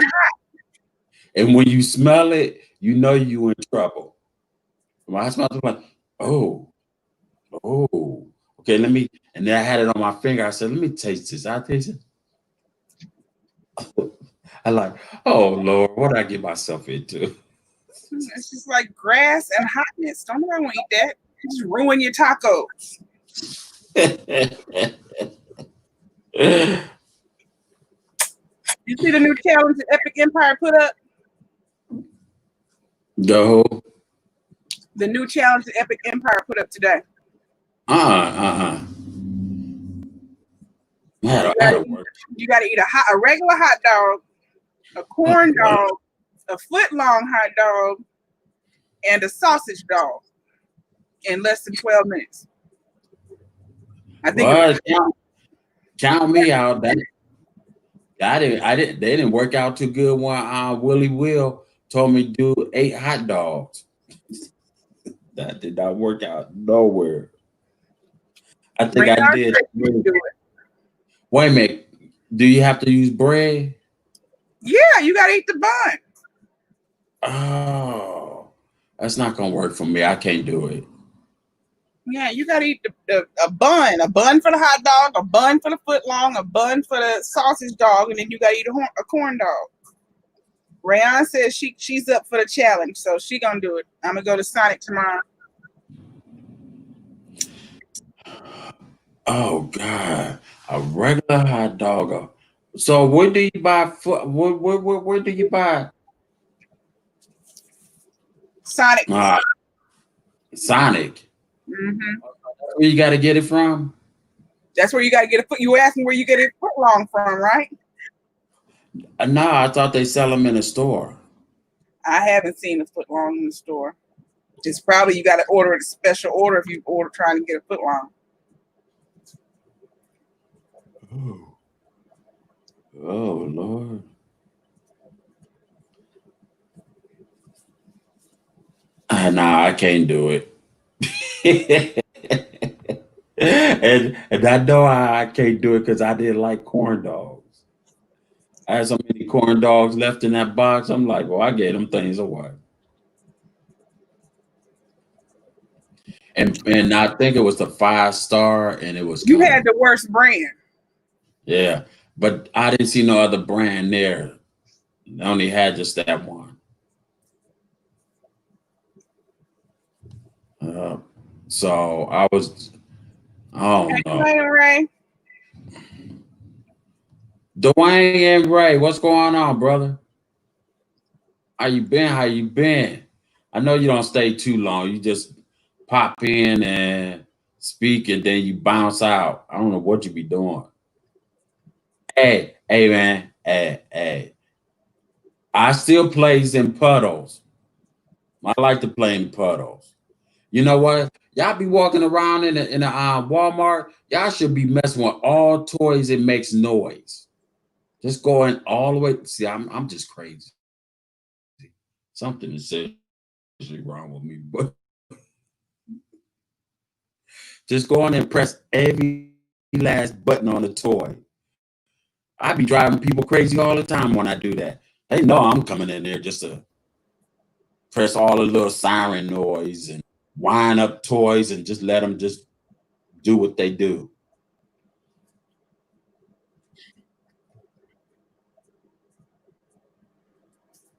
and when you smell it, you know you in trouble. When I smell it, I'm like, oh, oh, okay, let me. And then I had it on my finger. I said, let me taste this. I taste it. I like, oh Lord, what did I get myself into? It's just like grass and hotness. Don't nobody want to eat that. Just ruin your tacos. You see the new challenge that Epic Empire put up? No. The new challenge that Epic Empire put up today. You gotta eat a regular hot dog, a corn dog, a foot long hot dog, and a sausage dog in less than 12 minutes. I think count me out. I didn't. They didn't work out too good when Willie Will told me to do 8 hot dogs. That did not work out nowhere. I think I did. Wait a minute. Do you have to use bread? Yeah, you gotta eat the bun. Oh, that's not gonna work for me. I can't do it. Yeah, you gotta eat a bun for the hot dog, a bun for the foot long, a bun for the sausage dog, and then you gotta eat a corn dog. Rayon says she's up for the challenge, so she gonna do it. I'm gonna go to Sonic tomorrow. Oh God, a regular hot dog. So where do you buy? Where do you buy? Sonic. Sonic. Mm-hmm. Where you got to get it from? That's where you got to get a foot. You asking where you get it foot long from, right? No, I thought they sell them in a store. I haven't seen a foot long in the store. It's probably you got to order a special order if you order trying to get a foot long. Oh Lord. Nah, I can't do it. and I know I can't do it because I didn't like corn dogs. I had so many corn dogs left in that box. I'm like, well, I gave them things away. And I think it was the 5-star, and it was. You had the worst brand. Yeah, but I didn't see no other brand there. I only had just that one. So I was. Oh no. Ray. Dwayne and Ray, what's going on, brother? How you been? How you been? I know you don't stay too long. You just pop in and speak, and then you bounce out. I don't know what you be doing. Hey, man. Hey. I still plays in puddles. I like to play in puddles. You know what? Y'all be walking around in a Walmart. Y'all should be messing with all toys that makes noise. Just going all the way. See, I'm just crazy. Something is seriously wrong with me, but just go on and press every last button on the toy. I be driving people crazy all the time when I do that. They know I'm coming in there just to press all the little siren noise and wind up toys and just let them just do what they do.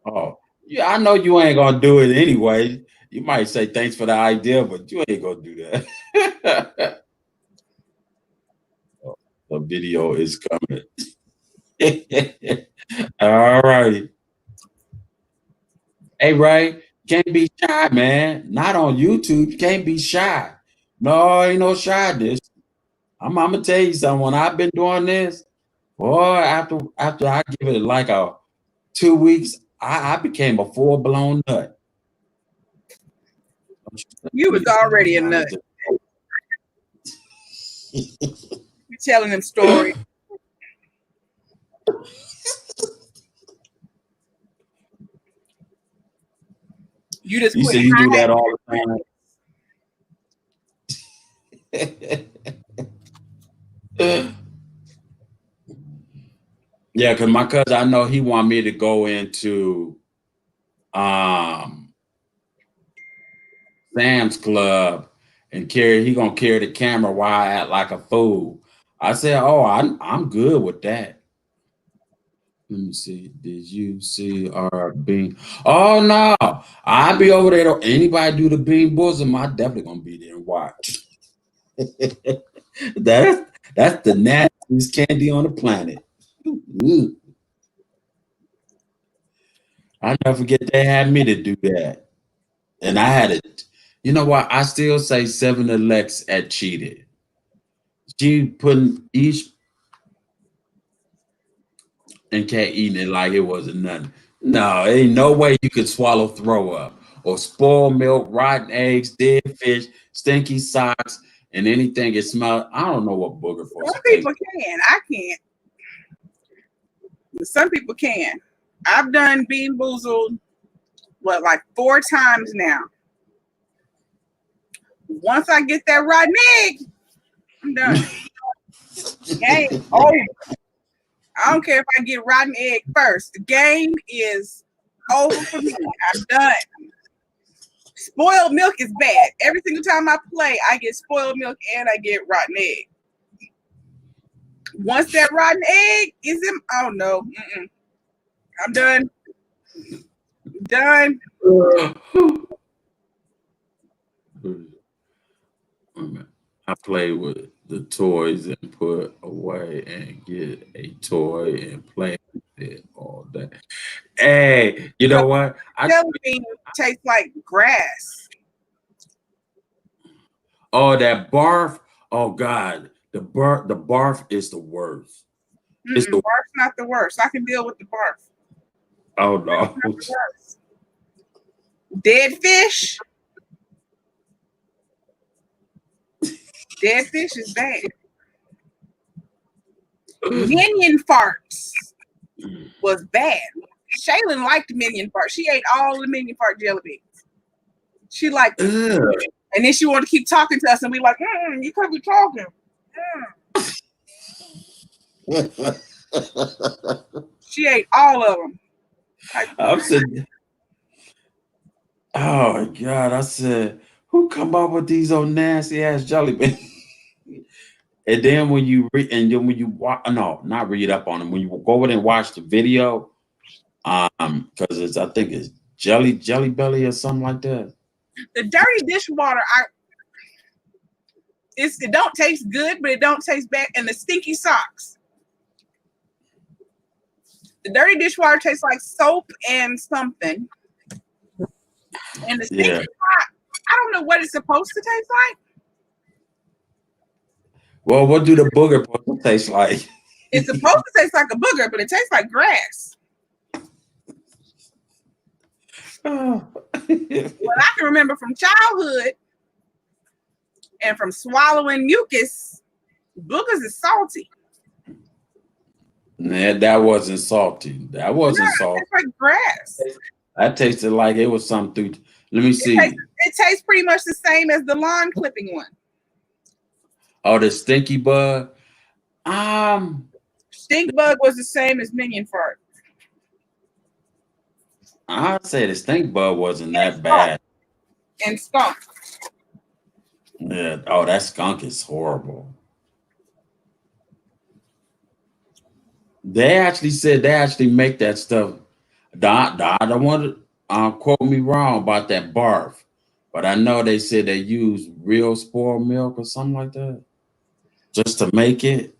Oh, yeah, I know you ain't gonna do it anyway. You might say thanks for the idea, but you ain't gonna do that. The video is coming. All right. Hey, Ray, can't be shy, man. Not on YouTube. You can't be shy. No, ain't no shyness. I'm gonna tell you something. When I've been doing this, boy, after I give it like 2 weeks, I became a full-blown nut. You was already a nut. You're telling them stories. You say you do that all the time. Yeah, because my cousin, I know he want me to go into Sam's Club and he gonna carry the camera while I act like a fool. I said, oh, I'm good with that. Let me see. Did you see our bean? Oh no, I'll be over there. Anybody do the bean bosom? I definitely gonna be there and watch. that's that's the nastiest candy on the planet. Ooh. I never forget they had me to do that, and I had it. You know what? I still say Seven Elects at cheated. She putting each and kept eating it like it wasn't nothing. No, ain't no way you could swallow throw up or spoiled milk, rotten eggs, dead fish, stinky socks, and anything it smelled. I don't know what booger supposed Some to taste. people can. I can't. But some people can. I've done Bean Boozled, like 4 times now. Once I get that rotten egg, I'm done. Game over. I don't care if I get rotten egg first. The game is over for me. I'm done. Spoiled milk is bad. Every single time I play, I get spoiled milk and I get rotten egg. Once that rotten egg is in, oh no, I'm done. Done. I play with the toys and put away and get a toy and play with it all day. Hey, you know what? Jelly bean tastes like grass. Oh, that barf. Oh God, the barf is the worst. It's the Barf's not the worst. I can deal with the barf. oh no. Dead fish. Dead fish is bad. Minion farts was bad. Shaylin liked minion farts. She ate all the minion fart jelly beans. She liked it. And then she wanted to keep talking to us, and we like, you could be talking. She ate all of them. I'm sitting. Oh my God! I said, who come up with these old nasty ass jelly beans? And then when you read, and then when you watch, no, not read up on them. When you go over and watch the video, because it's I think it's Jelly Belly or something like that. The dirty dishwater, it don't taste good, but it don't taste bad. And the stinky socks. The dirty dishwater tastes like soap and something. And the stinky sock, I don't know what it's supposed to taste like. Well, what do the booger taste like? It's supposed to taste like a booger, but it tastes like grass. What I can remember from childhood and from swallowing mucus, boogers is salty. Nah, that wasn't salty. That wasn't salty. It's like grass. That tasted like it was something. Let me see. It tastes pretty much the same as the lawn clipping one. Oh, the stinky bug. Stink bug was the same as minion fart. I'd say the stink bug wasn't that bad. And skunk. Yeah. Oh, that skunk is horrible. They actually said they actually make that stuff. I don't want to quote me wrong about that barf, but I know they said they use real spoiled milk or something like that just to make it.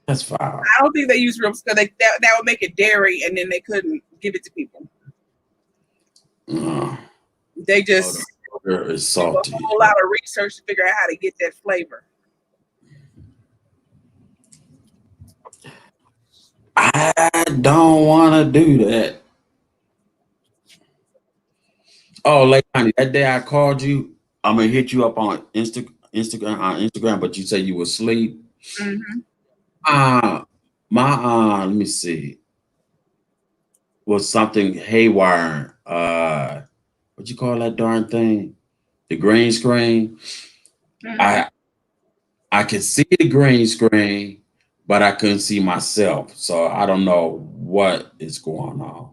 That's fine. I don't think they use real because that would make it dairy, and then they couldn't give it to people. They just it's salty. a whole lot of research to figure out how to get that flavor. I don't want to do that. Oh, like honey, that day I called you, I'm gonna hit you up on Instagram, but you said you were asleep. Let me see, was something haywire. What you call that darn thing? The green screen. I could see the green screen, but I couldn't see myself. So I don't know what is going on.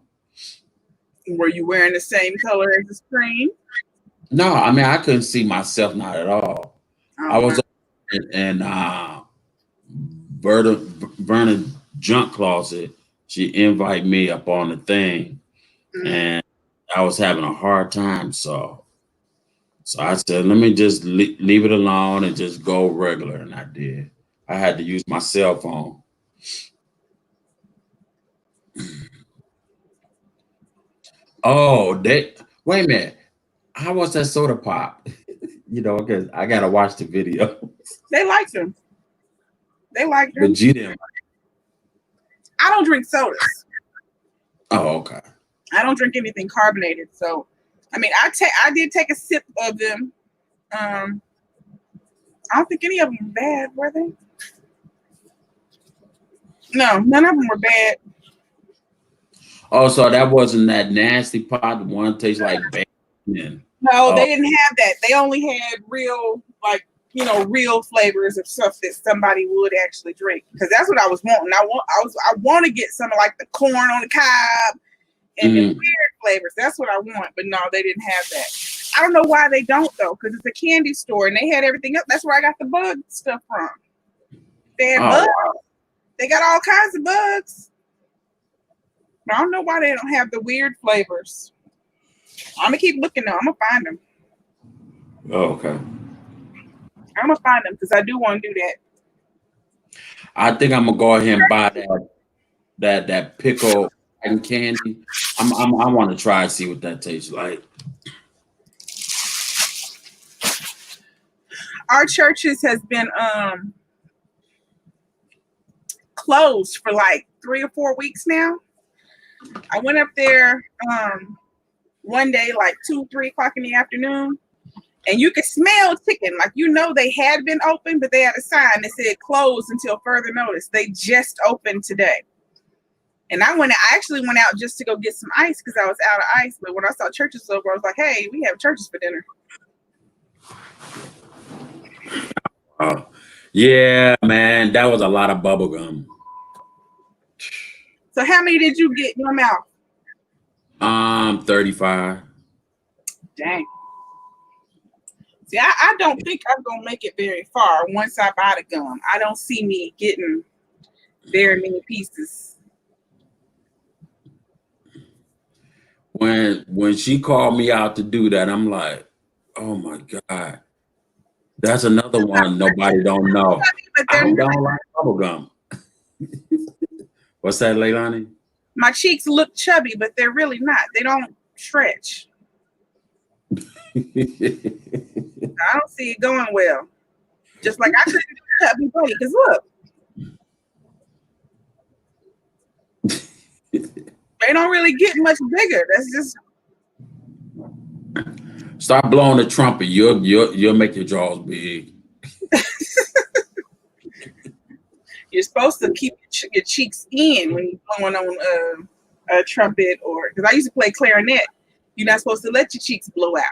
Were you wearing the same color as the screen? No, I mean I couldn't see myself, not at all. I was in Vernon junk closet she invited me up on the thing, and I was having a hard time. So I said, let me just leave it alone and just go regular, and I did. I had to use my cell phone. Oh, they wait a minute. How was that soda pop? Because I gotta watch the video. They liked them. They liked them. But you didn't. I don't drink sodas. Oh, okay. I don't drink anything carbonated. So, I mean, I did take a sip of them. I don't think any of them were bad, were they? No, none of them were bad. Oh, so that wasn't that nasty pot. The one tastes like bacon. No, they didn't have that. They only had real, like, real flavors of stuff that somebody would actually drink. Because that's what I was wanting. I want to get some of like the corn on the cob and the weird flavors. That's what I want. But no, they didn't have that. I don't know why they don't though, because it's a candy store and they had everything else. That's where I got the bug stuff from. They had bugs. Wow. They got all kinds of bugs. But I don't know why they don't have the weird flavors. I'm gonna keep looking though. I'm gonna find them. Oh, okay. I'm gonna find them because I do want to do that. I think I'm gonna go ahead and buy that pickle and candy. I want to try and see what that tastes like. Our churches has been closed for like 3 or 4 weeks now. I went up there one day, like 2, 3 o'clock in the afternoon, and you could smell chicken. Like, they had been open, but they had a sign that said closed until further notice. They just opened today. And I actually went out just to go get some ice because I was out of ice. But when I saw churches over, I was like, hey, we have churches for dinner. Yeah, man, that was a lot of bubble gum. So how many did you get in your mouth? 35. Dang. See, I don't think I'm gonna make it very far once I buy the gum. I don't see me getting very many pieces. When she called me out to do that, I'm like, oh my God. That's another one nobody don't know. I don't like bubble gum. What's that, Leilani? My cheeks look chubby, but they're really not. They don't stretch. I don't see it going well. Just like I couldn't do chubby buddy, because look. They don't really get much bigger. That's just. Start blowing the trumpet. You'll make your jaws big. You're supposed to keep your cheeks in when you're blowing on a trumpet, or because I used to play clarinet. You're not supposed to let your cheeks blow out.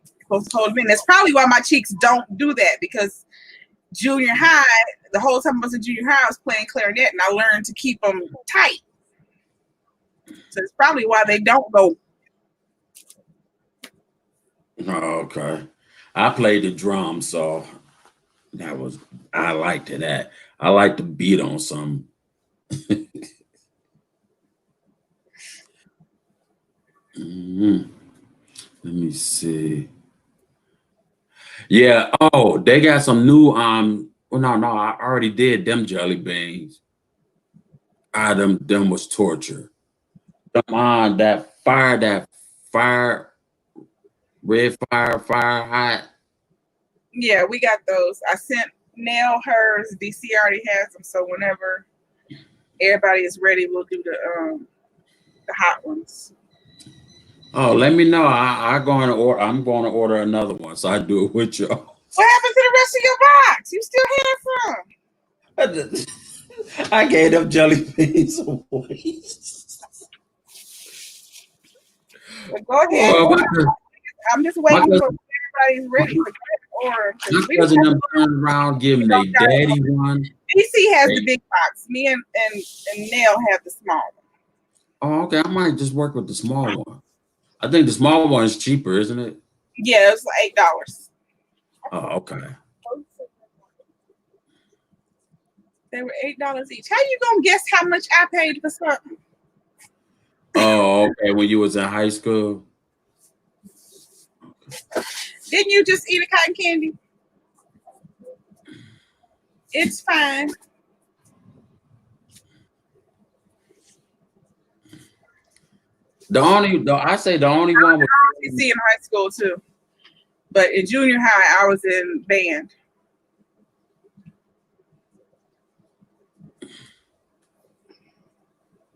You're supposed to hold them in. That's probably why my cheeks don't do that, because junior high, the whole time I was in junior high, I was playing clarinet, and I learned to keep them tight. So it's probably why they don't go. Oh, okay. I played the drums, so I liked that. I like to beat on some. Let me see. Yeah. Oh, they got some new. Well, no. I already did them jelly beans. Them was torture. That fire, red fire hot. Yeah, we got those. I sent Nell hers. DC already has them, so whenever everybody is ready, we'll do the hot ones. Oh, let me know. I'm going to order another one, so I do it with y'all. What happened to the rest of your box? You still have some? I gave them jelly beans away. Well, go ahead. I'm just waiting for everybody's ready to order. My cousin them turned around, give me their daddy one. DC has the big box. Me and Nell have the small one. Oh, okay. I might just work with the small one. I think the small one is cheaper, isn't it? Yeah, it's like $8. Oh, okay. They were $8 each. How you gonna guess how much I paid for something? Oh, okay. When you was in high school. Didn't you just eat a cotton candy? It's fine. I say the only one was. ROTC in high school too, but in junior high I was in band.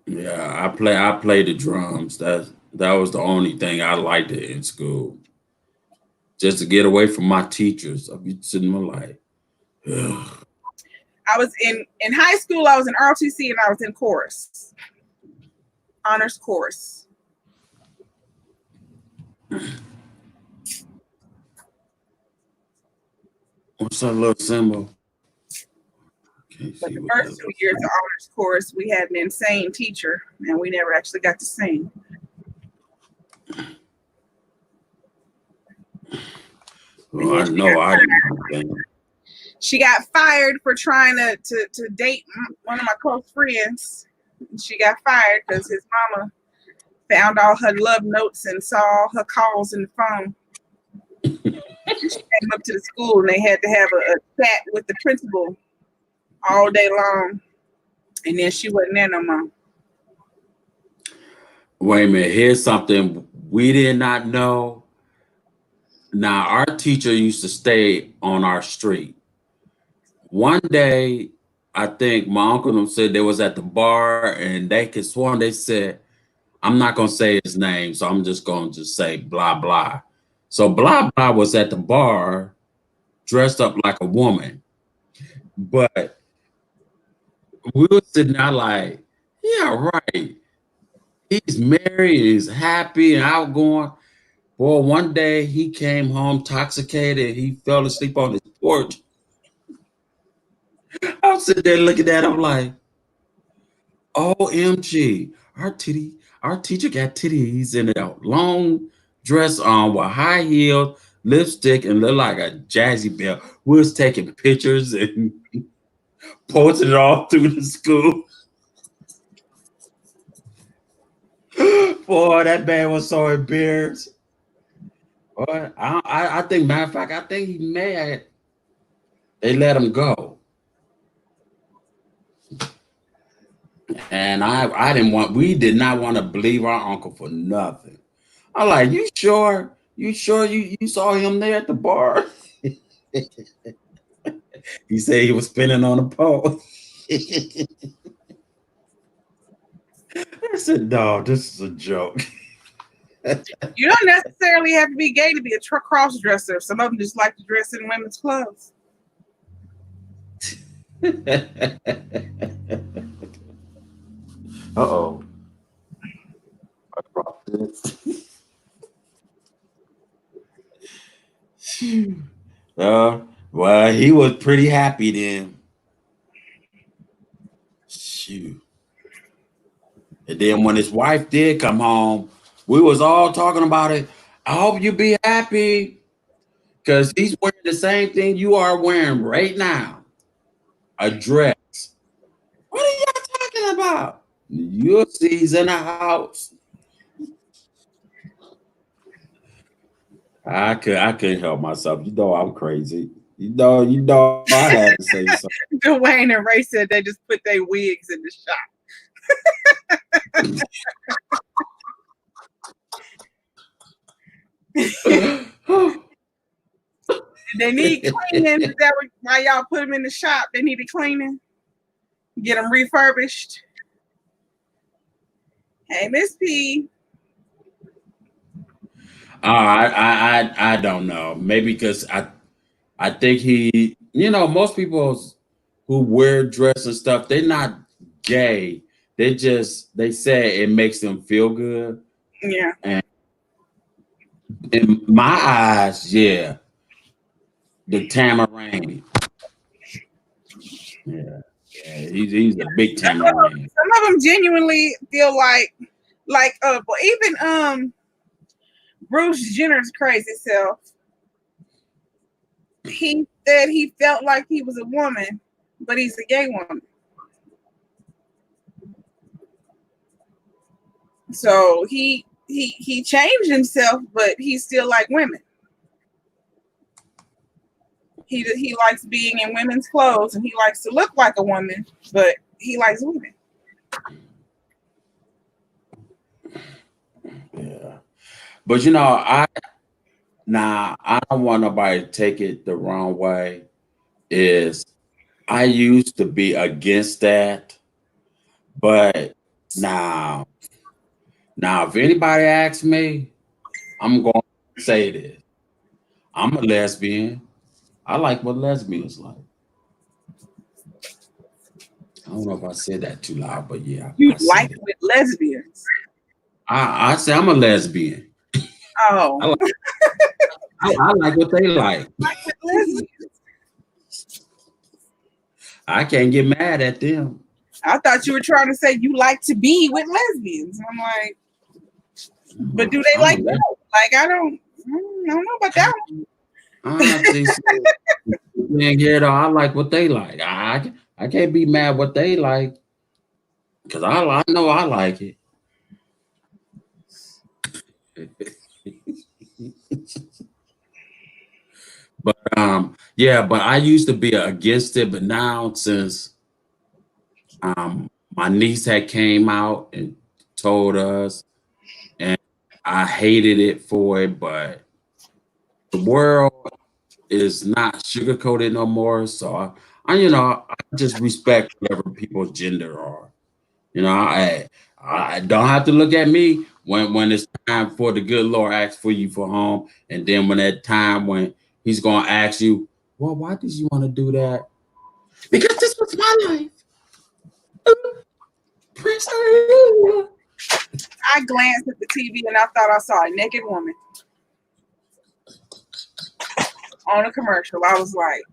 Yeah, I play the drums. That was the only thing I liked it in school. Just to get away from my teachers. I'd be sitting there like, ugh. I was in high school. I was in ROTC and I was in chorus, honors chorus. What's that little symbol? Can't But see the what that first 2 years of honors course, we had an insane teacher, and we never actually got to sing. Well, I know I didn't. She got fired for trying to date one of my close friends. She got fired because his mama found all her love notes and saw all her calls in the phone. She came up to the school and they had to have a chat with the principal all day long. And then she wasn't there no more. Wait a minute. Here's something we did not know. Now, our teacher used to stay on our street. One day, I think my uncle and them said they was at the bar and they could sworn they said, I'm not gonna say his name, so I'm just gonna just say blah blah. So blah blah was at the bar dressed up like a woman. But we were sitting there like, yeah, right. He's married, he's happy and outgoing. Boy, one day he came home intoxicated. He fell asleep on his porch. I was sitting there looking at him like, OMG, our teacher got titties in a long dress on with high heels, lipstick, and looked like a jazzy bell. We was taking pictures and posting it all through the school. Boy, that man was so embarrassed. Boy, I think, matter of fact, I think he mad. They let him go. And we did not want to believe our uncle for nothing. I'm like, you sure? You sure you saw him there at the bar? He said he was spinning on a pole. I said, no, this is a joke. You don't necessarily have to be gay to be a cross dresser. Some of them just like to dress in women's clothes. Uh-oh. I dropped this. Well, he was pretty happy then. Shoot. And then when his wife did come home, we was all talking about it. I hope you be happy because he's wearing the same thing you are wearing right now. A dress. What are y'all talking about? You'll see he's in the house. I couldn't help myself. You know I'm crazy. You know I had to say something. Dwayne and Ray said they just put their wigs in the shop. They need cleaning. Is that why y'all put them in the shop? They need cleaning. Get them refurbished. Hey, Miss P. I don't know. Maybe because I think most people who wear dress and stuff, they're not gay. They say it makes them feel good. Yeah. And in my eyes, yeah, the Tamarane. Yeah, he's a big Tamarane. Some of them genuinely feel like even Bruce Jenner's crazy self. He said he felt like he was a woman, but he's a gay woman. So he changed himself, but he still like women. He likes being in women's clothes, and he likes to look like a woman, but he likes women. Yeah. But I don't want nobody to take it the wrong way. Is I used to be against that, but now if anybody asks me, I'm going to say this. I'm a lesbian. I like what lesbians like. I don't know if I said that too loud, but yeah, You I like said it. with lesbians? I say I'm a lesbian. Oh, I like what they like. like with lesbians. I can't get mad at them. I thought you were trying to say you like to be with lesbians. I'm like, but do they like that? Like, I don't know about that one. I like what they like. I can't be mad what they like because I know I like it. But yeah, but I used to be against it, but now since my niece had came out and told us, and I hated it for it, but the world is not sugarcoated no more. So I just respect whatever people's gender are. I don't have to look at me when it's time for the good Lord asks for you for home, and then when that time when He's gonna ask you, well, why did you want to do that? Because this was my life. Prince Hallelujah. I glanced at the TV and I thought I saw a naked woman on a commercial. I was like,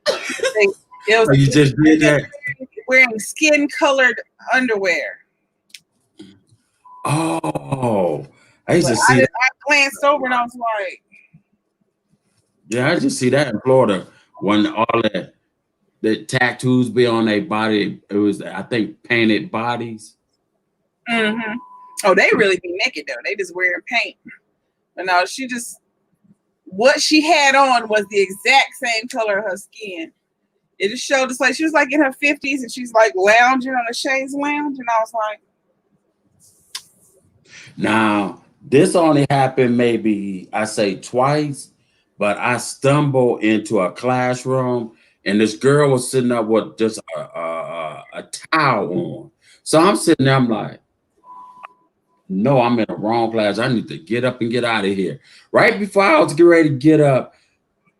it was Oh, you just did that? wearing skin-colored underwear. Oh, I used But to see I that. glanced over and I was like, Yeah, I just see that in Florida when all the tattoos be on their body. It was, I think, painted bodies. mm-hmm. Oh, they really be naked though. They just wearing paint. But no, what she had on was the exact same color of her skin. It just showed us like she was like in her 50s and she's like lounging on a chaise lounge, and I was like, Now, this only happened maybe I say twice, but I stumbled into a classroom and this girl was sitting up with just a towel on. So I'm sitting there, I'm like, no, I'm in the wrong class. I need to get up and get out of here. Right before I was getting ready to get up,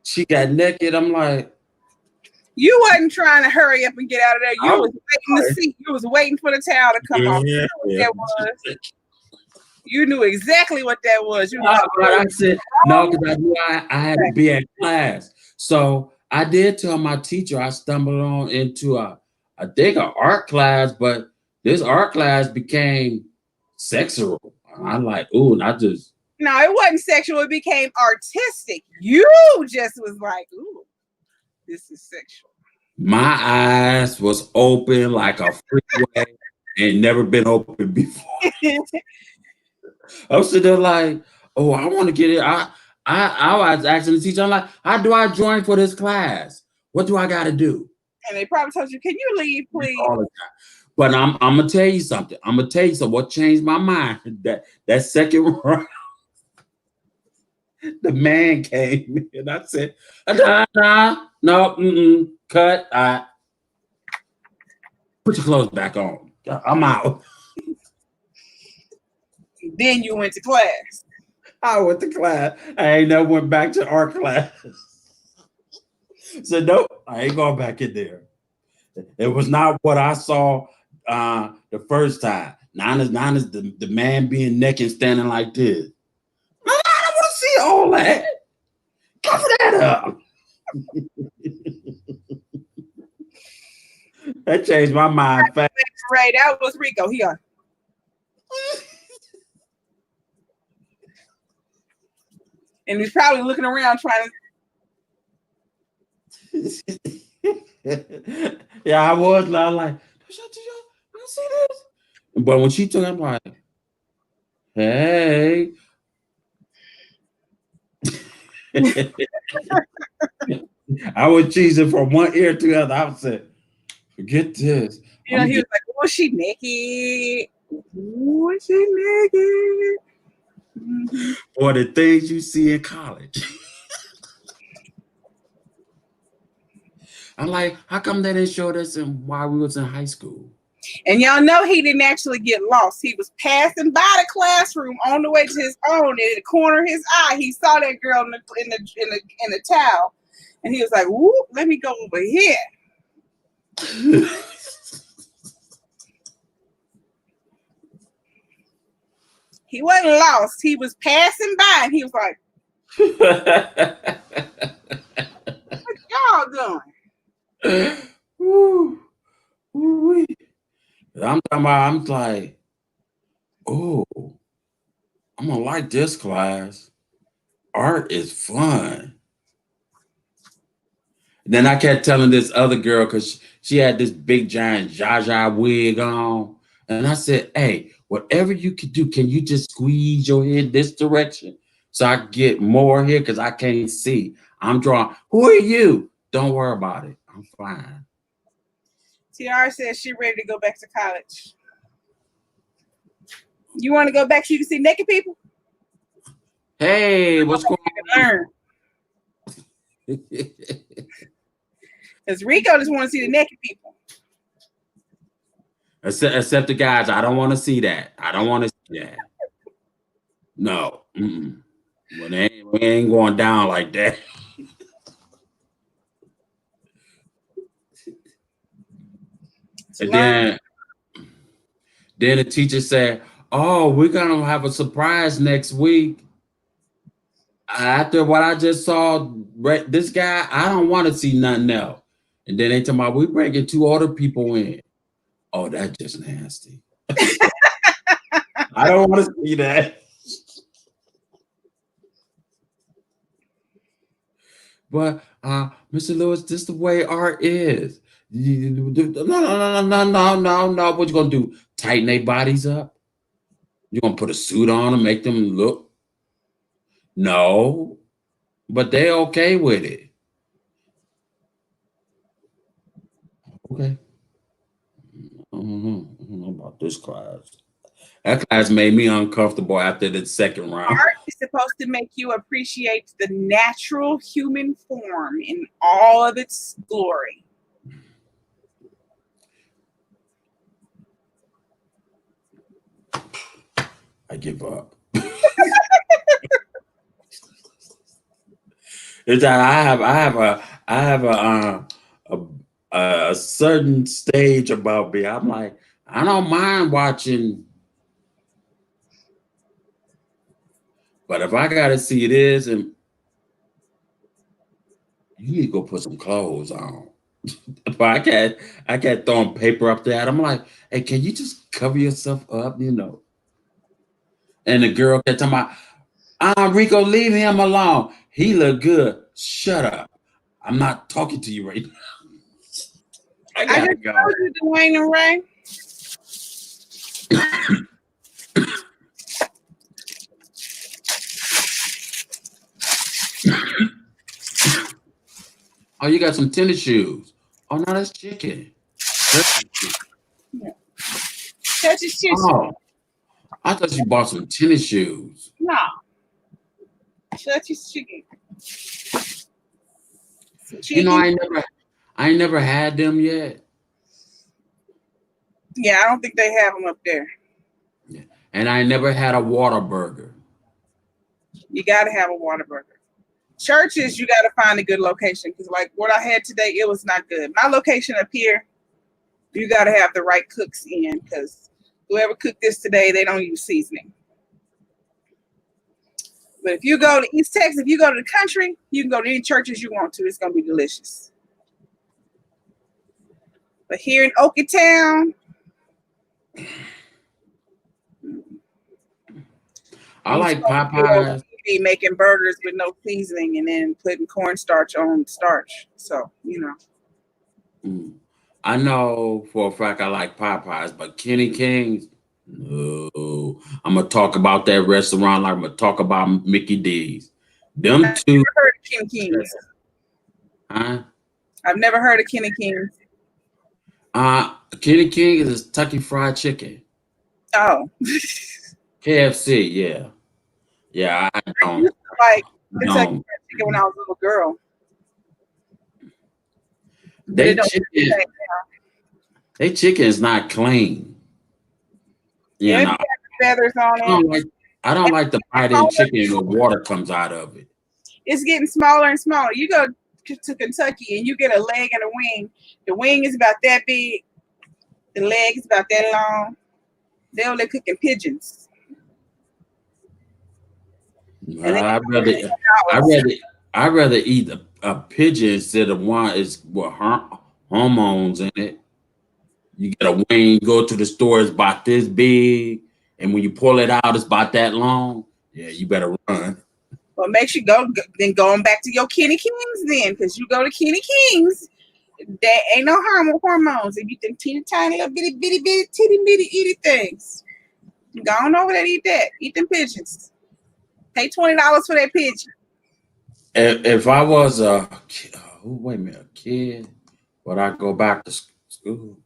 she got naked. I'm like, you wasn't trying to hurry up and get out of there. You was waiting to see. You was waiting for the towel to come off. You knew what that was. You knew exactly what that was. You But I said no because I knew I had to be at class. So I did tell my teacher I stumbled on into I think an art class, but this art class became sexual. I'm like, ooh, and I just no, it wasn't sexual. It became artistic. You just was like, ooh, this is sexual. my eyes was open like a freeway and never been open before. I was sitting there like, oh, I want to get it. I was asking the teacher, I'm like, how do I join for this class? What do I got to do? And they probably told you, can you leave, please? All the time. But I'm gonna tell you something. I'm gonna tell you something. What changed my mind? That second round, the man came and I said, no, cut. Put your clothes back on. I'm out. Then you went to class. I went to class. I ain't never went back to art class. So nope, I ain't going back in there. It was not what I saw the first time. Now is the man being naked standing like this. I don't want to see all that. Cover that up. That changed my mind fast. Right, that was Rico. Here. And he's probably looking around trying to. Yeah, I was. I was like, did you see this? But when she took, I'm like, hey. I was cheesing from one ear to the other. I said, forget this. You I'm know, gonna he get was like, "Was she naked? Was she naked?" Mm-hmm. for the things you see in college. I'm like, how come they didn't show this while we was in high school? And y'all know he didn't actually get lost. He was passing by the classroom on the way to his own. And in the corner of his eye, he saw that girl in the towel, and he was like, "Whoop, let me go over here." He wasn't lost. He was passing by, and he was like, "What y'all doing?" Woo, woo-wee. I'm talking about, I'm like, oh, I'm gonna like this class. Art is fun. Then I kept telling this other girl because she had this big giant Jaja wig on. And I said, hey, whatever you can do, can you just squeeze your head this direction so I can get more here? Because I can't see. I'm drawing. Who are you? Don't worry about it. I'm fine. Tiara says she ready to go back to college. You want to go back so you can see naked people? Hey, what's going Learn. on? Because Rico just want to see the naked people. Except the guys. I don't want to see that. I don't want to see that. No. Mm-mm. Well, we ain't going down like that. And then the teacher said, "Oh, we're gonna have a surprise next week." After what I just saw, this guy, I don't want to see nothing else. And then they tell me, we bringing two other people in. Oh, that's just nasty. I don't want to see that. But Mr. Lewis, this is the way art is. No, no, no, no, no, no, no. What you gonna do? Tighten their bodies up? You gonna put a suit on and make them look? No, but they okay with it. Okay. I don't know about this class. That class made me uncomfortable after the second round. Art is supposed to make you appreciate the natural human form in all of its glory. I give up. It's that I have a certain stage about me. I'm like, I don't mind watching, but if I gotta see this, and you need to go put some clothes on. But I can't throw paper up there. I'm like, hey, can you just cover yourself up, you know? And the girl kept talking about, Rico, leave him alone. He look good. Shut up. I'm not talking to you right now. I I gotta just go. told you, Dwayne and Ray. Oh, you got some tennis shoes. Oh, no, that's chicken. Yeah. Touch his shoes. Oh, I thought you bought some tennis shoes. No. Touch his chicken. You know, I ain't never had them yet. Yeah, I don't think they have them up there. Yeah. And I never had a water burger. You got to have a Whataburger. Churches, you got to find a good location because, like what I had today, it was not good. My location up here, you got to have the right cooks in because whoever cooked this today, they don't use seasoning. But if you go to East Texas, if you go to the country, you can go to any churches you want to. It's gonna be delicious. But here in Oaktown, I these like folks Popeyes. be making burgers with no seasoning and then putting cornstarch on starch. So, you know. Mm. I know for a fact I like Popeyes, but Kenny King's, no. I'm gonna talk about that restaurant like I'm gonna talk about Mickey D's. Them I've two, never heard of Kenny Kings. huh? I've never heard of Kenny Kings. Kenny King is Kentucky Fried Chicken. Oh, KFC, yeah. Yeah, I I used don't. to like Kentucky Don't. Fried Chicken when I was a little girl, but it They don't taste the chicken, same. they chicken is not clean. Yeah, You it know, be having feathers on I it. don't like I don't like the bite in chicken and the water comes out of it. It's getting smaller and smaller. You go to Kentucky and you get a leg and a wing. The wing is about that big. The leg is about that long. They only cooking pigeons, and then I'd rather I'd $10. rather I'd rather eat a pigeon instead of one is with hormones in it. You get a wing, go to the store, it's about this big, and when you pull it out, it's about that long. Yeah, you better run. What makes you go? Then going back to your Kenny Kings then, because you go to Kenny Kings, there ain't no hormones. If you them teeny tiny little bitty bitty bitty titty bitty itty things, go on over there and eat that. Eat them pigeons. Pay $20 for that pigeon. If I was wait a minute, a kid, would I go back to school?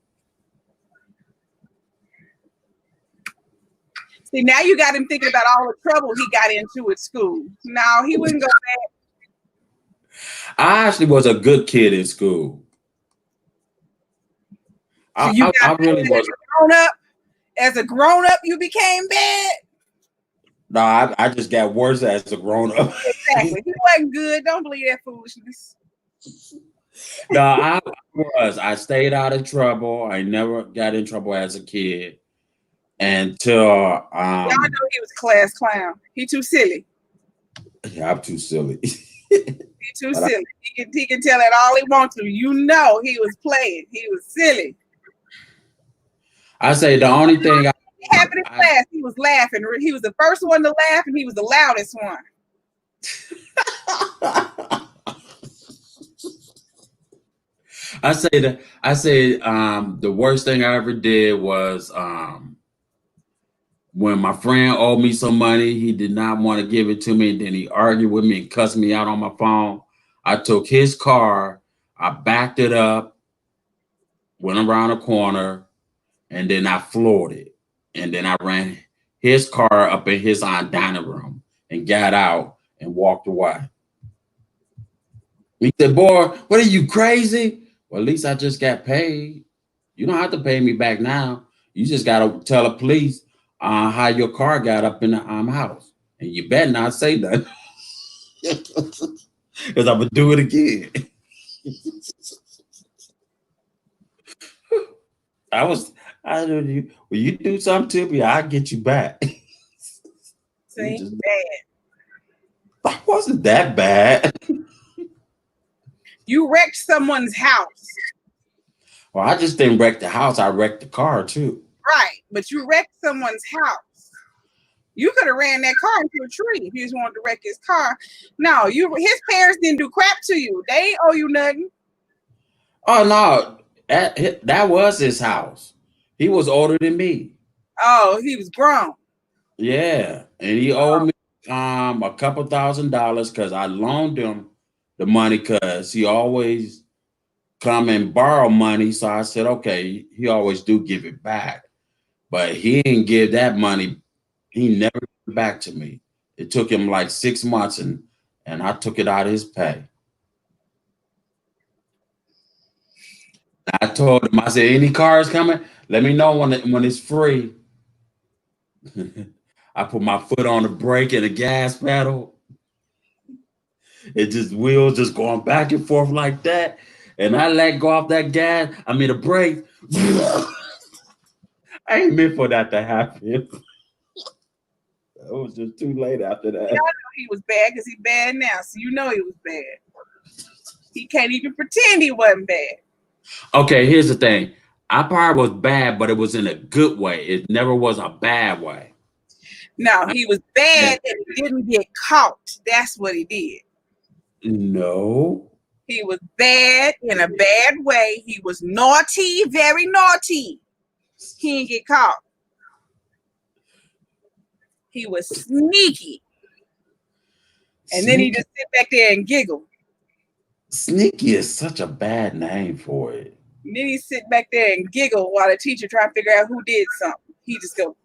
See, now you got him thinking about all the trouble he got into at school. No, he wouldn't go back. I actually was a good kid in school. So you got I really bad as was. a grown up. As a grown up, you became bad. No, I just got worse as a grown up. Exactly. He wasn't good. Don't believe that foolishness. No, I was. I stayed out of trouble. I never got in trouble as a kid until Y'all know he was a class clown. He too silly. yeah, I'm too silly. He too But silly. He can tell it all he wants to. You know he was playing. He was silly. I say the only thing He happened in class. He was laughing. He was the first one to laugh, and he was the loudest one. I say the worst thing I ever did was when my friend owed me some money, he did not want to give it to me. Then he argued with me and cussed me out on my phone. I took his car, I backed it up, went around a corner, and then I floored it. And then I ran his car up in his dining room and got out and walked away. He said, "Boy, what are you crazy? Well, at least I just got paid. You don't have to pay me back now. You just got to tell the police how your car got up in the house. And you better not say nothing because I'm going to do it again." I was, I don't you, when you do something to me, I'll get you back. See, Just, bad. I wasn't that bad. You wrecked someone's house, Well, I just didn't wreck the house. I wrecked the car too. right? But you wrecked someone's house. You could have ran that car into a tree if you just wanted to wreck his car. No, his parents didn't do crap to you. They ain't owe you nothing. Oh no, that was his house. He was older than me. Oh, he was grown. Yeah, and he owed me a couple $1,000 because I loaned him the money because he always come and borrow money. So I said, okay, he always do give it back, but he didn't give that money. He never gave it back to me. It took him like 6 months, and I took it out of his pay. I told him, I said, any cars coming? Let me know when it's free. I put my foot on the brake and the gas pedal. It just wheels just going back and forth like that. And I let go off that gas. I mean the brake. I ain't meant for that to happen. It was just too late after Y'all that. know he was bad because he bad now. So you know he was bad. He can't even pretend he wasn't bad. Okay, here's the thing. I probably was bad, but it was in a good way. It never was a bad way. No, he was bad and he didn't get caught. That's what he did. No. He was bad in a bad way. He was naughty, very naughty. He didn't get caught. He was sneaky. And then he just sit back there and giggle. Sneaky is such a bad name for it. And then he sit back there and giggle while the teacher trying to figure out who did something. He just go.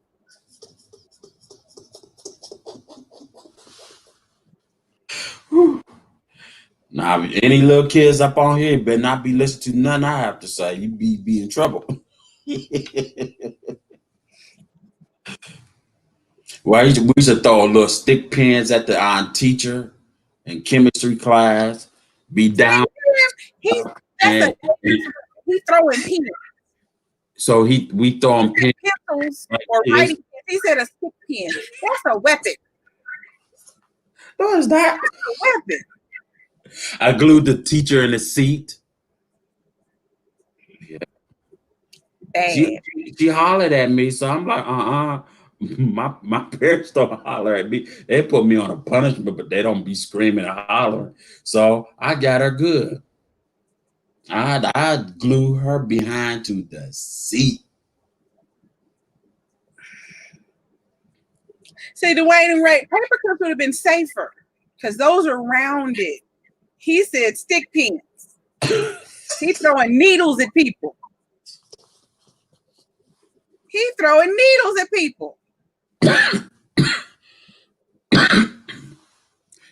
Now, any little kids up on here better not be listening to nothing I have to say. You be in trouble. Well, we used to throw little stick pins at the teacher in chemistry class. Be down. He's And throwing pins. so we throw him pins. Pencils or writing pins. He said a stick pin. That's a weapon. What is that? That's a weapon. I glued the teacher in the seat. Bad. She hollered at me, so I'm like, My parents don't holler at me. They put me on a punishment, but they don't be screaming and hollering. So I got her good. I'd glue her behind to the seat. See, Dwayne and Ray, paper clips would have been safer because those are rounded. He said stick pins. He's throwing needles at people. He's throwing needles at people.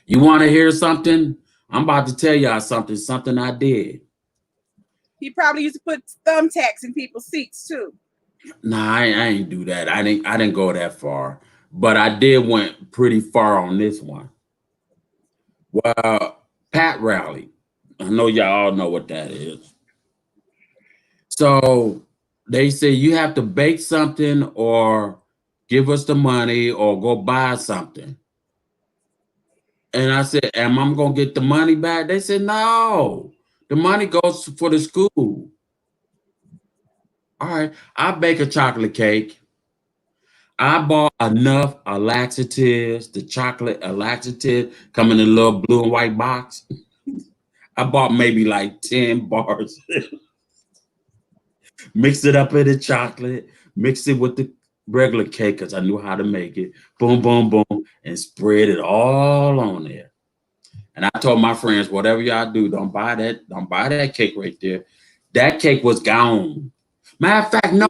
You want to hear something? I'm about to tell y'all something I did. He probably used to put thumbtacks in people's seats too. Nah, I ain't do that. I didn't go that far, but I did went pretty far on this one. Well, Pat Rally. I know y'all all know what that is. So they say you have to bake something or give us the money or go buy something. And I said, am I going to get the money back? They said, no, the money goes for the school. All right, I bake a chocolate cake. I bought enough laxatives, the chocolate laxative come in a little blue and white box. I bought maybe like 10 bars. Mix it up in the chocolate, mix it with the regular cake because I knew how to make it. Boom, boom, boom, and spread it all on there. And I told my friends, whatever y'all do, don't buy that cake right there. That cake was gone. Matter of fact, no,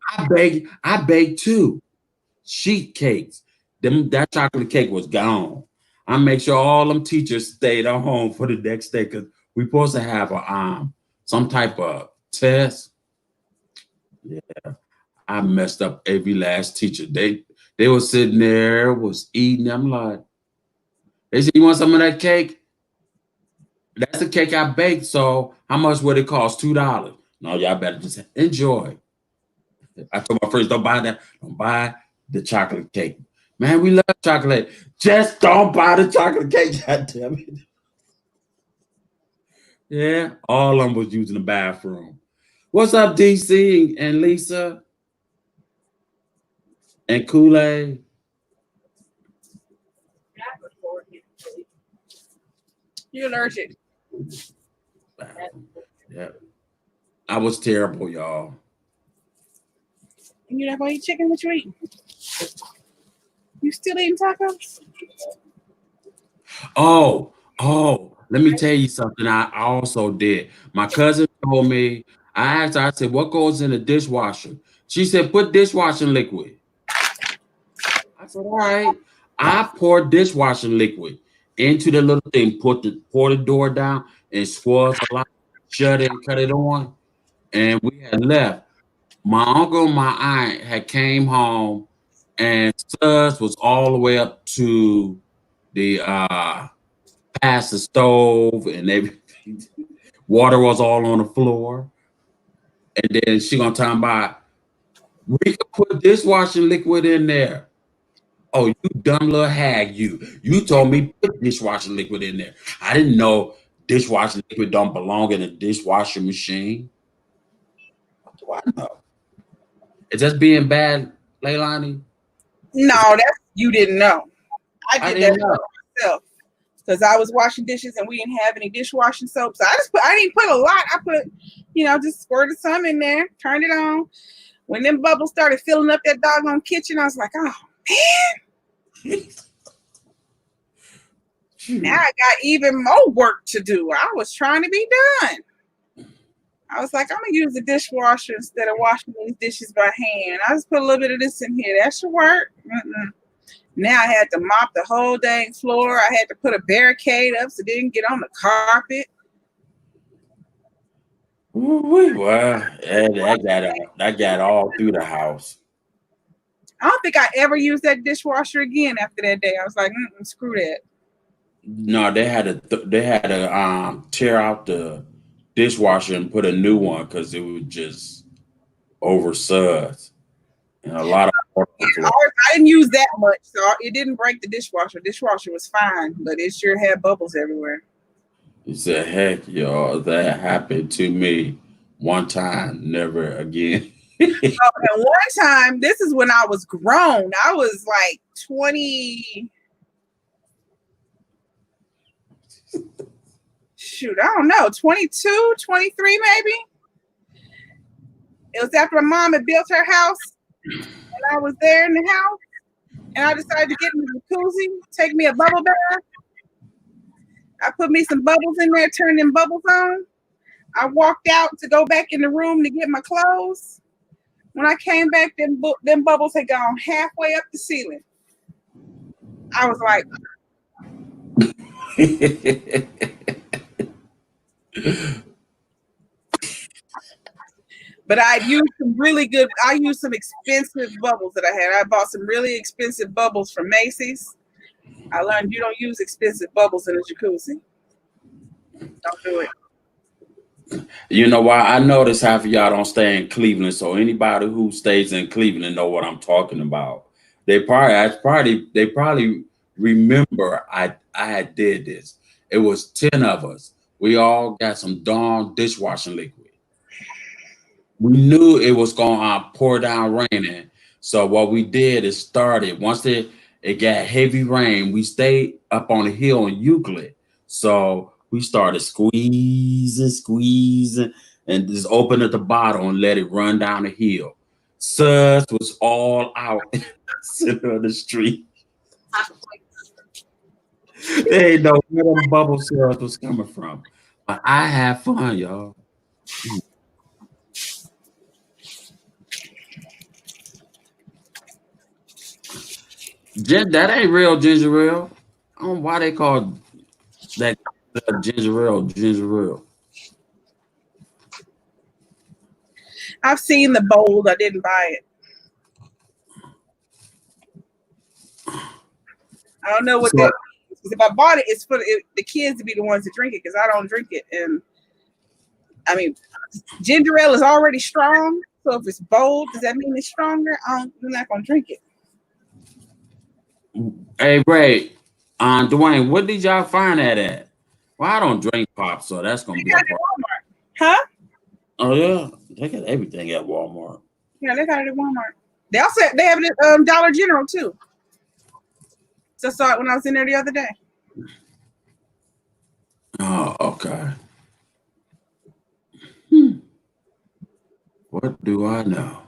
I baked 2 sheet cakes. That chocolate cake was gone. I make sure all them teachers stayed at home for the next day because we supposed to have some type of test. Yeah, I messed up every last teacher. They were sitting there, was eating. I'm like, they said, you want some of that cake? That's the cake I baked. So how much would it cost? $2. No, y'all better just enjoy. I told my friends, don't buy that. Don't buy the chocolate cake. Man, we love chocolate. Just don't buy the chocolate cake. God damn it. Yeah, all of them was using the bathroom. What's up, DC and Lisa and Kool-Aid? You're allergic. Yeah. I was terrible, y'all. And you're not going to eat chicken? What you eating? You still eating tacos? Oh, let me tell you something I also did. My cousin told me, I asked her, I said, what goes in the dishwasher? She said, put dishwashing liquid. I said, all right. I poured dishwashing liquid into the little thing, pour the door down and squirrels a lot, shut it and cut it on. And we had left. My uncle and my aunt had came home and suds was all the way up to the past the stove and everything. Water was all on the floor. And then she gonna talk about Rico put dishwashing liquid in there. Oh, you dumb little hag, you. You told me put dishwashing liquid in there. I didn't know dishwashing liquid don't belong in a dishwashing machine. What do I know? Is that being bad, Leilani? No, that's you didn't know. I did didn't that know. myself. because I was washing dishes and we didn't have any dishwashing soap. So I didn't put a lot. I put, just squirted some in there, turned it on. When them bubbles started filling up that doggone kitchen, I was like, oh man, now I got even more work to do. I was trying to be done. I was like, I'm gonna use the dishwasher instead of washing these dishes by hand. I just put a little bit of this in here. That should work. Now I had to mop the whole dang floor. I had to put a barricade up so it didn't get on the carpet. Well, that got all through the house. I don't think I ever used that dishwasher again after that day. I was like, screw that. No, they had to tear out the dishwasher and put a new one because it was just over suds and a lot of I didn't use that much, so it didn't break the dishwasher. Dishwasher was fine, but it sure had bubbles everywhere. He said, heck, y'all, that happened to me one time, never again. And one time, this is when I was grown. I was like 20. Shoot, I don't know, 22, 23 maybe. It was after my mom had built her house, and I was there in the house, and I decided to get in the jacuzzi, take me a bubble bath. I put me some bubbles in there, turned them bubbles on. I walked out to go back in the room to get my clothes. When I came back, them bubbles had gone halfway up the ceiling. I was like, but I used some expensive bubbles that I had. I bought some really expensive bubbles from Macy's. I learned you don't use expensive bubbles in a jacuzzi. Don't do it. You know why? I notice half of y'all don't stay in Cleveland, so anybody who stays in Cleveland know what I'm talking about. They probably remember I had did this. It was 10 of us. We all got some darn dishwashing liquid. We knew it was gonna pour down raining. So what we did is started once it got heavy rain. We stayed up on the hill in Euclid. So we started squeezing, and just open at the bottom and let it run down the hill. Suds was all out sitting on the street. They ain't know where them bubble suds was coming from. But I had fun, y'all. That ain't real ginger ale. I don't know why they call that ginger ale. I've seen the bold. I didn't buy it. I don't know what that is. Because if I bought it, it's for the kids to be the ones to drink it because I don't drink it. And I mean, ginger ale is already strong. So if it's bold, does that mean it's stronger? I'm not going to drink it. Hey, Ray, Dwayne, what did y'all find that at? Well, I don't drink pop, so that's gonna be a problem. Huh? Oh yeah, they got everything at Walmart. Yeah, they got it at Walmart. They also have it at Dollar General too. So I saw it when I was in there the other day. Oh, okay. What do I know?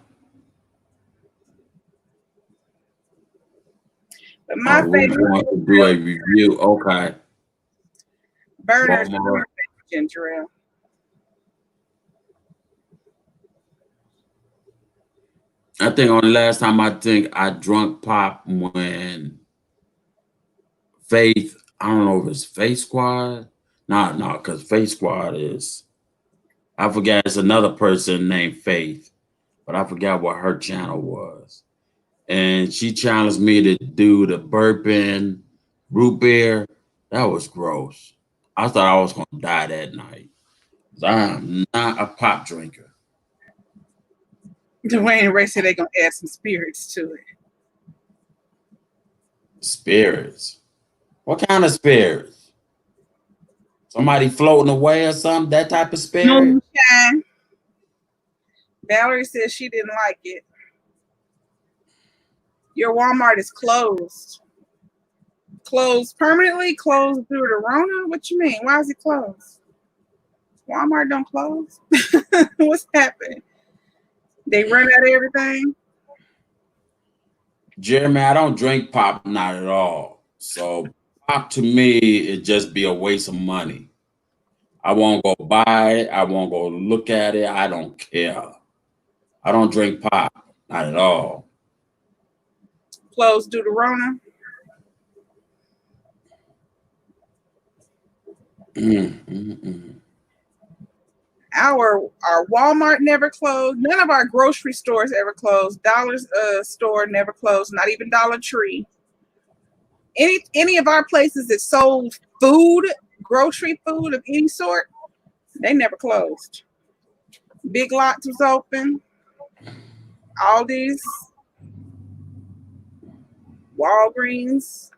But my favorite we want to do a review. Okay. Burners ginger ale. I think on the last time I drunk pop when Faith, I don't know if it's Faith Squad. No, because Faith Squad is, I forgot it's another person named Faith, but I forgot what her channel was. And she challenged me to do the burping root beer. That was gross. I thought I was going to die that night. I'm not a pop drinker. Dwayne and Ray said they're going to add some spirits to it. Spirits? What kind of spirits? Somebody floating away or something? That type of spirit? Moonshine. Valerie says she didn't like it. Your Walmart is closed. Closed permanently? Closed through the Rona? What you mean? Why is it closed? Walmart don't close? What's happening? They run out of everything? Jeremy, I don't drink pop, not at all. So pop to me, it just be a waste of money. I won't go buy it. I won't go look at it. I don't care. I don't drink pop, not at all. Closed due to Rona? Our Walmart never closed. None of our grocery stores ever closed. Dollar's store never closed. Not even Dollar Tree. Any of our places that sold food, grocery food of any sort, they never closed. Big Lots was open. Aldi's, Walgreens,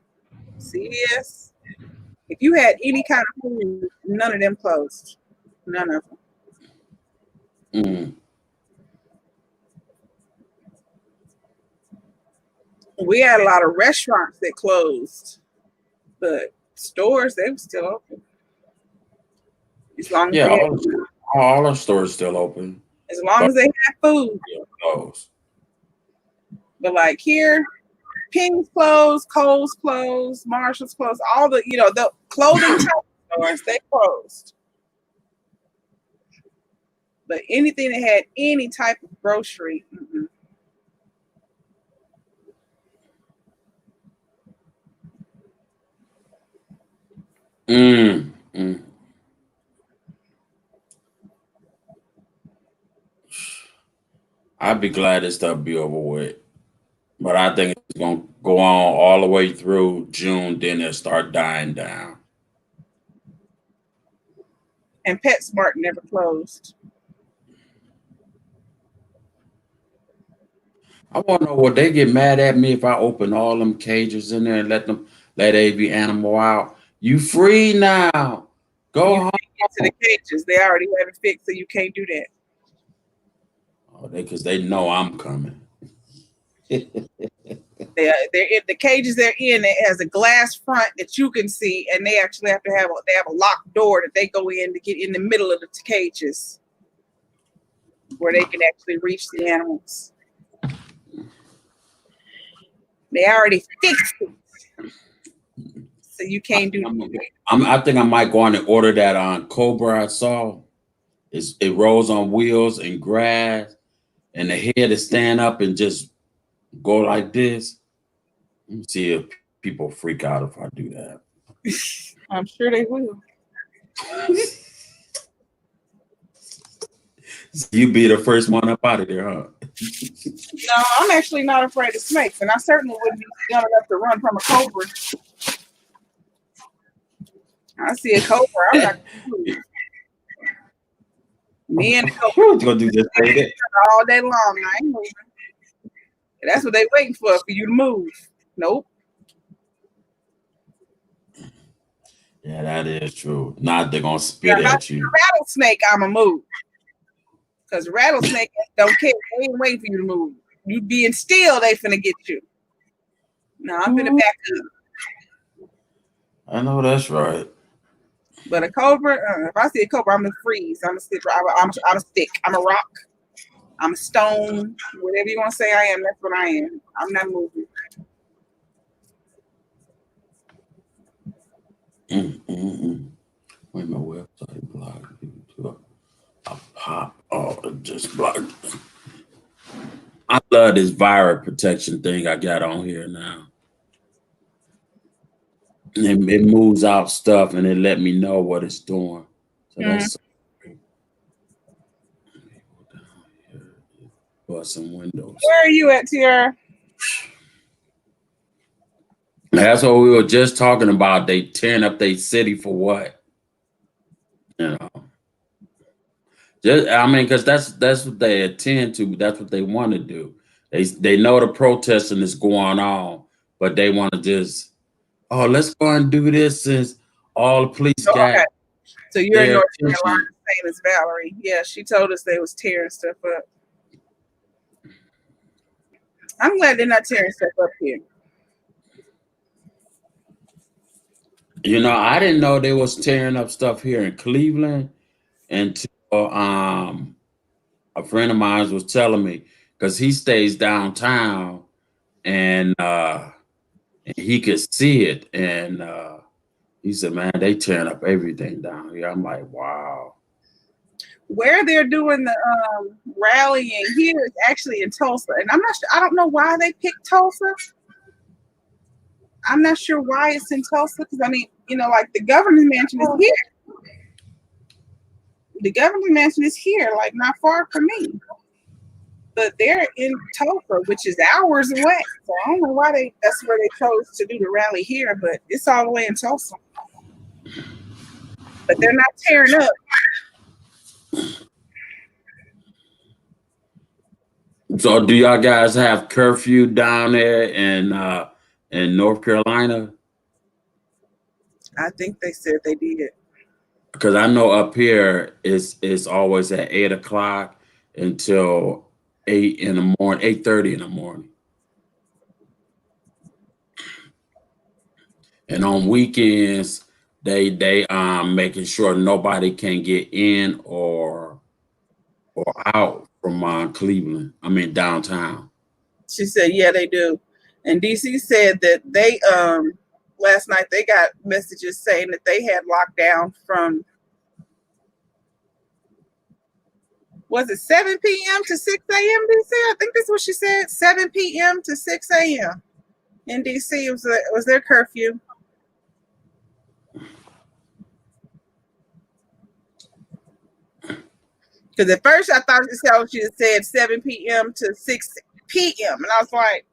CVS. If you had any kind of food, none of them closed. None of them. We had a lot of restaurants that closed, but stores, they were still open. As long as Yeah, they had, all our stores still open. as long as they had food. Closed. But like here, Ping's closed, Kohl's closed, Marshall's closed, all the, the clothing type stores, they closed. But anything that had any type of grocery, I'd be glad this stuff be over with. But I think it's gonna go on all the way through June, then it'll start dying down. And PetSmart never closed. I want to know, would they get mad at me if I open all them cages in there and let every animal out? You free now. Go home. Get to the cages. They already have it fixed, so you can't do that. Oh, because they know I'm coming. They're in the cages they're in. It has a glass front that you can see, and they actually have a locked door that they go in to get in the middle of the cages, where they can actually reach the animals. They already fixed it, so you can't do that. I think I might go on and order that on Cobra. I saw it rolls on wheels and grass, and the head is stand up and just go like this. Let me see if people freak out if I do that. I'm sure they will. You be the first one up out of there, huh? No, I'm actually not afraid of snakes, and I certainly wouldn't be dumb enough to run from a cobra. I see a cobra, I'm not gonna move. Me and the cobra gonna do this all day long. I ain't moving. That's what they waiting for you to move. Nope. Yeah, that is true. Not they're gonna spit at you. Rattlesnake, I'ma move. Because rattlesnake don't care. They ain't waiting for you to move. You being still, they finna get you. No, I'm finna back up. I know that's right. But a cobra, if I see a cobra, I'm gonna freeze. I'm a stick. I'm a stick. I'm a rock. I'm a stone. Whatever you want to say I am, that's what I am. I'm not moving. Wait, my website blocked. A pop. Oh, it just blocked. I love this virus protection thing I got on here now. It moves out stuff and it let me know what it's doing. So that's some windows. Where are you at, Tiara? That's what we were just talking about. They tearing up their city for what? You know. Because that's what they attend to. That's what they want to do. They know the protesting is going on, but they want to just, let's go and do this since all the police got. Okay. So you're in North Carolina, same as Valerie. Yeah, she told us they was tearing stuff up. I'm glad they're not tearing stuff up here. I didn't know they was tearing up stuff here in Cleveland until a friend of mine was telling me because he stays downtown and he could see it and he said, "Man, they tearing up everything down here." I'm like, "Wow." Where they're doing the rallying here is actually in Tulsa, and I'm not sure. I don't know why they picked Tulsa. I'm not sure why it's in Tulsa because I mean, like the governor's mansion is here. The governor's mansion is here, like not far from me. But they're in Tulsa, which is hours away. So I don't know why that's where they chose to do the rally here, but it's all the way in Tulsa. But they're not tearing up. So, do y'all guys have curfew down there in North Carolina? I think they said they did. Because I know up here it's always at 8 o'clock until 8 in the morning, 8:30 in the morning. And on weekends, they making sure nobody can get in or out from Cleveland. I mean downtown. She said, yeah, they do. And DC said that they last night they got messages saying that they had lockdown from, was it 7 p.m. to 6 a.m. DC? I think that's what she said. 7 p.m. to 6 a.m. in DC was their curfew. Because at first I thought she had said 7 p.m. to 6 p.m. And I was like,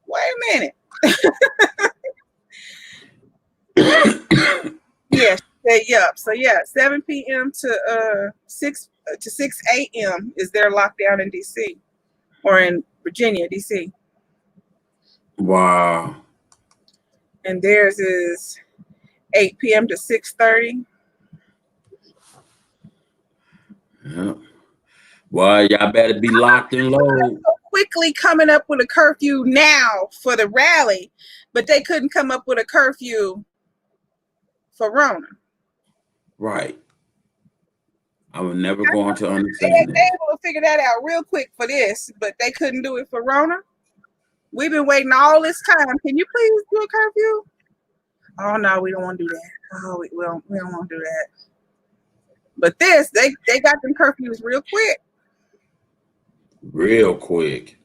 wait a minute. Yeah, she said, yep. So yeah, 7 p.m. to 6 a.m. is their lockdown in DC or in Virginia, DC. Wow. And theirs is 8 p.m. to 6:30. Yeah. Well, y'all better be locked and loaded. So quickly coming up with a curfew now for the rally, but they couldn't come up with a curfew for Rona. Right. I was never going to They understand that. able to figure that out real quick for this, but they couldn't do it for Rona. We've been waiting all this time. Can you please do a curfew? Oh no, we don't want to do that. Oh, we don't want to do that. But this, they got them curfews real quick. Real quick.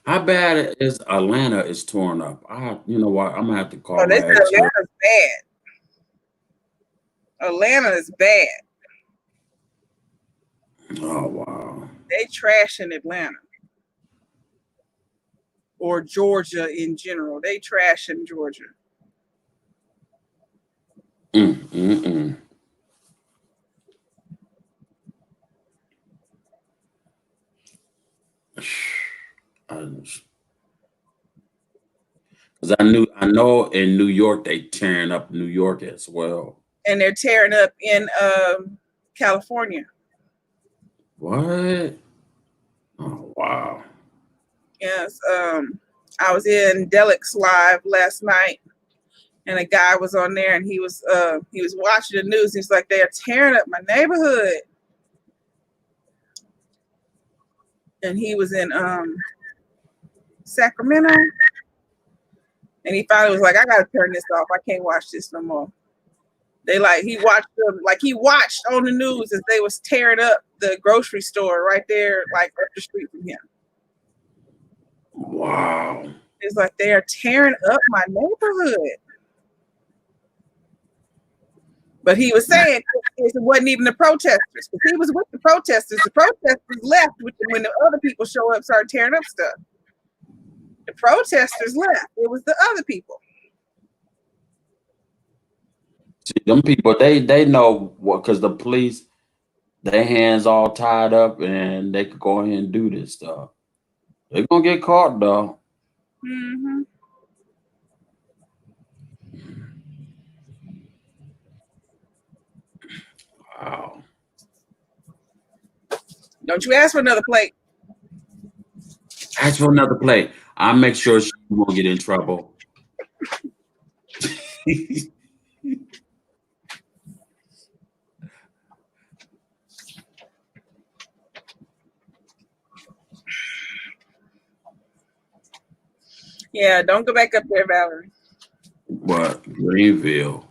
How bad is Atlanta is torn up? You know what? I'm gonna have to call Oh, they my said ex. Atlanta's bad. Atlanta is bad. Oh wow. They trash in Atlanta. Or Georgia in general. They trash in Georgia. Mm, mm, mm. Because I know in New York they tearing up New York as well. And they're tearing up in California. What? Oh wow. Yes. I was in Delik's live last night, and a guy was on there, and he was watching the news. He's like, they're tearing up my neighborhood, and he was in Sacramento, and he finally was like, I gotta turn this off. I can't watch this no more. He watched them, like he watched on the news as they was tearing up the grocery store right there, like up the street from him. Wow. It's like they are tearing up my neighborhood. But he was saying it wasn't even the protesters, because he was with the protesters. The protesters left when the other people show up, started tearing up stuff. The protesters left. It was the other people. See, them people, they know what, because the police, their hands all tied up and they could go ahead and do this stuff. They're gonna get caught though. Mm-hmm. Wow. Don't you ask for another plate. Ask for another plate. I'll make sure she won't get in trouble. Yeah, don't go back up there, Valerie. What? Greenville.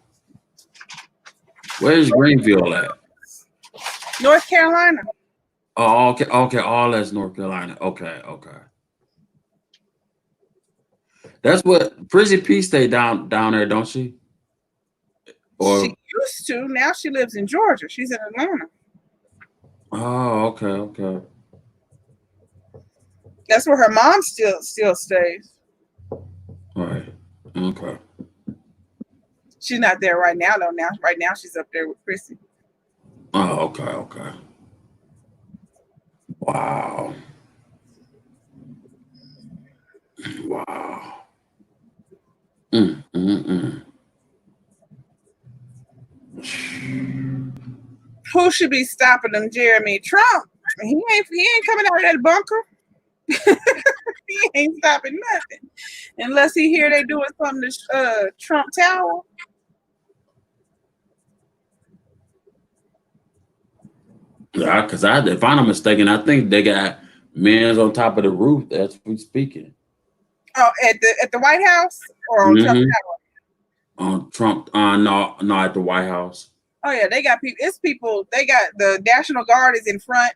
Where's Greenville at? North Carolina. Oh, okay, okay. All that's North Carolina. Okay, okay. That's what Prissy P stay down there, don't she? She Or used to. Now she lives in Georgia. She's in Atlanta. oh, okay, okay. That's where her mom still stays. All right. Okay. She's not there right now though. Now right now she's up there with Chrissy. Oh, okay, okay. Wow. Wow. Mm. Who should be stopping them? Jeremy Trump. He ain't coming out of that bunker. He ain't stopping nothing unless he hear they doing something to Trump Tower. Yeah, because if I'm not mistaken, I think they got men's on top of the roof. That's we speaking. Oh, at the White House or on Trump Mm-hmm. Tower? On Trump, no, at the White House. Oh yeah, they got people. It's people. They got the National Guard is in front.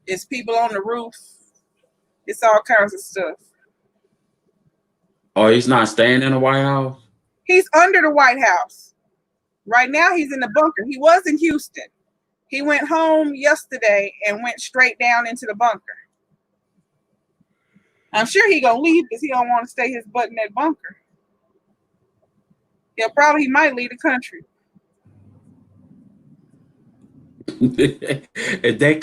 It's people on the roof. It's all kinds of stuff. Oh, he's not staying in the White House? He's under the White House. Right now he's in the bunker. He was in Houston. He went home yesterday and went straight down into the bunker. I'm sure he gonna leave because he don't want to stay his butt in that bunker. He might leave the country. if they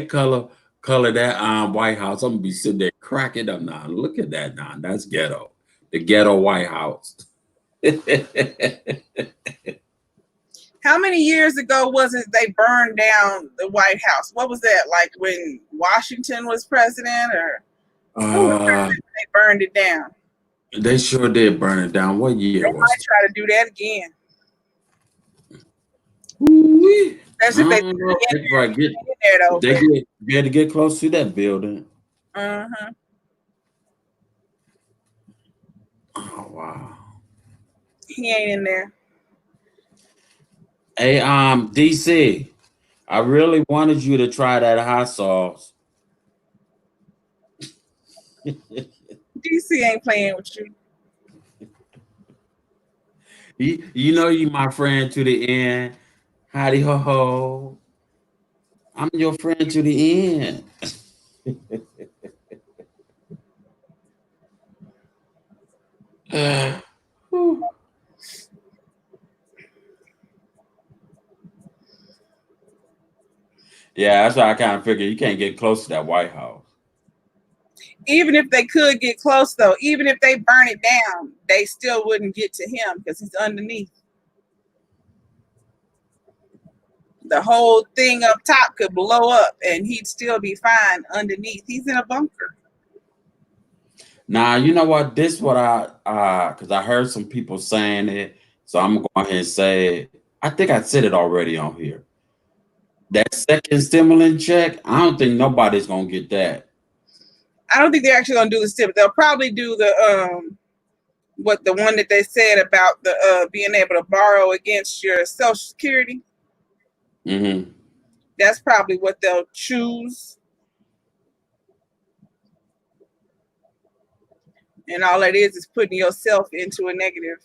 color that White House, I'm gonna be sitting there cracking up now. Look at that now. That's ghetto. The ghetto White House. How many years ago was it they burned down the White House? What was that, like when Washington was president, or who was president when they burned it down? They sure did burn it down. What year They was might try to do that again. it? That's if they get in there though. They had to get close to that building. Uh-huh. Oh wow. He ain't in there. Hey, DC, I really wanted you to try that hot sauce. DC ain't playing with you. You know you my friend to the end. Howdy ho ho. I'm your friend to the end. Yeah, that's why I kind of figure you can't get close to that White House. Even if they could get close though, even if they burn it down, they still wouldn't get to him because he's underneath. The whole thing up top could blow up and he'd still be fine underneath. He's in a bunker. Now, you know what? This what because I heard some people saying it, so I'm gonna go ahead and say it. I think I said it already on here. That second stimulant check, I don't think nobody's gonna get that. I don't think they're actually gonna do the stip. They'll probably do the the one that they said about the being able to borrow against your Social Security. Mm-hmm. That's probably what they'll choose. And all that is putting yourself into a negative.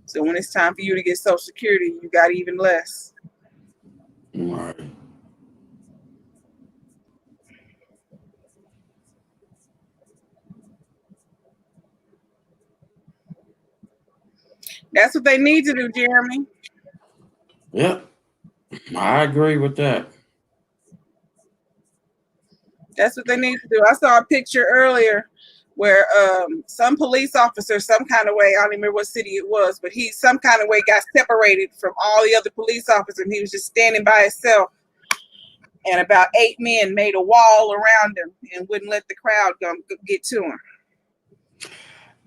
So when it's time for you to get Social Security, you got even less. All right. That's what they need to do, Jeremy. Yep. I agree with that. That's what they need to do. I saw a picture earlier where some police officer, some kind of way, I don't remember what city it was, but he some kind of way got separated from all the other police officers and he was just standing by himself. and about 8 men made a wall around him and wouldn't let the crowd get to him.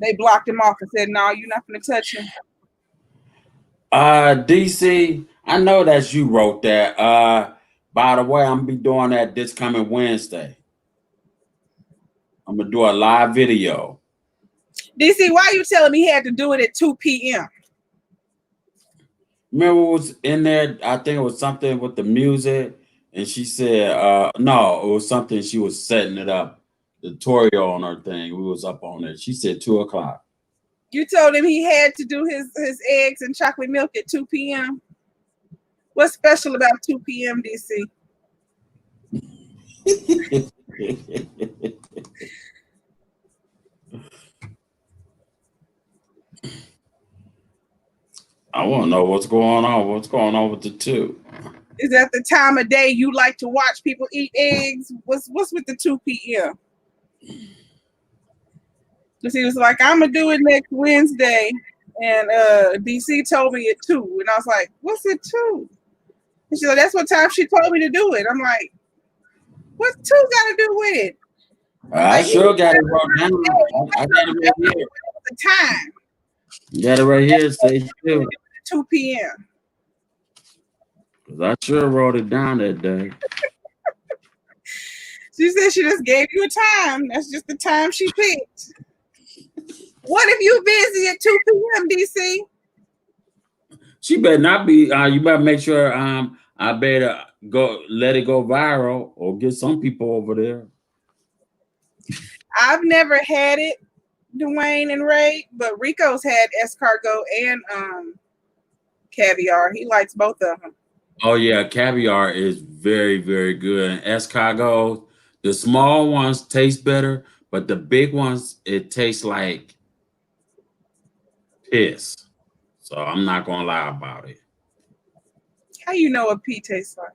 They blocked him off and said, "No, you're not going to touch him." DC, I know that you wrote that. By the way, I'm gonna be doing that this coming Wednesday. I'm gonna do a live video. DC, why are you telling me he had to do it at 2 p.m.? Remember what was in there? I think it was something with the music, and she said, no, it was something she was setting it up, the tutorial on her thing. We was up on it. She said 2:00. You told him he had to do his eggs and chocolate milk at 2 p.m.? What's special about 2 p.m., DC? I want to know what's going on. What's going on with the 2? Is that the time of day you like to watch people eat eggs? What's with the 2 p.m.? Because he was like, I'm going to do it next Wednesday. And DC told me at 2. And I was like, what's at 2? And she's like, that's what time she told me to do it. I'm like, what's 2 got to do with it? I sure got it wrote down. I got it right here. The time. You got it right here. Say 2. 2 p.m. Because I sure wrote it down that day. She said she just gave you a time. That's just the time she picked. What if you busy at 2 p.m., DC? She better not be. You better make sure. I better go let it go viral or get some people over there. I've never had it, Dwayne and Ray, but Rico's had escargot and caviar. He likes both of them. Oh yeah, caviar is very, very good. And escargot, the small ones taste better, but the big ones, it tastes like piss. So I'm not gonna lie about it. How you know what pee tastes like?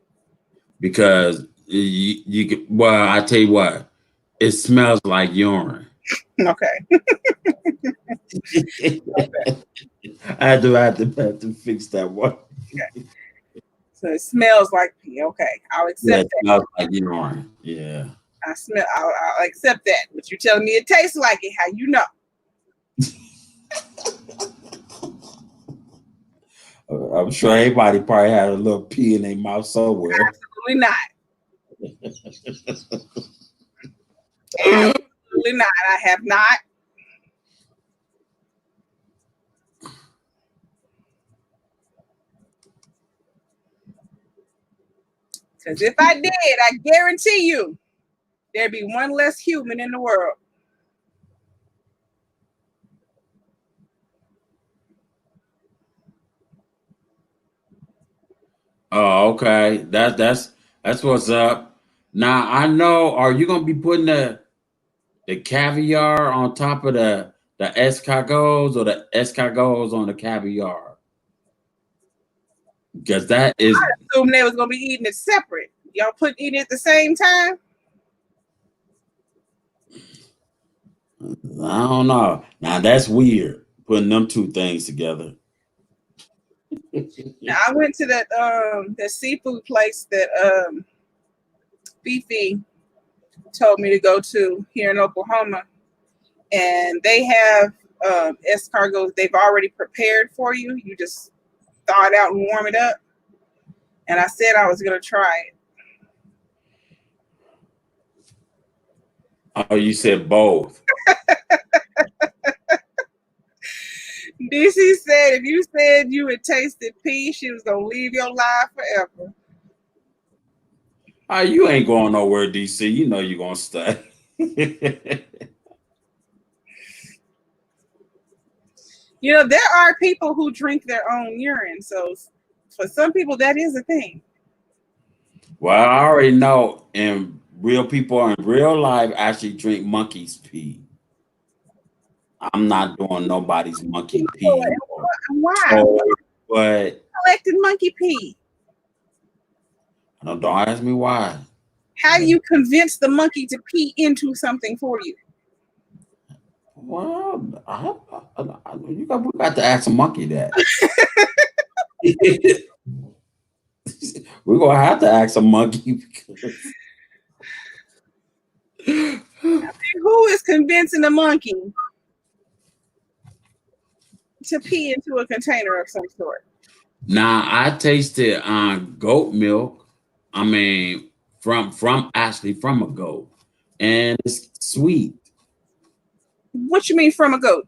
Because you can. Well, I tell you what, it smells like urine. Okay. I have to fix that one. Okay. So it smells like pee. Okay, I'll accept that. Smells like urine. Yeah. I'll accept that. But you're telling me it tastes like it. How you know? I'm sure everybody probably had a little pee in their mouth somewhere. Absolutely not. Absolutely not. I have not. Because if I did, I guarantee you there'd be one less human in the world. Oh, okay. That's what's up. Now I know. Are you gonna be putting the caviar on top of the escargots or the escargots on the caviar? Because that is. I assume they was gonna be eating it separate. Y'all eating it at the same time? I don't know. Now that's weird. Putting them 2 things together. Now, I went to that seafood place that Fifi told me to go to here in Oklahoma, and they have escargots they've already prepared for you. You just thaw it out and warm it up. And I said I was gonna try it. Oh, you said both. DC said if you said you had tasted pee, she was gonna leave your life forever. Oh, you ain't going nowhere, DC. You know you're gonna stay. You know, there are people who drink their own urine, so for some people that is a thing. Well, I already know, and real people in real life actually drink monkey's pee. I'm not doing nobody's monkey pee. Why? So, but Collected monkey pee. don't ask me why. How do you convince the monkey to pee into something for you? Well, we got to ask a monkey that. We're gonna have to ask a monkey because Who is convincing a monkey to pee into a container of some sort? now I tasted goat milk. I mean, from actually from a goat, and it's sweet. What you mean from a goat?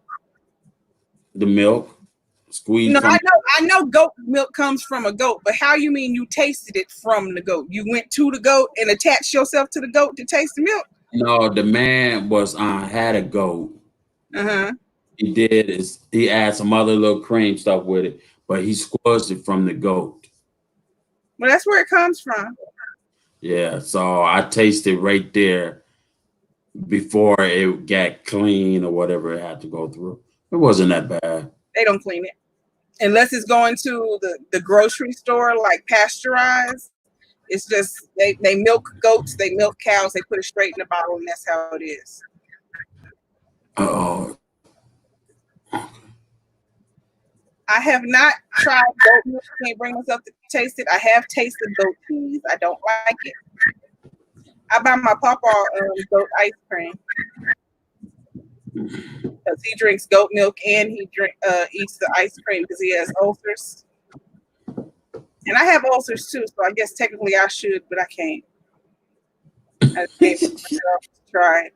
The milk No, squeezed from. I know goat milk comes from a goat, but how you mean you tasted it from the goat? You went to the goat and attached yourself to the goat to taste the milk? No, the man was had a goat. Uh-huh. He did is he added some other little cream stuff with it, but he squished it from the goat. Well, that's where it comes from. Yeah, so I tasted right there before it got clean or whatever it had to go through. It wasn't that bad. They don't clean it. Unless it's going to the grocery store, like pasteurized. It's just they milk goats, they milk cows, they put it straight in the bottle, and that's how it is. Oh, I have not tried goat milk. Can't bring myself to taste it. I have tasted goat cheese. I don't like it. I buy my papa goat ice cream because he drinks goat milk and he eats the ice cream because he has ulcers. And I have ulcers too, so I guess technically I should, but I can't. I can't bring myself to try it.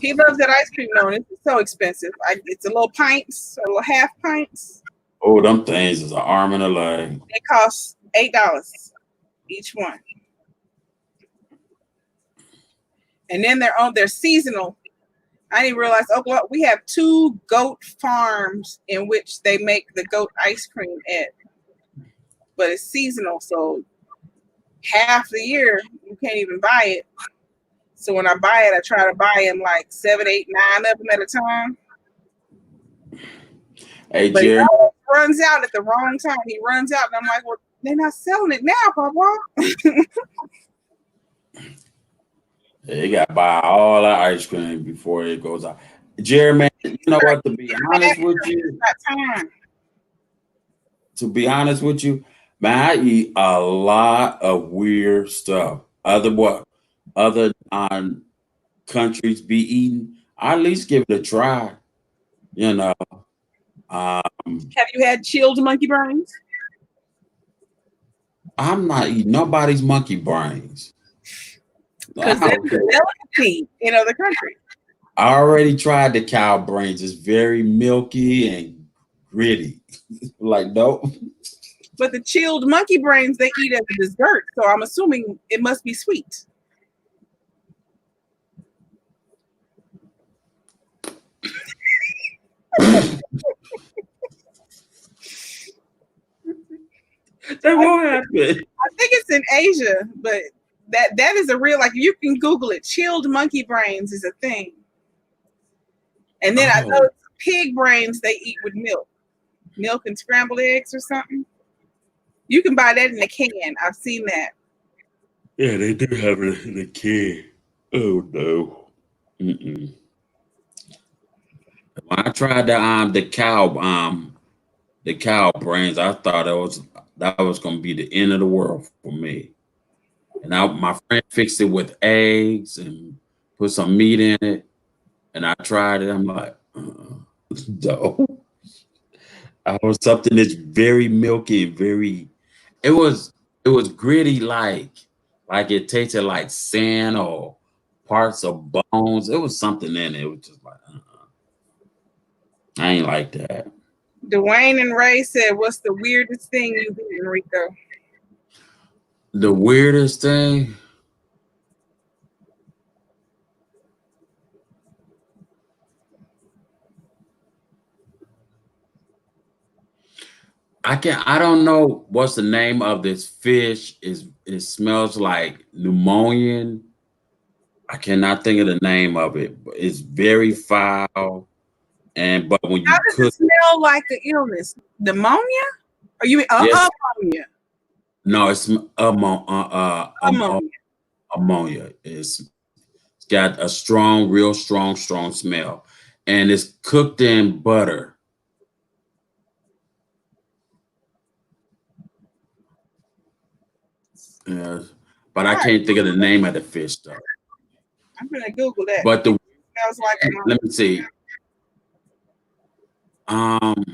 He loves that ice cream though, and it's so expensive. It's a little pints, a little half pints. oh, them things is an arm and a leg. They cost $8 each one. And then they're seasonal. I didn't realize Oklahoma, we have 2 goat farms in which they make the goat ice cream at. But it's seasonal, so half the year you can't even buy it. So when I buy it, I try to buy them like 7, 8, 9 of them at a time. Hey, But he Jeremy. always runs out at the wrong time. He runs out, and I'm like, well, they're not selling it now, Papa. You got to buy all that ice cream before it goes out. Jeremy, you know what? To be honest with you, man, I eat a lot of weird stuff. Other countries be eating. I at least give it a try. You know, um, Have you had chilled monkey brains? I'm not eating nobody's monkey brains. Because that's a delicacy in other countries. I already tried the cow brains. It's very milky and gritty. Like, nope. But the chilled monkey brains they eat as a dessert, so I'm assuming it must be sweet. That won't happen. I think it's in Asia, but that is a real, like, you can Google it. Chilled monkey brains is a thing. And then I know pig brains they eat with milk and scrambled eggs or something. You can buy that in a can. I've seen that. Yeah, they do have it in a can. Oh no. Mm-mm. When I tried the cow brains, I thought that was gonna be the end of the world for me. And my friend fixed it with eggs and put some meat in it, and I tried it. I'm like, no. I was something that's very milky and very. It was gritty, like it tasted like sand or parts of bones. It was something in it. It was just like, I ain't like that. Dwayne and Ray said, "What's the weirdest thing you've eaten, Rico?" The weirdest thing. I don't know what's the name of this fish. It smells like pneumonia. I cannot think of the name of it, but it's very foul. But when How you does cook it smell like the illness? Pneumonia? Or you mean yes, ammonia? no, it's Ammonia. ammonia. It's got a strong, real strong smell. And it's cooked in butter. Yeah, but All I right, can't think of the name of the fish though. I'm gonna Google that. But the Smells like let ammonia. me see. Um,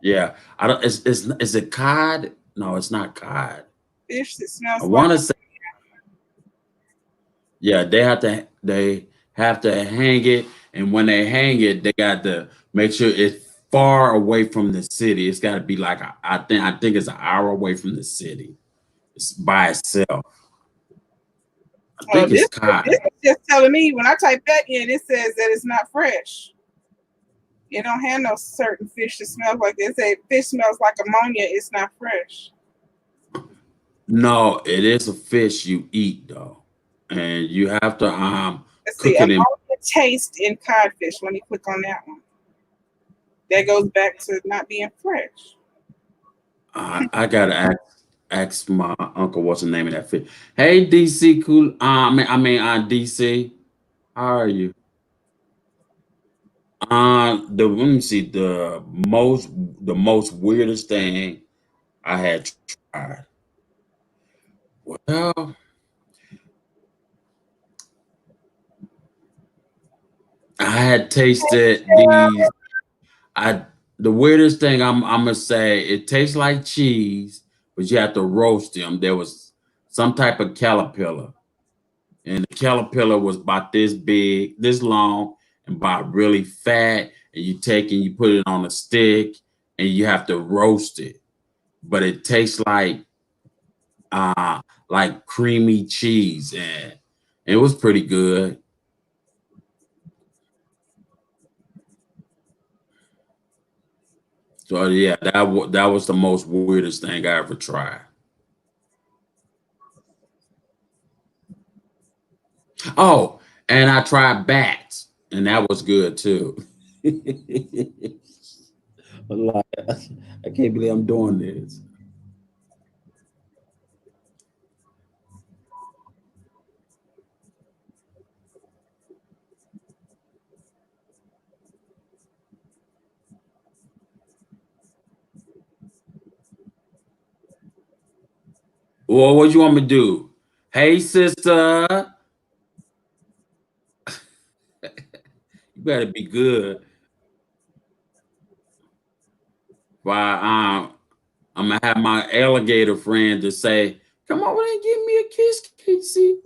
yeah, I don't. Is it cod? No, it's not cod. Fish that I smells like. want to say yeah. They have to hang it, and when they hang it, they got to make sure it's far away from the city. It's got to be like I think it's an hour away from the city. It's by itself. I Oh, think it's cod. this is just telling me when I type that in, it says that it's not fresh. It don't have no certain fish that smells like this. It say fish smells like ammonia. It's not fresh. No, it is a fish you eat though, and you have to Let's see, cook it in. ammonia taste in codfish. Let me click on that one. That goes back to not being fresh. I gotta ask my uncle what's the name of that fish. Hey DC, cool. DC. How are you? Let me see the most weirdest thing I had tried. Well, I had tasted these. I The weirdest thing I'm gonna say it tastes like cheese, but you have to roast them. There was some type of caterpillar, and the caterpillar was about this big, this long, and about really fat. And you take and you put it on a stick, and you have to roast it. But it tastes uh like creamy cheese, and it was pretty good. So yeah, that was the most weirdest thing I ever tried. Oh, and I tried bats, and that was good too. Like, I can't believe I'm doing this. Well, what you want me to do? Hey, sister, you better be good. Why? I'm gonna have my alligator friend to say, "Come over and give me a kiss, Casey."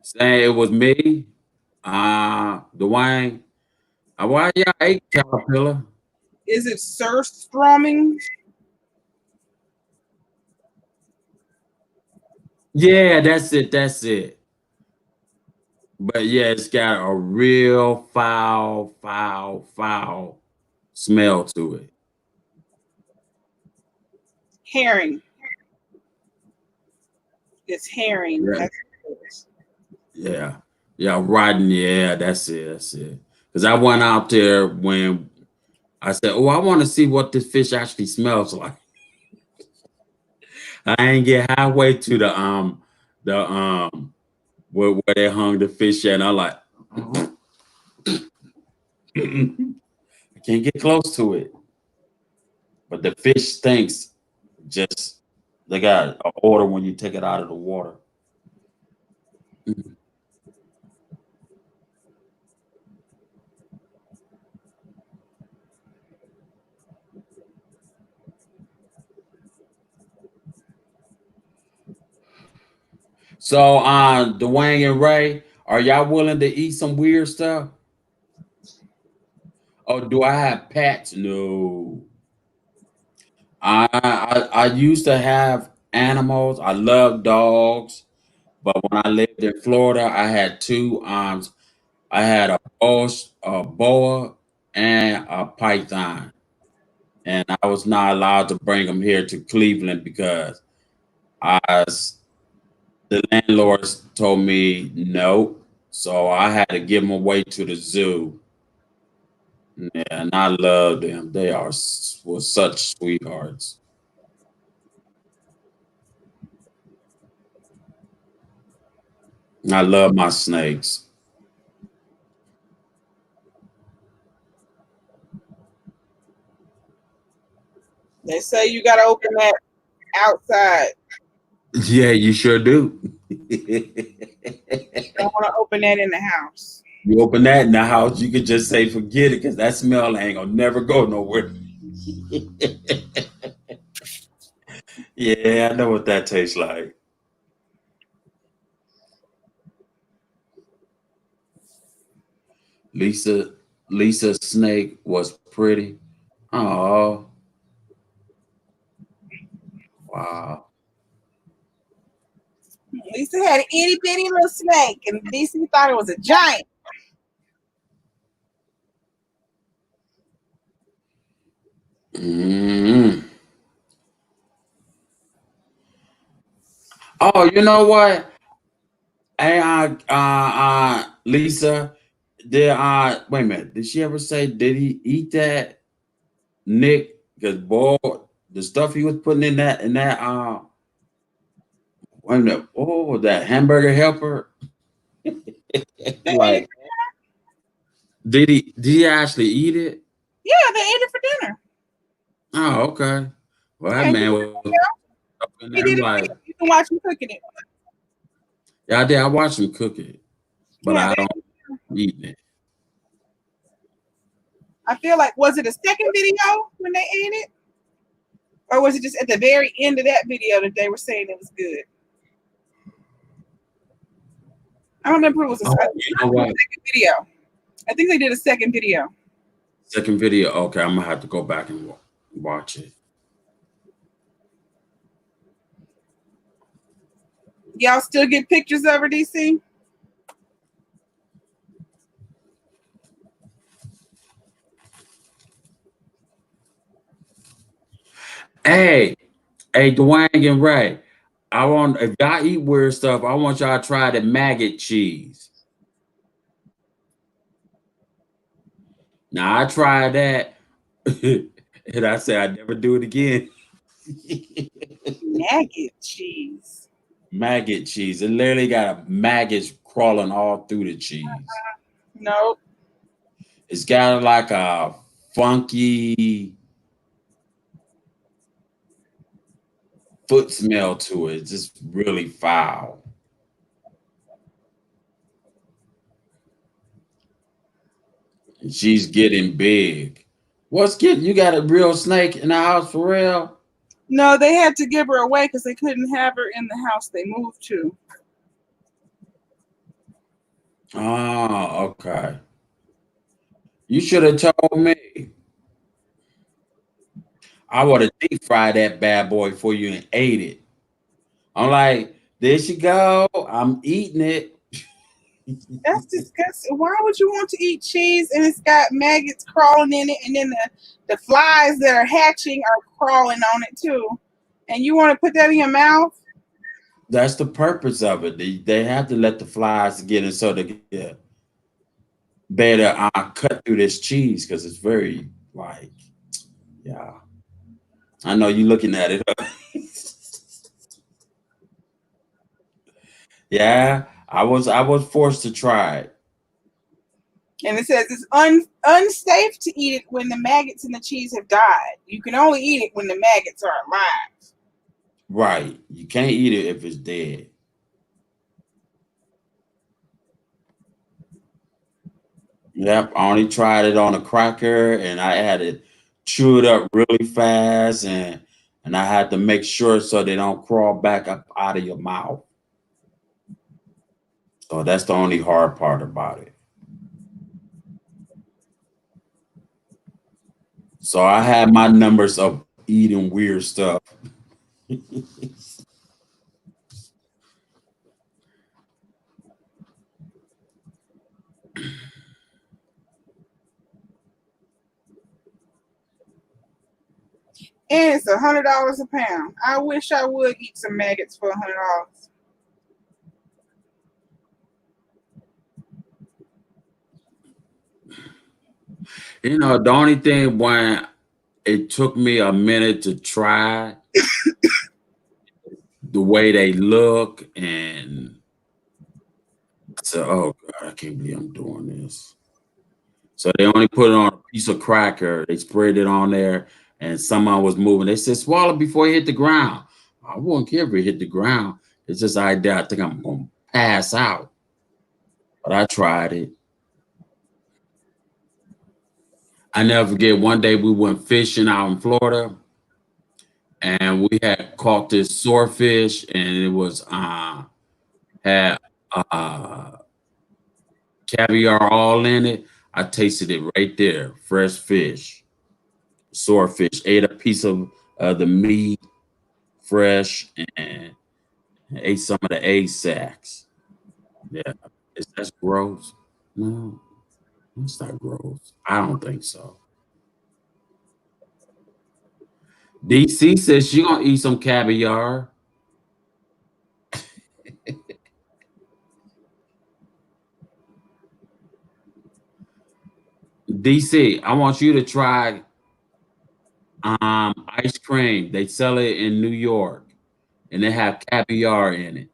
Saying it was me, Dwayne. Why y'all ate caterpillar? Is it surströmming? Yeah, that's it. That's it. But yeah, it's got a real foul smell to it. Herring. It's herring. Yeah, That's what it is. yeah, yeah. Rotten. Yeah, that's it. That's it. Because I went out there when I said, "Oh, I want to see what this fish actually smells like." I ain't get halfway to the where they hung the fish at, and I'm like, I can't get close to it. But the fish stinks. Just they got an order when you take it out of the water. So, Dwayne and Ray, are y'all willing to eat some weird stuff? Oh, do I have pets? No. I used to have animals. I love dogs, but when I lived in Florida, I had two. I had a boa, and a python, and I was not allowed to bring them here to Cleveland because I the landlords told me no, so I had to give them away to the zoo. Yeah, and I love them. They were such sweethearts. I love my snakes. They say you gotta open that outside. Yeah, you sure do. Don't want to open that in the house. You open that in the house, you could just say forget it because that smell ain't gonna never go nowhere. Yeah, I know what that tastes like. Lisa Lisa Snake was pretty. Oh, wow. Lisa had an itty bitty little snake, and DC thought it was a giant. Mm. Oh, you know what? Hey, Lisa, did wait a minute? Did she ever say did he eat that Nick? Because boy, the stuff he was putting in that wait a minute, oh that hamburger helper, They ate like it. did he actually eat it? Yeah, they ate it for dinner. Oh, okay. Well, that Yeah, man was up in there. he I'm did it. like, You can watch him cooking it. yeah, I did. I watched him cook it, but Yeah, I don't eat it. I feel like was it a second video when they ate it, or was it just at the very end of that video that they were saying it was good? I don't remember. It was Oh, a you know what? second video. I think they did a second video. Second video. Okay, I'm gonna have to go back and watch it. Y'all still get pictures of her, DC? Hey, hey, Dwayne and Ray. I want if y'all eat weird stuff, I want y'all to try the maggot cheese. Now I tried that, and I said I'd never do it again. Maggot cheese. Maggot cheese. It literally got maggots crawling all through the cheese. No, It's got like a funky foot smell to it. It's just really foul. And she's getting big. What's getting you got a real snake in the house for real? no, they had to give her away because they couldn't have her in the house they moved to. Oh, okay. You should have told me. I would have deep fried that bad boy for you and ate it. I'm like, there she go. I'm eating it. That's disgusting. Why would you want to eat cheese and it's got maggots crawling in it, and then the flies that are hatching are crawling on it too? And you want to put that in your mouth? That's the purpose of it. They have to let the flies get in so they get better cut through this cheese because it's very like, yeah. I know you looking at it. Yeah, I was forced to try it. And it says it's unsafe to eat it when the maggots in the cheese have died. You can only eat it when the maggots are alive. Right. You can't eat it if it's dead. Yep. I only tried it on a cracker and I had to chew it up really fast and I had to make sure so they don't crawl back up out of your mouth. So that's the only hard part about it. So I had my numbers of eating weird stuff. And it's $100 a pound. I wish I would eat some maggots for $100. The only thing when it took me a minute to try the way they look and so oh god, I can't believe I'm doing this. So they only put it on a piece of cracker, they sprayed it on there, and someone was moving. They said, swallow before you hit the ground. I won't care if it hit the ground. It's just idea. I think I'm going to pass out. But I tried it. I never forget one day we went fishing out in Florida and we had caught this swordfish and it was had uh caviar all in it. I tasted it right there, fresh fish, swordfish. Ate a piece of the meat, fresh, and ate some of the egg sacs. Yeah, is that gross? No, it's not gross. I don't think so. DC says she gonna eat some caviar. DC, I want you to try ice cream. They sell it in New York, and they have caviar in it.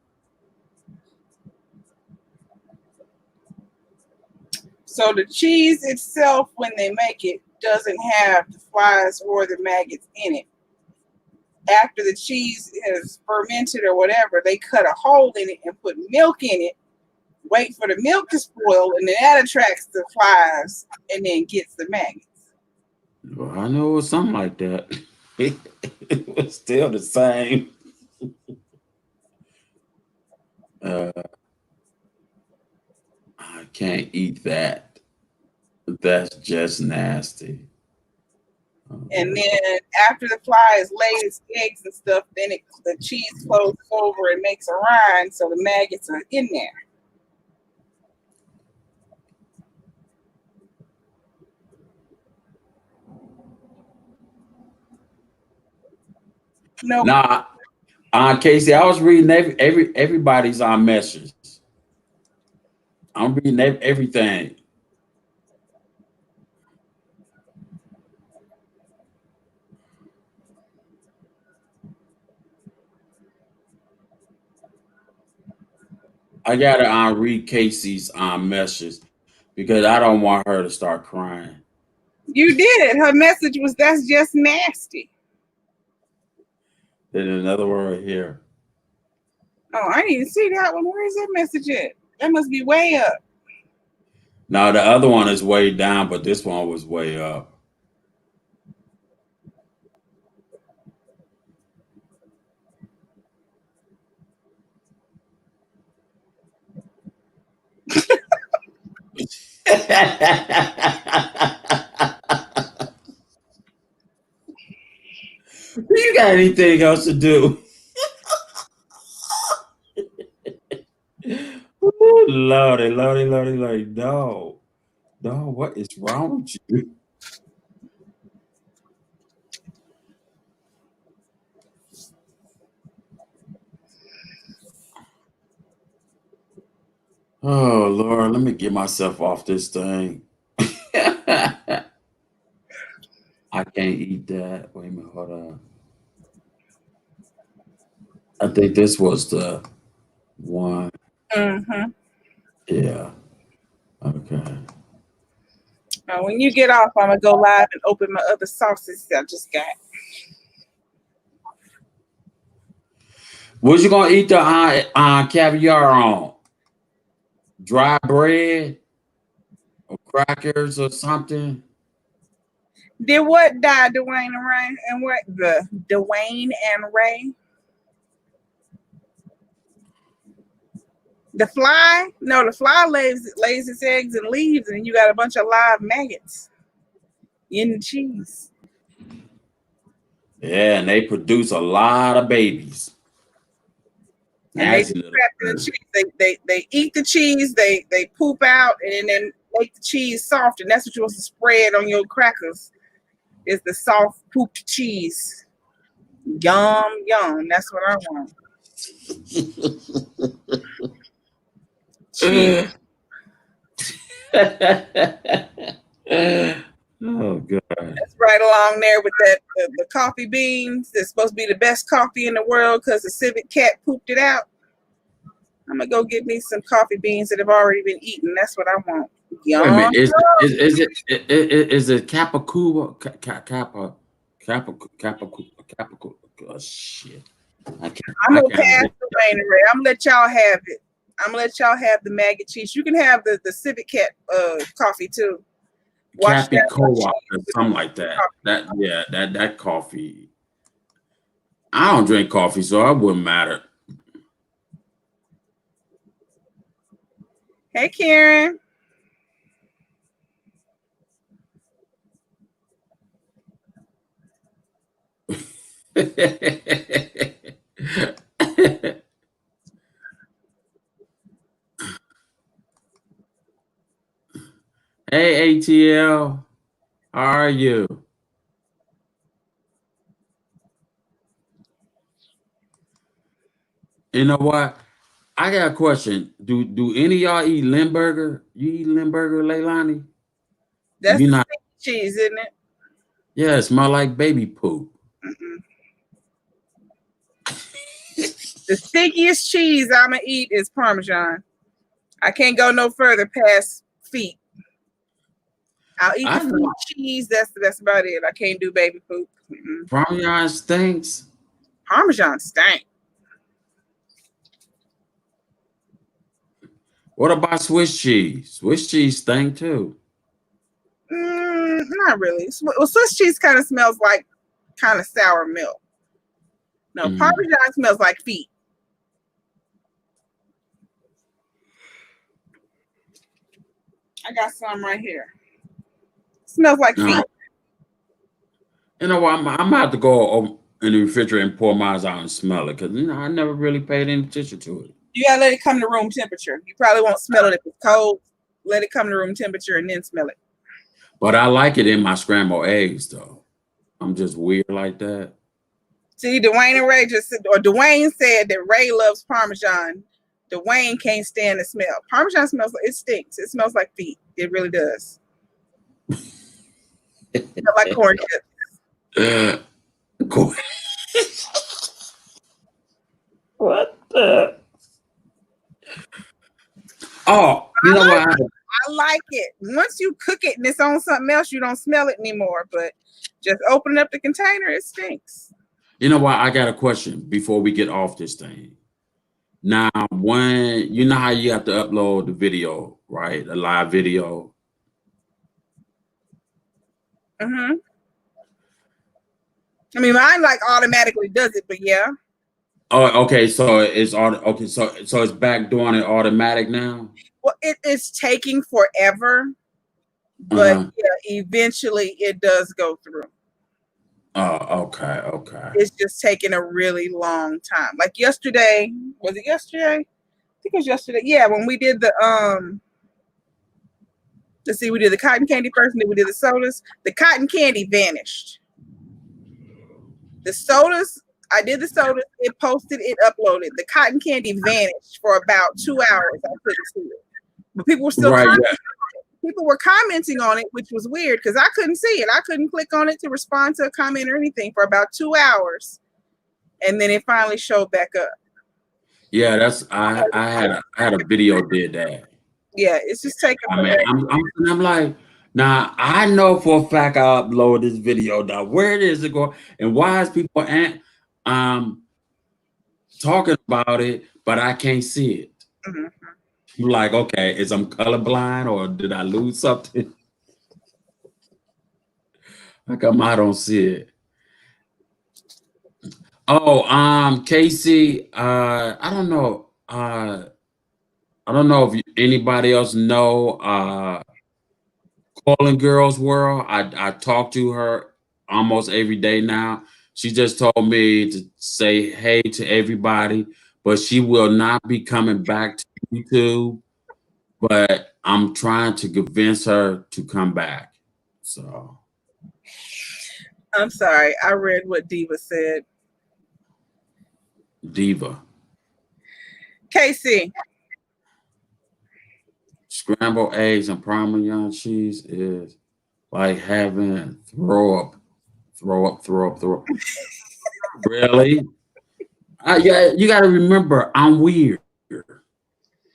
So the cheese itself, when they make it, doesn't have the flies or the maggots in it. After the cheese is fermented or whatever, they cut a hole in it and put milk in it, wait for the milk to spoil, and then that attracts the flies and then gets the maggots. Well, I know it was something like that. It was still the same. Uh, I can't eat that. That's just nasty. And then after the fly has laid its eggs and stuff, then the cheese closes over and makes a rind, so the maggots are in there. No. Nah, Casey, I was reading everybody's on messages. I'm reading everything. I gotta read Casey's message because I don't want her to start crying. You did. Her message was, "That's just nasty." There's another word here. Oh, I didn't even see that one. Where is that message at? That must be way up. Now the other one is way down, but this one was way up. You got anything else to do? Ooh, Lordy, Lordy, Lordy, Lordy. No. No, what is wrong with you? Oh, Lord, let me get myself off this thing. I can't eat that. Wait a minute, hold on. I think this was the one. Mm-hmm. Yeah. Okay. When you get off, I'm gonna go live and open my other sauces I just got. What you gonna eat the caviar on? Dry bread or crackers or something? Did what die, Dwayne and Ray? And what the Dwayne and Ray? The fly? No, the fly lays its eggs and leaves, and you got a bunch of live maggots in the cheese. Yeah, and they produce a lot of babies. And they trap in the cheese. They eat the cheese, they poop out, and then make the cheese soft, and that's what you're supposed to spread on your crackers. Is the soft pooped cheese. Yum, yum. That's what I want. Cheese. Oh God. That's right along there with that the coffee beans. That's supposed to be the best coffee in the world because the civet cat pooped it out. I'm gonna go get me some coffee beans that have already been eaten. That's what I want. Yum. Wait a minute, is it Kappa Cuba? Kappa Capital. Oh, shit. I'm I gonna can't. pass the Wayne Ray. I'm gonna let y'all have it. I'm gonna let y'all have the mac and cheese. You can have the Civic Cat coffee too. Wash Cappy down my Co-op or cheese something like that. That coffee. I don't drink coffee, so it wouldn't matter. Hey, Karen. Hey ATL, how are you? You know what? I got a question. Do any of y'all eat Limburger? You eat Limburger, Leilani? That's You the not? sticky cheese, isn't it? Yeah, it smell like baby poop. Mm-mm. The stinkiest cheese I'm gonna eat is Parmesan. I can't go no further past feet. I'll eat the I feet know cheese. That's about it. I can't do baby poop. Mm-mm. Parmesan stinks. Parmesan stank. What about Swiss cheese? Swiss cheese stink too. Not really. Well, Swiss cheese kind of smells like kind of sour milk. No, Mhm. Parmesan smells like feet. I got some right here. Smells like feet. You know what? I'm gonna have to go in the refrigerator and pour mine out and smell it because I never really paid any attention to it. You gotta let it come to room temperature. You probably won't smell it if it's cold. Let it come to room temperature and then smell it. But I like it in my scrambled eggs though. I'm just weird like that. See, Dwayne and Ray Dwayne said that Ray loves Parmesan. Dwayne can't stand the smell. Parmesan smells like it stinks. It smells like feet. It really does. It smells like corn chips. Cool. What the? Oh, you know what? I like it. Once you cook it and it's on something else, you don't smell it anymore. But just opening up the container, it stinks. You know what? I got a question before we get off this thing. Now, when you know how you have to upload the video, right? A live video. Mm-hmm. I mean, mine like automatically does it, but yeah. Oh, okay. So it's okay. So it's back doing it automatic now. Well, it is taking forever, but Uh-huh. yeah, eventually it does go through. Oh, okay, okay. It's just taking a really long time. Like yesterday, was it yesterday? I think it was yesterday. Yeah, when we did the let's see, we did the cotton candy first, and then we did the sodas. The cotton candy vanished. The sodas, I did the sodas, it posted, it uploaded. The cotton candy vanished for about 2 hours. I couldn't see it. But people were still Right. Yeah. people were commenting on it, which was weird because I couldn't see it. I couldn't click on it to respond to a comment or anything for about 2 hours. And then it finally showed back up. Yeah, I had a video did that. Yeah, it's just taking I mean, forever. I'm like, now I know for a fact I upload this video. Now, where is it going? And why is people um talking about it, but I can't see it? Mm-hmm. I'm like, okay, is I'm colorblind or did I lose something? How come I don't see it? Oh, Casey, I don't know if anybody else know Calling Girls World. I talk to her almost every day now. She just told me to say hey to everybody, but she will not be coming back to YouTube. But I'm trying to convince her to come back. So I'm sorry. I read what Diva said. Diva. Casey. Scrambled eggs and Parmesan cheese is like having throw up. Really? Yeah, you got to remember, I'm weird.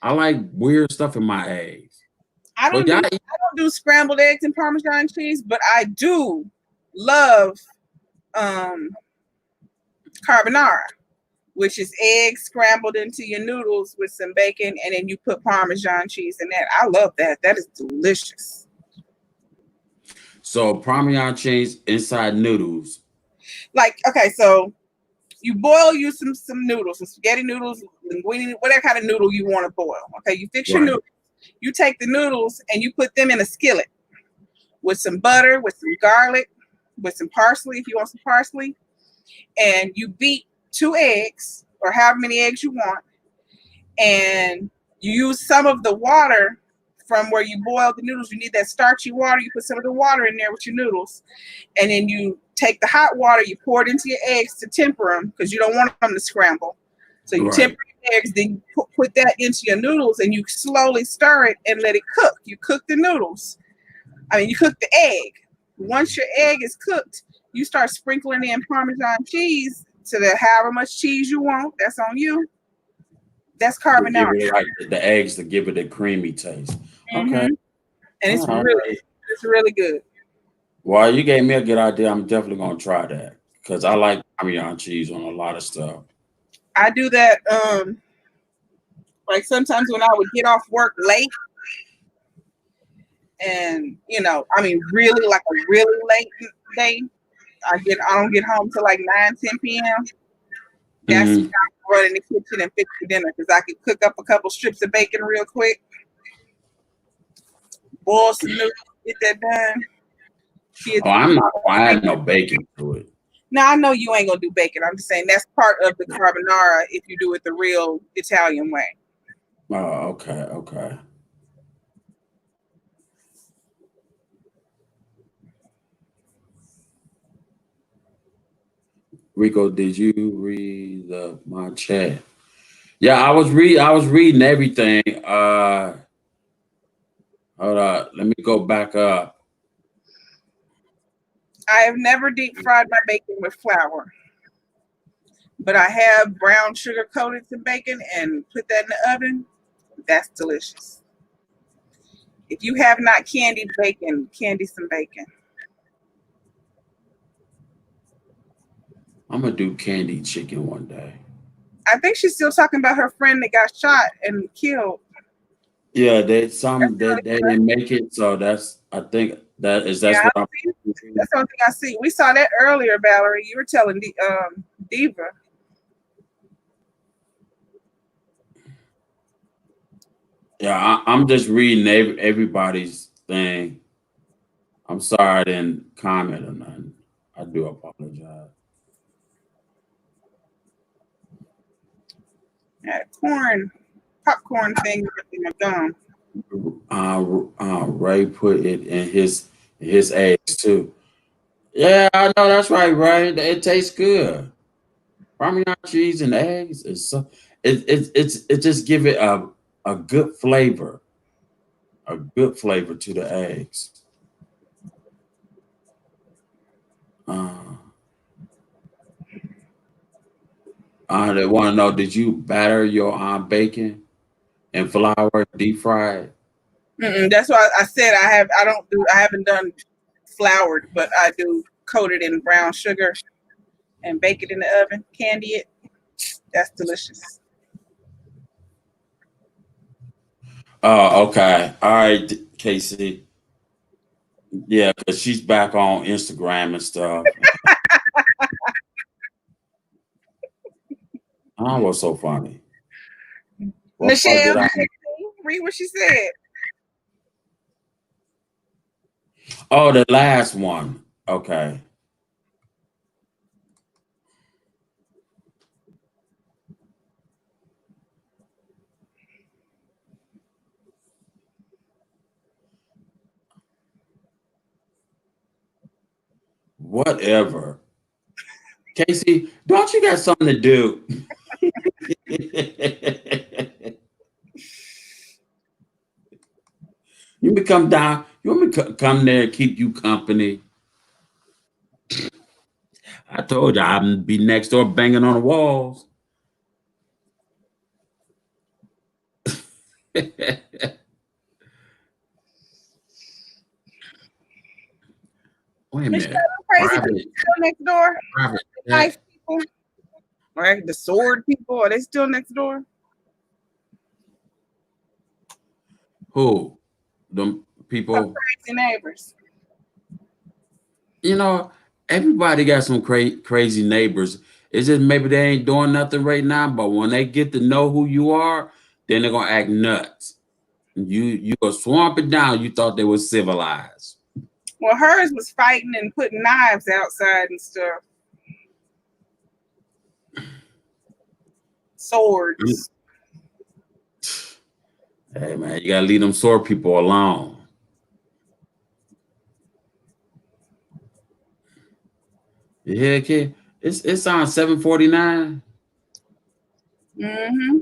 I like weird stuff in my eggs. But y'all eat I don't do scrambled eggs and Parmesan cheese, but I do love um, carbonara, which is eggs scrambled into your noodles with some bacon, and then you put Parmesan cheese in that. I love that. That is delicious. So Parmesan cheese inside noodles. Like, okay, so you boil you some noodles, some spaghetti noodles, linguine, whatever kind of noodle you want to boil. Okay, you fix your Right. noodles. You take the noodles and you put them in a skillet with some butter, with some garlic, with some parsley if you want some parsley, and you beat 2 eggs or however many eggs you want, and you use some of the water from where you boiled the noodles. You need that starchy water. You put some of the water in there with your noodles, and then you take the hot water, you pour it into your eggs to temper them because you don't want them to scramble. So you temper Right. your eggs, then you put that into your noodles, and you slowly stir it and let it cook. You cook the noodles. I mean, you cook the egg. Once your egg is cooked, you start sprinkling in Parmesan cheese to the however much cheese you want. That's on you. That's To give carbonara. it like the eggs to give it a creamy taste. Mm-hmm. Okay. And All right. it's really good. Well, you gave me a good idea. I'm definitely gonna try that because I like Parmesan cheese on a lot of stuff. I do that. Like sometimes when I would get off work late, and I mean, really like a really late day. I don't get home till like 9, 10 p.m. That's when Mhm. I run in the kitchen and fix the dinner because I could cook up a couple strips of bacon real quick, boil some noodles, get that done. Kids Oh, will I'm eat. not gonna add no bacon to it. Now I know you ain't gonna do bacon. I'm just saying that's part of the carbonara if you do it the real Italian way. Oh, okay, okay. Rico, did you read my chat? Yeah, I was reading everything. Hold on. Let me go back up. I have never deep fried my bacon with flour, but I have brown sugar coated some bacon and put that in the oven. That's delicious. If you have not candied bacon, candy some bacon. I'm gonna do candied chicken one day. I think she's still talking about her friend that got shot and killed. Yeah, That's they didn't make it, so that's I think yeah, that's what I'm. that's the only thing I see. We saw that earlier, Valerie. You were telling Diva. Yeah, I'm just reading everybody's thing. I'm sorry I didn't comment or nothing. I do apologize. That popcorn thing in my gum. Ray put it in his eggs too. Yeah, I know that's right, Ray. It tastes good. Parmesan cheese and eggs is so it just give it a good flavor to the eggs. Uh, they want to know: did you batter your bacon and flour, deep fry it? That's why I said I haven't done floured, but I do coat it in brown sugar and bake it in the oven, candy it. That's delicious. Oh, okay. All right, Casey. Yeah, because she's back on Instagram and stuff. Oh, what's so funny? What part Michelle, did I? read what she said. Oh, the last one. Okay. Whatever. Casey, don't you got something to do? You want me to come down? You want me to come there and keep you company? I told you I'm be next door banging on the walls. Wait a Michelle, minute. crazy people Private, still next door. private The knife jet. people, or the sword people, are they still next door? Who? Them Her people. crazy neighbors. You know, everybody got some crazy neighbors. It's just maybe they ain't doing nothing right now, but when they get to know who you are, then they're gonna act nuts. You go swamp it down. You thought they were civilized. Well, hers was fighting and putting knives outside and stuff. Swords. Hey man, you gotta leave them sore people alone. You hear, kid? It's on 7:49. Mm-hmm.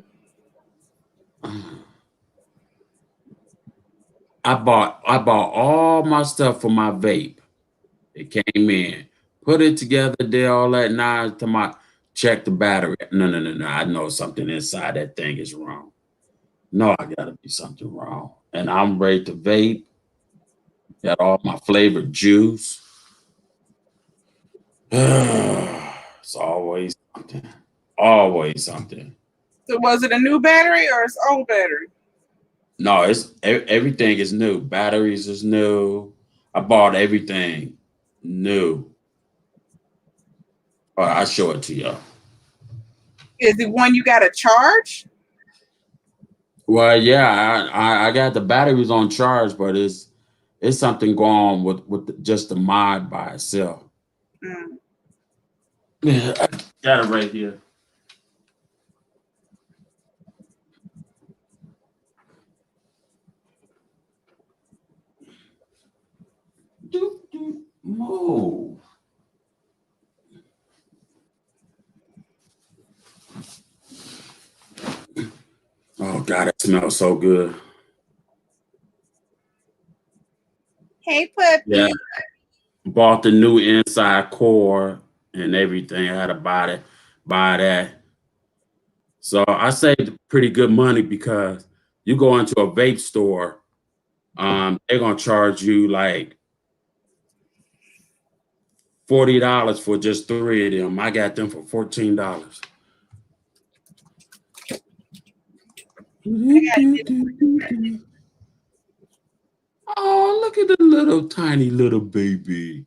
I bought all my stuff for my vape. It came in, put it together, did all that. Now to my check the battery. No, no, no, no. I know something inside that thing is wrong. No, I gotta be something wrong. And I'm ready to vape. Got all my flavored juice. It's always something. Always something. So was it a new battery or it's old battery? No, everything is new. Batteries is new. I bought everything new. I'll show it to you. Is it one you got to charge? Well, yeah, I got the batteries on charge, but it's something going on with just the mod by itself. Mm. Yeah, I got it right here. Move. Oh God, it smells so good. Hey, puppy. Yeah, bought the new inside core and everything. I had to buy that. So I saved pretty good money because you go into a vape store, they're gonna charge you like $40 for just three of them. I got them for $14. Oh, look at the little tiny little baby.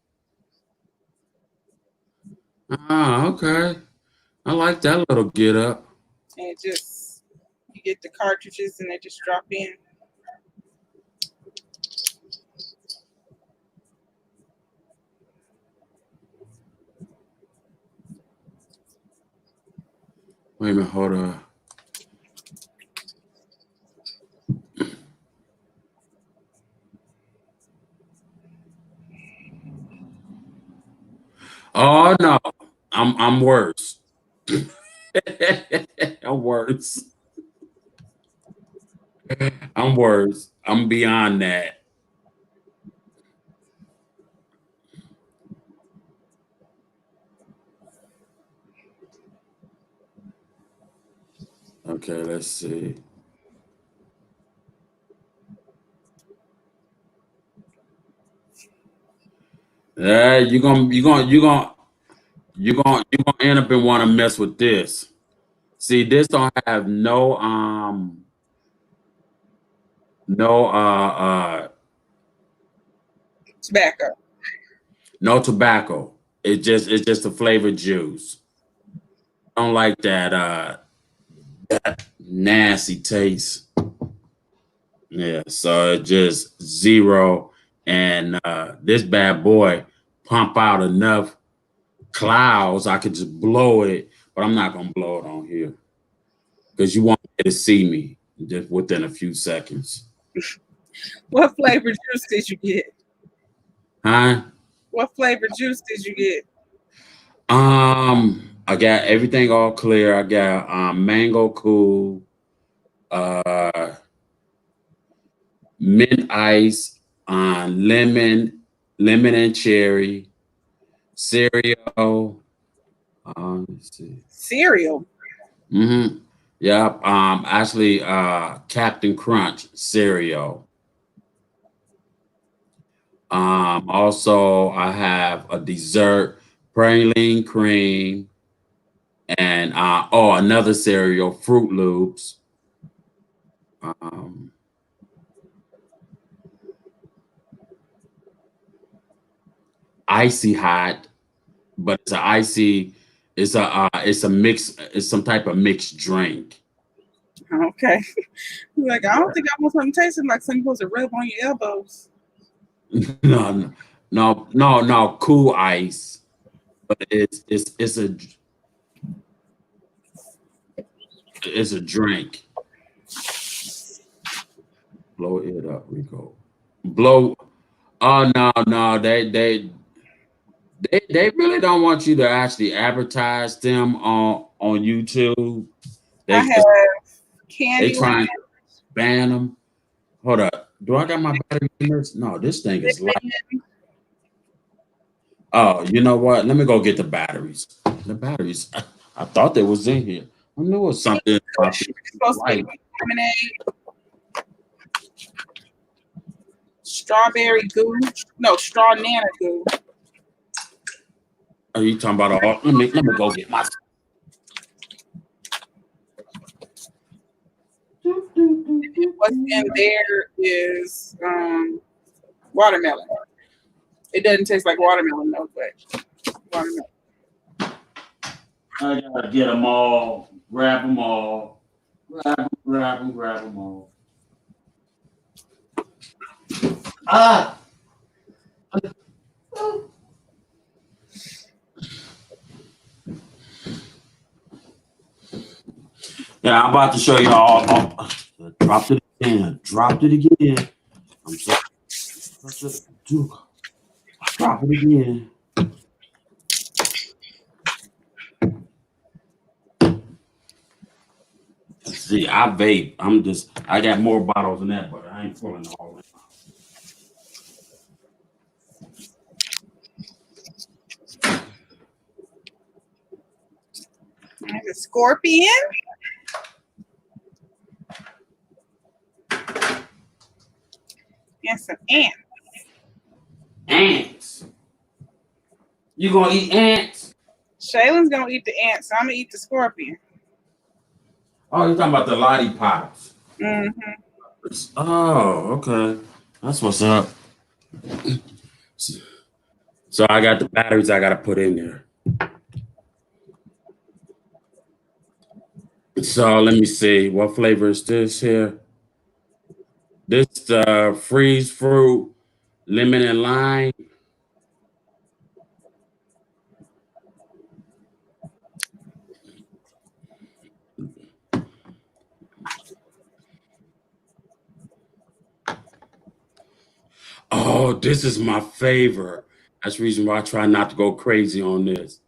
Ah, okay. I like that little get up. And just you get the cartridges and they just drop in. Wait a minute, hold on. Oh no, I'm worse. I'm worse. I'm worse. I'm beyond that. Okay, let's see. Yeah, you're gonna end up and want to mess with this. See, this don't have no Tobacco. no tobacco. It's just a flavored juice. I don't like that nasty taste. Yeah, so it just zero. And this bad boy pump out enough clouds I could just blow it, but I'm not gonna blow it on here because you won't get to see me just within a few seconds. What flavor juice did you get? Huh? What flavor juice did you get? I got everything all clear. I got mango cool, uh mint ice, lemon and cherry, cereal. Let's see. Cereal. Mm-hmm. Yep. Actually, Captain Crunch cereal. Also, I have a dessert, praline cream, and another cereal, Fruit Loops. Um, Icy hot, but it's a icy. It's a mix. It's some type of mixed drink. Okay. Like, I don't Yeah. think I want something tasting like something you're supposed to rub on your elbows. No, no. Cool ice, but it's a drink. Blow it up, Rico. Blow. Oh no. They really don't want you to actually advertise them on YouTube. I They just have they Candyland. trying to ban them. Hold up. Do I got my battery in this? No, this thing is light. Oh, you know what? Let me go get the batteries. The batteries. I thought they was in here. I knew it was something about It's this supposed to be light. lemonade, strawberry goo. No, straw nana goo. Are you talking about all? Let me go get my. What's in there is watermelon. It doesn't taste like watermelon though, but watermelon. I gotta get them all. Grab them all. Grab them all. Ah. Yeah, I'm about to show y'all. Oh, dropped it again. Dropped it again. I'm so such a duke. Drop it again. See, I vape. I got more bottles than that, but I ain't pulling all in. There's a scorpion and some ants. Ants. You gonna eat ants? Shaylin's gonna eat the ants, so I'm gonna eat the scorpion. Oh, you're talking about the lollipops. Mm-hmm. Oh, okay. That's what's up. So I got the batteries I gotta put in there. So let me see. What flavor is this here? This freeze fruit, lemon and lime. Oh, this is my favorite. That's the reason why I try not to go crazy on this.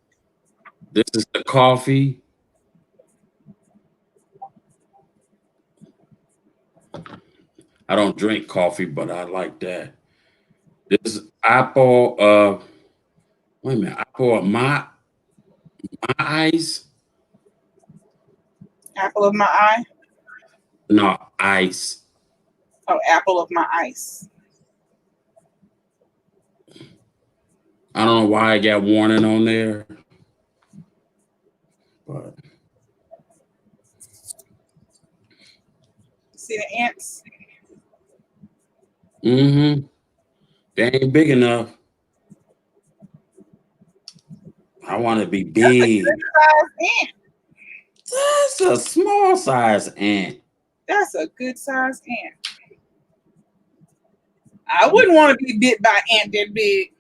This is the coffee. I don't drink coffee, but I like that. This is apple. Wait a minute. Apple of my ice. Apple of my eye. No ice. Oh, apple of my ice. I don't know why I got warning on there, but See the ants? mm-hmm. They ain't big enough. I want to be That's a big. good size ant. That's a small size ant. That's a good size ant. I wouldn't want to be bit by an ant that big.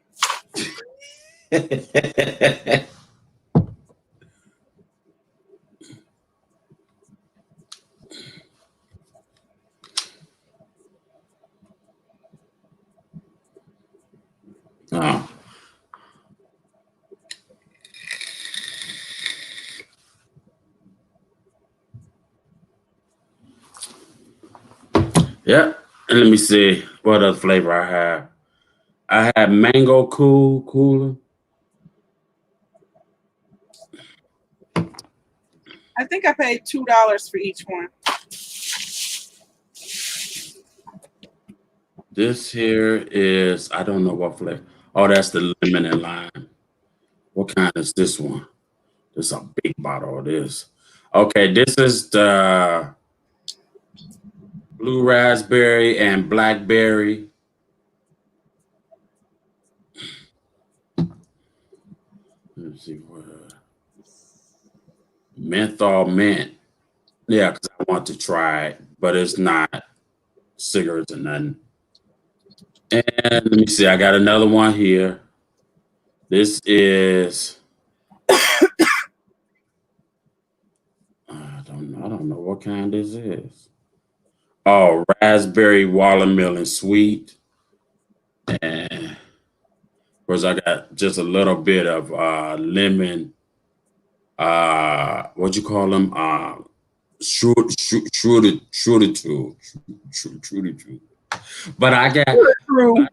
Oh, yeah. And let me see what other flavor I have. I have mango cooler. I think I paid $2 for each one. This here is, I don't know what flavor. Oh, that's the lemon and lime. What kind is this one? This is a big bottle of this. Okay, this is the blue raspberry and blackberry. Let's see what menthol mint. Yeah, because I want to try it, but it's not cigarettes or nothing. And let me see, I got another one here. This is I don't know what kind this is. Oh, raspberry watermelon sweet. And of course I got just a little bit of lemon, what you call them? Shruditu. But I got True.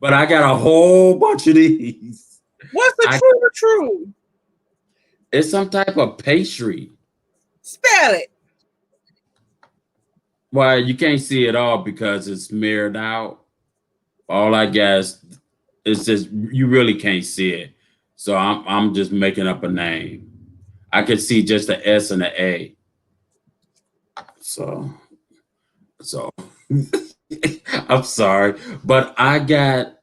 but I got a whole bunch of these. What's the I, true or true? it's some type of pastry. Spell it. Well, you can't see it all because it's mirrored out. All I guess is just you really can't see it. So I'm just making up a name. I could see just the S and the A. So so I'm sorry. But I got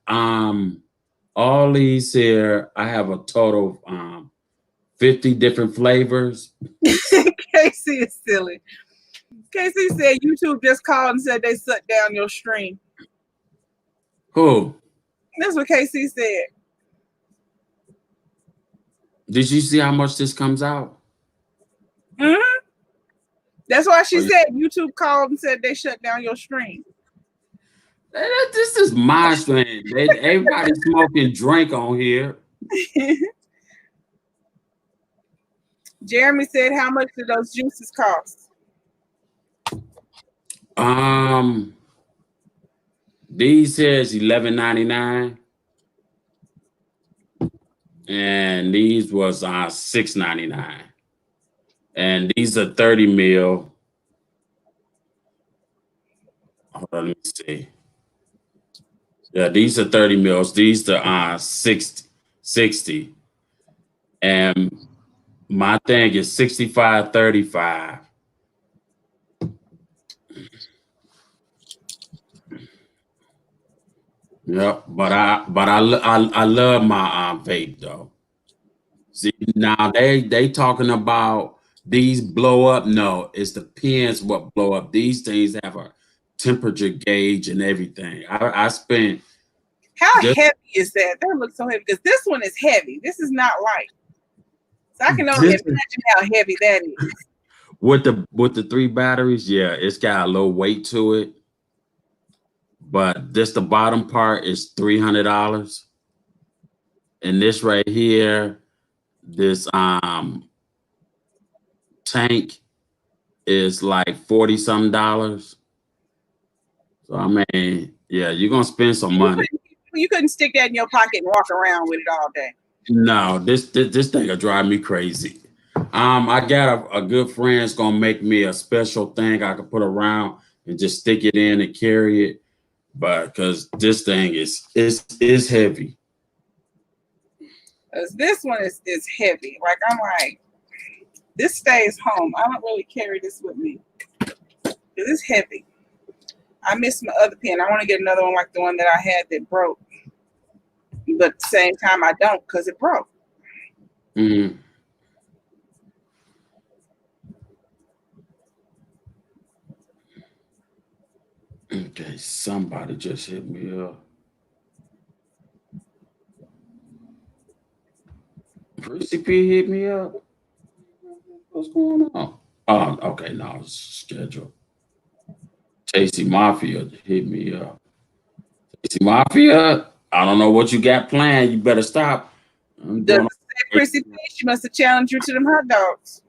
all these here. I have a total of 50 different flavors. Casey is silly. Casey said YouTube just called and said they shut down your stream. Who? That's what Casey said. Did you see how much this comes out? Mm-hmm. That's why she said YouTube called and said they shut down your stream. This is my stream. Everybody smoking drink on here. Jeremy said, how much do those juices cost? These here is $11.99. And these was $6.99. And these are 30 mil. Hold on, let me see. Yeah, these are 30 mils. These are 60. And my thing is 65.35. Yep, but I love my vape though. See, now they talking about these blow up. No, it's the pins what blow up. These things have a temperature gauge and everything. I spent How heavy is that? That looks so heavy because this one is heavy. This is not light. So I can only imagine how heavy that is. With the 3 batteries, yeah, it's got a low weight to it. But this the bottom part is $300. And this right here, this tank is like 40 some dollars. So I mean, yeah, you're gonna spend some money. You couldn't stick that in your pocket and walk around with it all day. No, this thing will drive me crazy. I got a good friend's gonna make me a special thing I can put around and just stick it in and carry it. But because this thing is heavy. Because this one is heavy. Like I'm like, this stays home. I don't really carry this with me. It's heavy. I miss my other pen. I want to get another one like the one that I had that broke. But at the same time, I don't because it broke. Mm-hmm. Okay, somebody just hit me up. Chrissy P hit me up. What's going on? Oh, okay, no, it's scheduled. Tasty Mafia hit me up. Tasty Mafia, I don't know what you got planned. You better stop. Chrissy P, she must have challenged you to them hot dogs.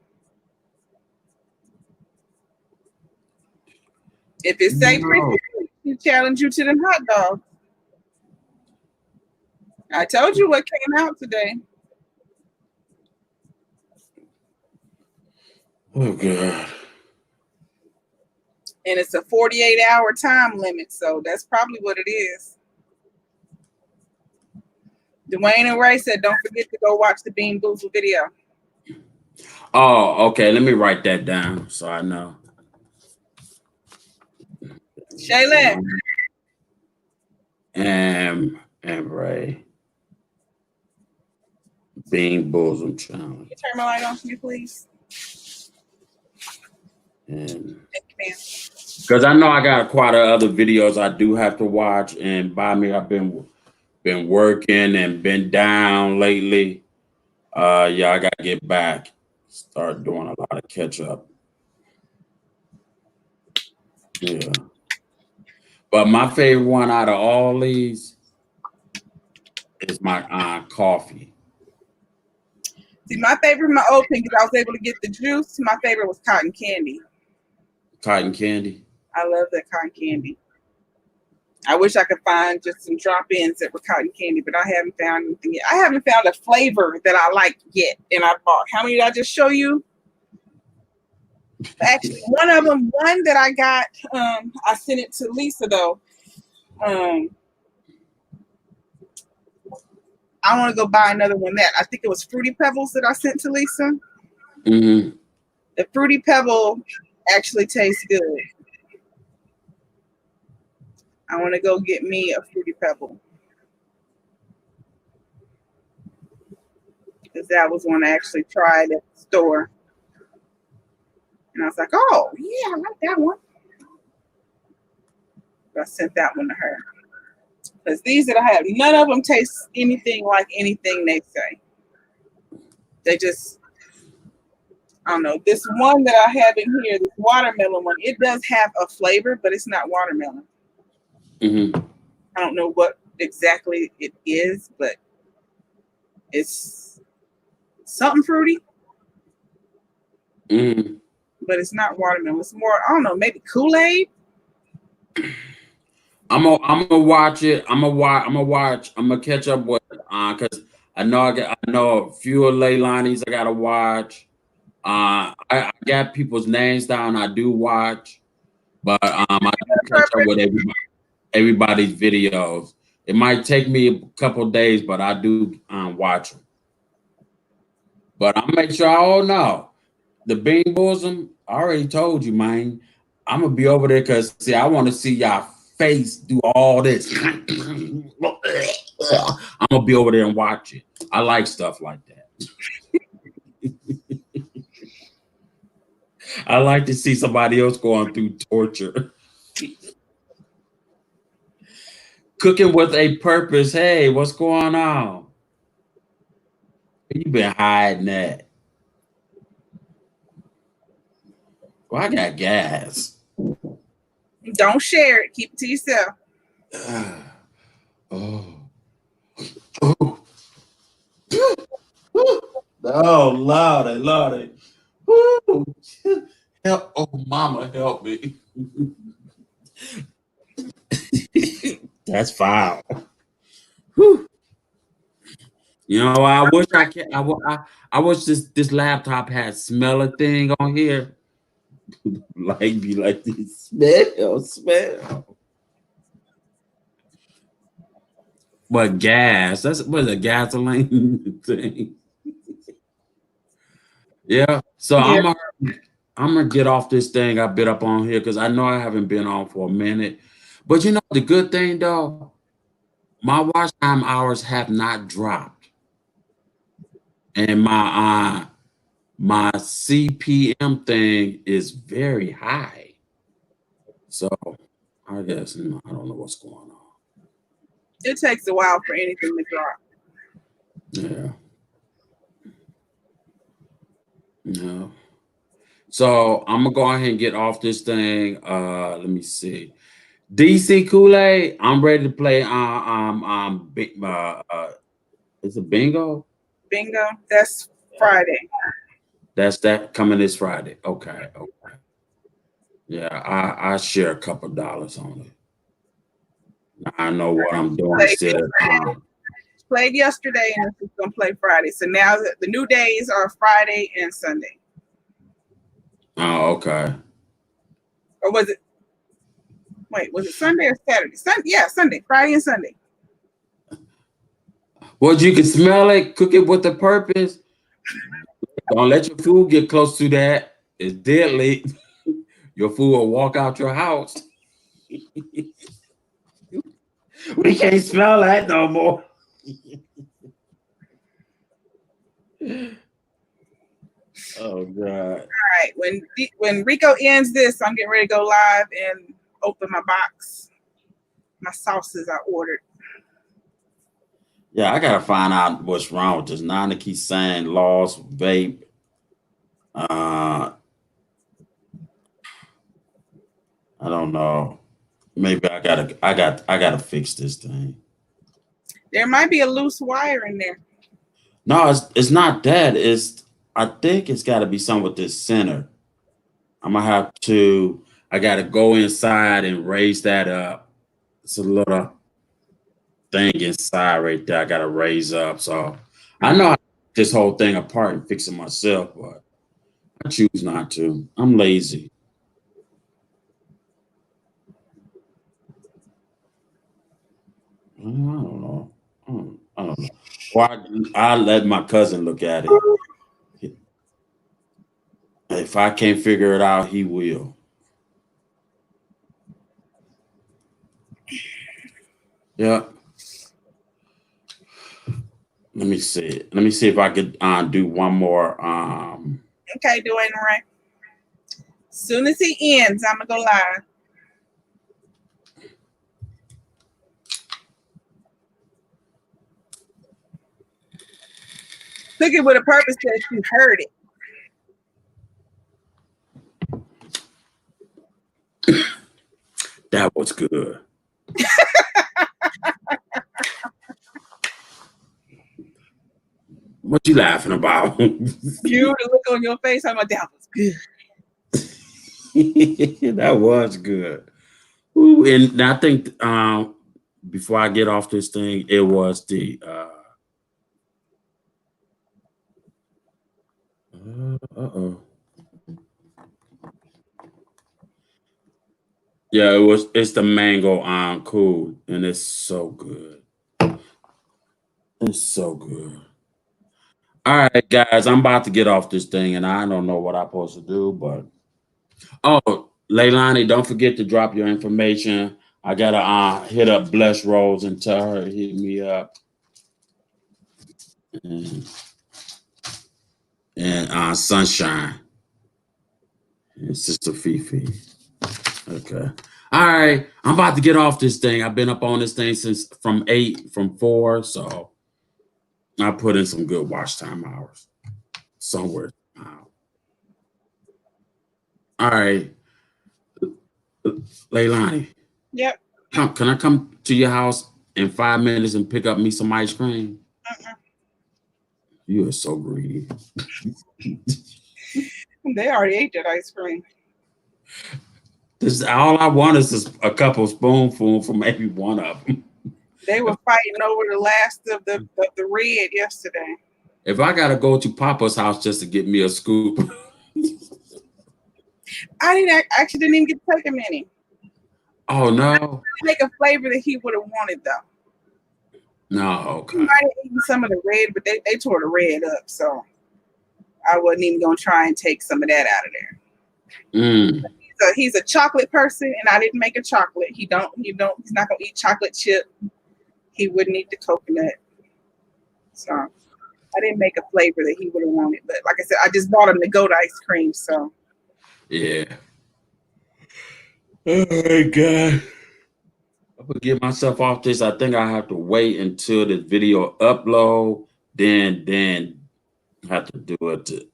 If it say Chrissy P, she challenged you to them hot dogs. I told you what came out today. Oh God. and it's a 48-hour time limit, so that's probably what it is. Dwayne and Ray said, "Don't forget to go watch the Bean Boozled video." Oh, okay. Let me write that down so I know. Shaylin. And Ray. Bean Boozled challenge. Can you turn my light on for me, please? And because I know I got quite a other videos I do have to watch, and by me, I've been working and been down lately. Yeah, I gotta get back. Start doing a lot of catch up. Yeah. But my favorite one out of all these is my coffee. See, my favorite, my old pink, because I was able to get the juice. My favorite was cotton candy. Cotton candy. I love that cotton candy. I wish I could find just some drop-ins that were cotton candy, but I haven't found anything yet. I haven't found a flavor that I like yet, and I bought. How many did I just show you? Actually, one of them, one that I got, I sent it to Lisa though. I want to go buy another one. That I think it was Fruity Pebbles that I sent to Lisa. Mm-hmm. The Fruity Pebble actually tastes good. I want to go get me a Fruity Pebble. Because that was one I actually tried at the store. And I was like, oh, yeah, I like that one. But I sent that one to her. Because these that I have, none of them taste anything like anything they say. They just, I don't know. This one that I have in here, this watermelon one, it does have a flavor, but it's not watermelon. Mm-hmm. I don't know what exactly it is, but it's something fruity. Mm-hmm. But it's not watermelon. It's more, I don't know, maybe Kool-Aid. I'm gonna watch it. I'm gonna catch up with because I know I know a few of Leilani's I gotta watch. I got people's names down. I do watch, but I do catch up with everybody's videos. It might take me a couple days, but I do watch them. But I'll make sure I all know the Bean Bosom. I already told you, man. I'm gonna be over there because see, I want to see y'all face do all this. I'm gonna be over there and watch it. I like stuff like that. I like to see somebody else going through torture. Cooking with a purpose. Hey, what's going on? You been hiding that? Well, I got gas. Don't share it. Keep it to yourself. Oh. Oh. Oh, Lordy, Lordy. Woo. Help. Oh, mama, help me. That's foul. Whew. You know, I wish I can. I wish this laptop had smeller thing on here. Like be like this smell. But gas. That's what a gasoline thing. Yeah. So Yeah. I'm gonna get off this thing I bit up on here because I know I haven't been on for a minute. But you know the good thing though, my watch time hours have not dropped, and my CPM thing is very high. So I guess I don't know what's going on. It takes a while for anything to drop. Yeah. No. So I'm gonna go ahead and get off this thing. Let me see. DC Kool-Aid, I'm ready to play it's a bingo. Bingo. That's Friday. That's that coming this Friday. Okay, okay. Yeah, I share a couple dollars on it. I know what I'm doing instead of Played yesterday and it's gonna play Friday. So now the new days are Friday and Sunday. oh, okay. Or was it Wait, was it Sunday or Saturday? Yeah, Sunday, Friday and Sunday. Well, you can smell it, cook it with a purpose. Don't let your food get close to that. It's deadly. Your food will walk out your house. We can't smell that no more. Oh God. All right, when Rico ends this, I'm getting ready to go live and open my box, my sauces I ordered. Yeah, I gotta find out what's wrong with this. Nana keeps saying lost vape. I don't know. Maybe I gotta fix this thing. There might be a loose wire in there. No, it's not that. I think it's gotta be something with this center. I'm gonna have to I gotta go inside and raise that up. It's a little thing inside right there. I gotta raise up. So I know how to take this whole thing apart and fix it myself, but I choose not to. I'm lazy. I don't know. I don't know. Or I let my cousin look at it. If I can't figure it out, he will. Yeah. Let me see. Let me see if I could do one more. Okay, Dwayne Ray. As soon as he ends, I'm gonna go live. Cook it with a purpose that you heard it. That was good. What you laughing about? You, the look on your face, I'm like, that was good. That was good. Ooh, and I think before I get off this thing, it was the uh-oh. Yeah, it's the mango cool, and it's so good. It's so good. All right, guys, I'm about to get off this thing, and I don't know what I'm supposed to do, but Leilani, don't forget to drop your information. I gotta hit up Bless Rose and tell her to hit me up, and, and Sunshine and Sister Fifi. Okay. All right, I'm about to get off this thing. I've been up on this thing since from 4, so I put in some good watch time hours somewhere. All right, Leilani. Yep. Can I come to your house in 5 minutes and pick up me some ice cream? You are so greedy. They already ate that ice cream. This all I want is a couple spoonful from maybe one of them. They were fighting over the last of the red yesterday. If I gotta go to Papa's house just to get me a scoop, I actually didn't even get to take him any. Oh no! Make a flavor that he would have wanted though. No, okay. He might have eaten some of the red, but they tore the red up, so I wasn't even gonna try and take some of that out of there. He's a chocolate person, and I didn't make a chocolate. He's not gonna eat chocolate chip. He wouldn't eat the coconut. So I didn't make a flavor that he would have wanted. But like I said, I just bought him the goat ice cream. So yeah. Oh my God. I'm gonna get myself off this. I think I have to wait until the video upload, then have to do it.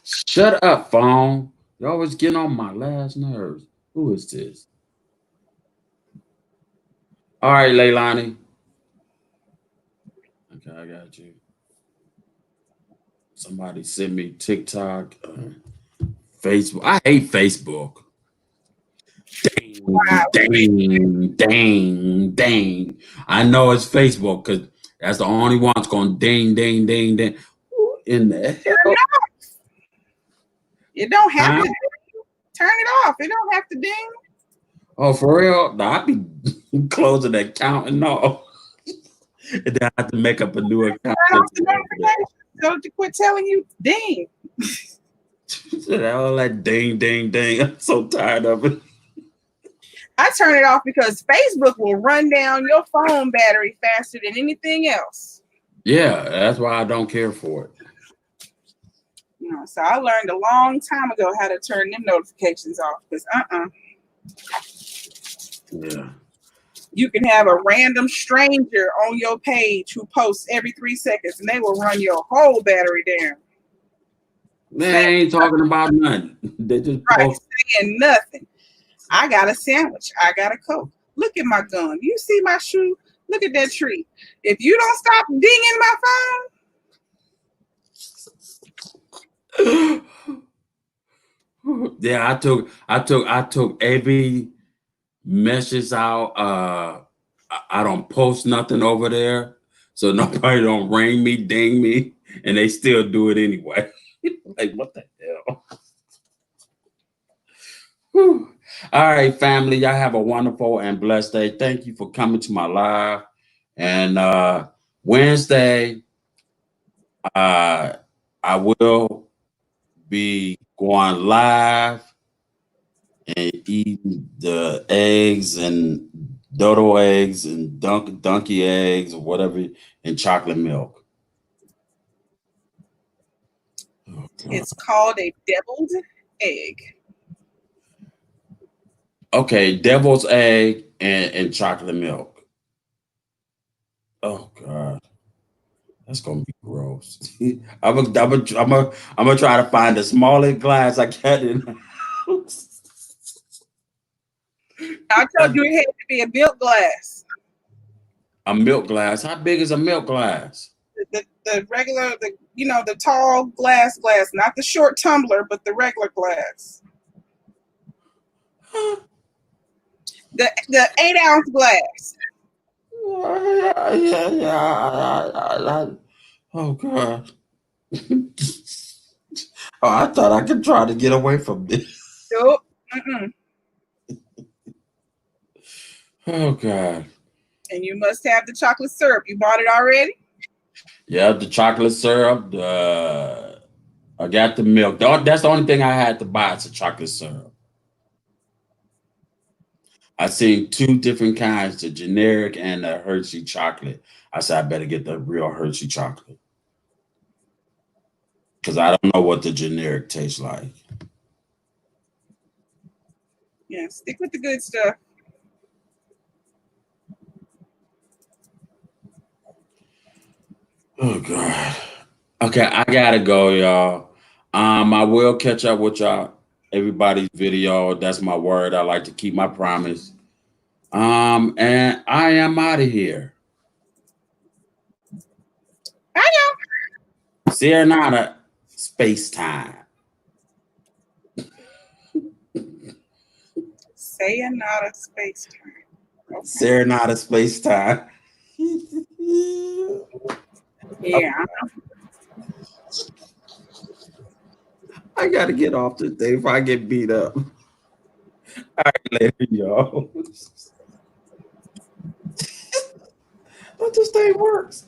Shut up, phone. You're always getting on my last nerves. Who is this? All right, Leilani. Okay, I got you. Somebody sent me TikTok, Facebook. I hate Facebook. wow. Dang. I know it's Facebook because that's the only one that's going ding. Who in the hell? You don't have to turn it off. It don't have to ding. Oh, for real? Nah, I be closing that account and all. And then I have to make up a new account Turn just off to the go over there. notifications. Don't you quit telling you, ding. All that ding, ding, ding. I'm so tired of it. I turn it off because Facebook will run down your phone battery faster than anything else. Yeah, that's why I don't care for it. So I learned a long time ago how to turn them notifications off because Yeah. you can have a random stranger on your page who posts every 3 seconds and they will run your whole battery down. They ain't talking about nothing. They just Right, post. saying nothing. I got a sandwich. I got a Coke. Look at my gun. You see my shoe? Look at that tree. If you don't stop dinging my Yeah, I took every message out. I don't post nothing over there, so nobody don't ring me, ding me, and they still do it anyway. Like what the hell? Whew. All right, family. Y'all have a wonderful and blessed day. Thank you for coming to my live. And Wednesday, uh, I will be going live and eating the eggs and dodo eggs and donkey eggs or whatever and chocolate milk. Oh, phone. It's called a deviled egg. okay, devil's egg and chocolate milk. Oh God. That's gonna be gross. I'm gonna try to find the smallest glass I can in the house. I told you it had to be a milk glass. A milk glass. How big is a milk glass? The regular, the tall glass, not the short tumbler, but the regular glass. The 8-ounce glass. Yeah. Oh God. Oh, I thought I could try to get away from this. Nope. Mm-mm. Oh God. And you must have the chocolate syrup. You bought it already? Yeah, the chocolate syrup. I got the milk. That's the only thing I had to buy. It's a chocolate syrup. I seen two different kinds, the generic and the Hershey chocolate. I said I better get the real Hershey chocolate because I don't know what the generic tastes like. Yeah, stick with the good stuff. Oh God. Okay, I gotta go, y'all. I will catch up with y'all. Everybody's video. That's my word. I like to keep my promise. And I am out of here. I know. Serenata space time. Sayonara space time. Okay. Serenata space time. Yeah. I gotta get off this thing if I get beat up. All right, later, y'all. But this thing works.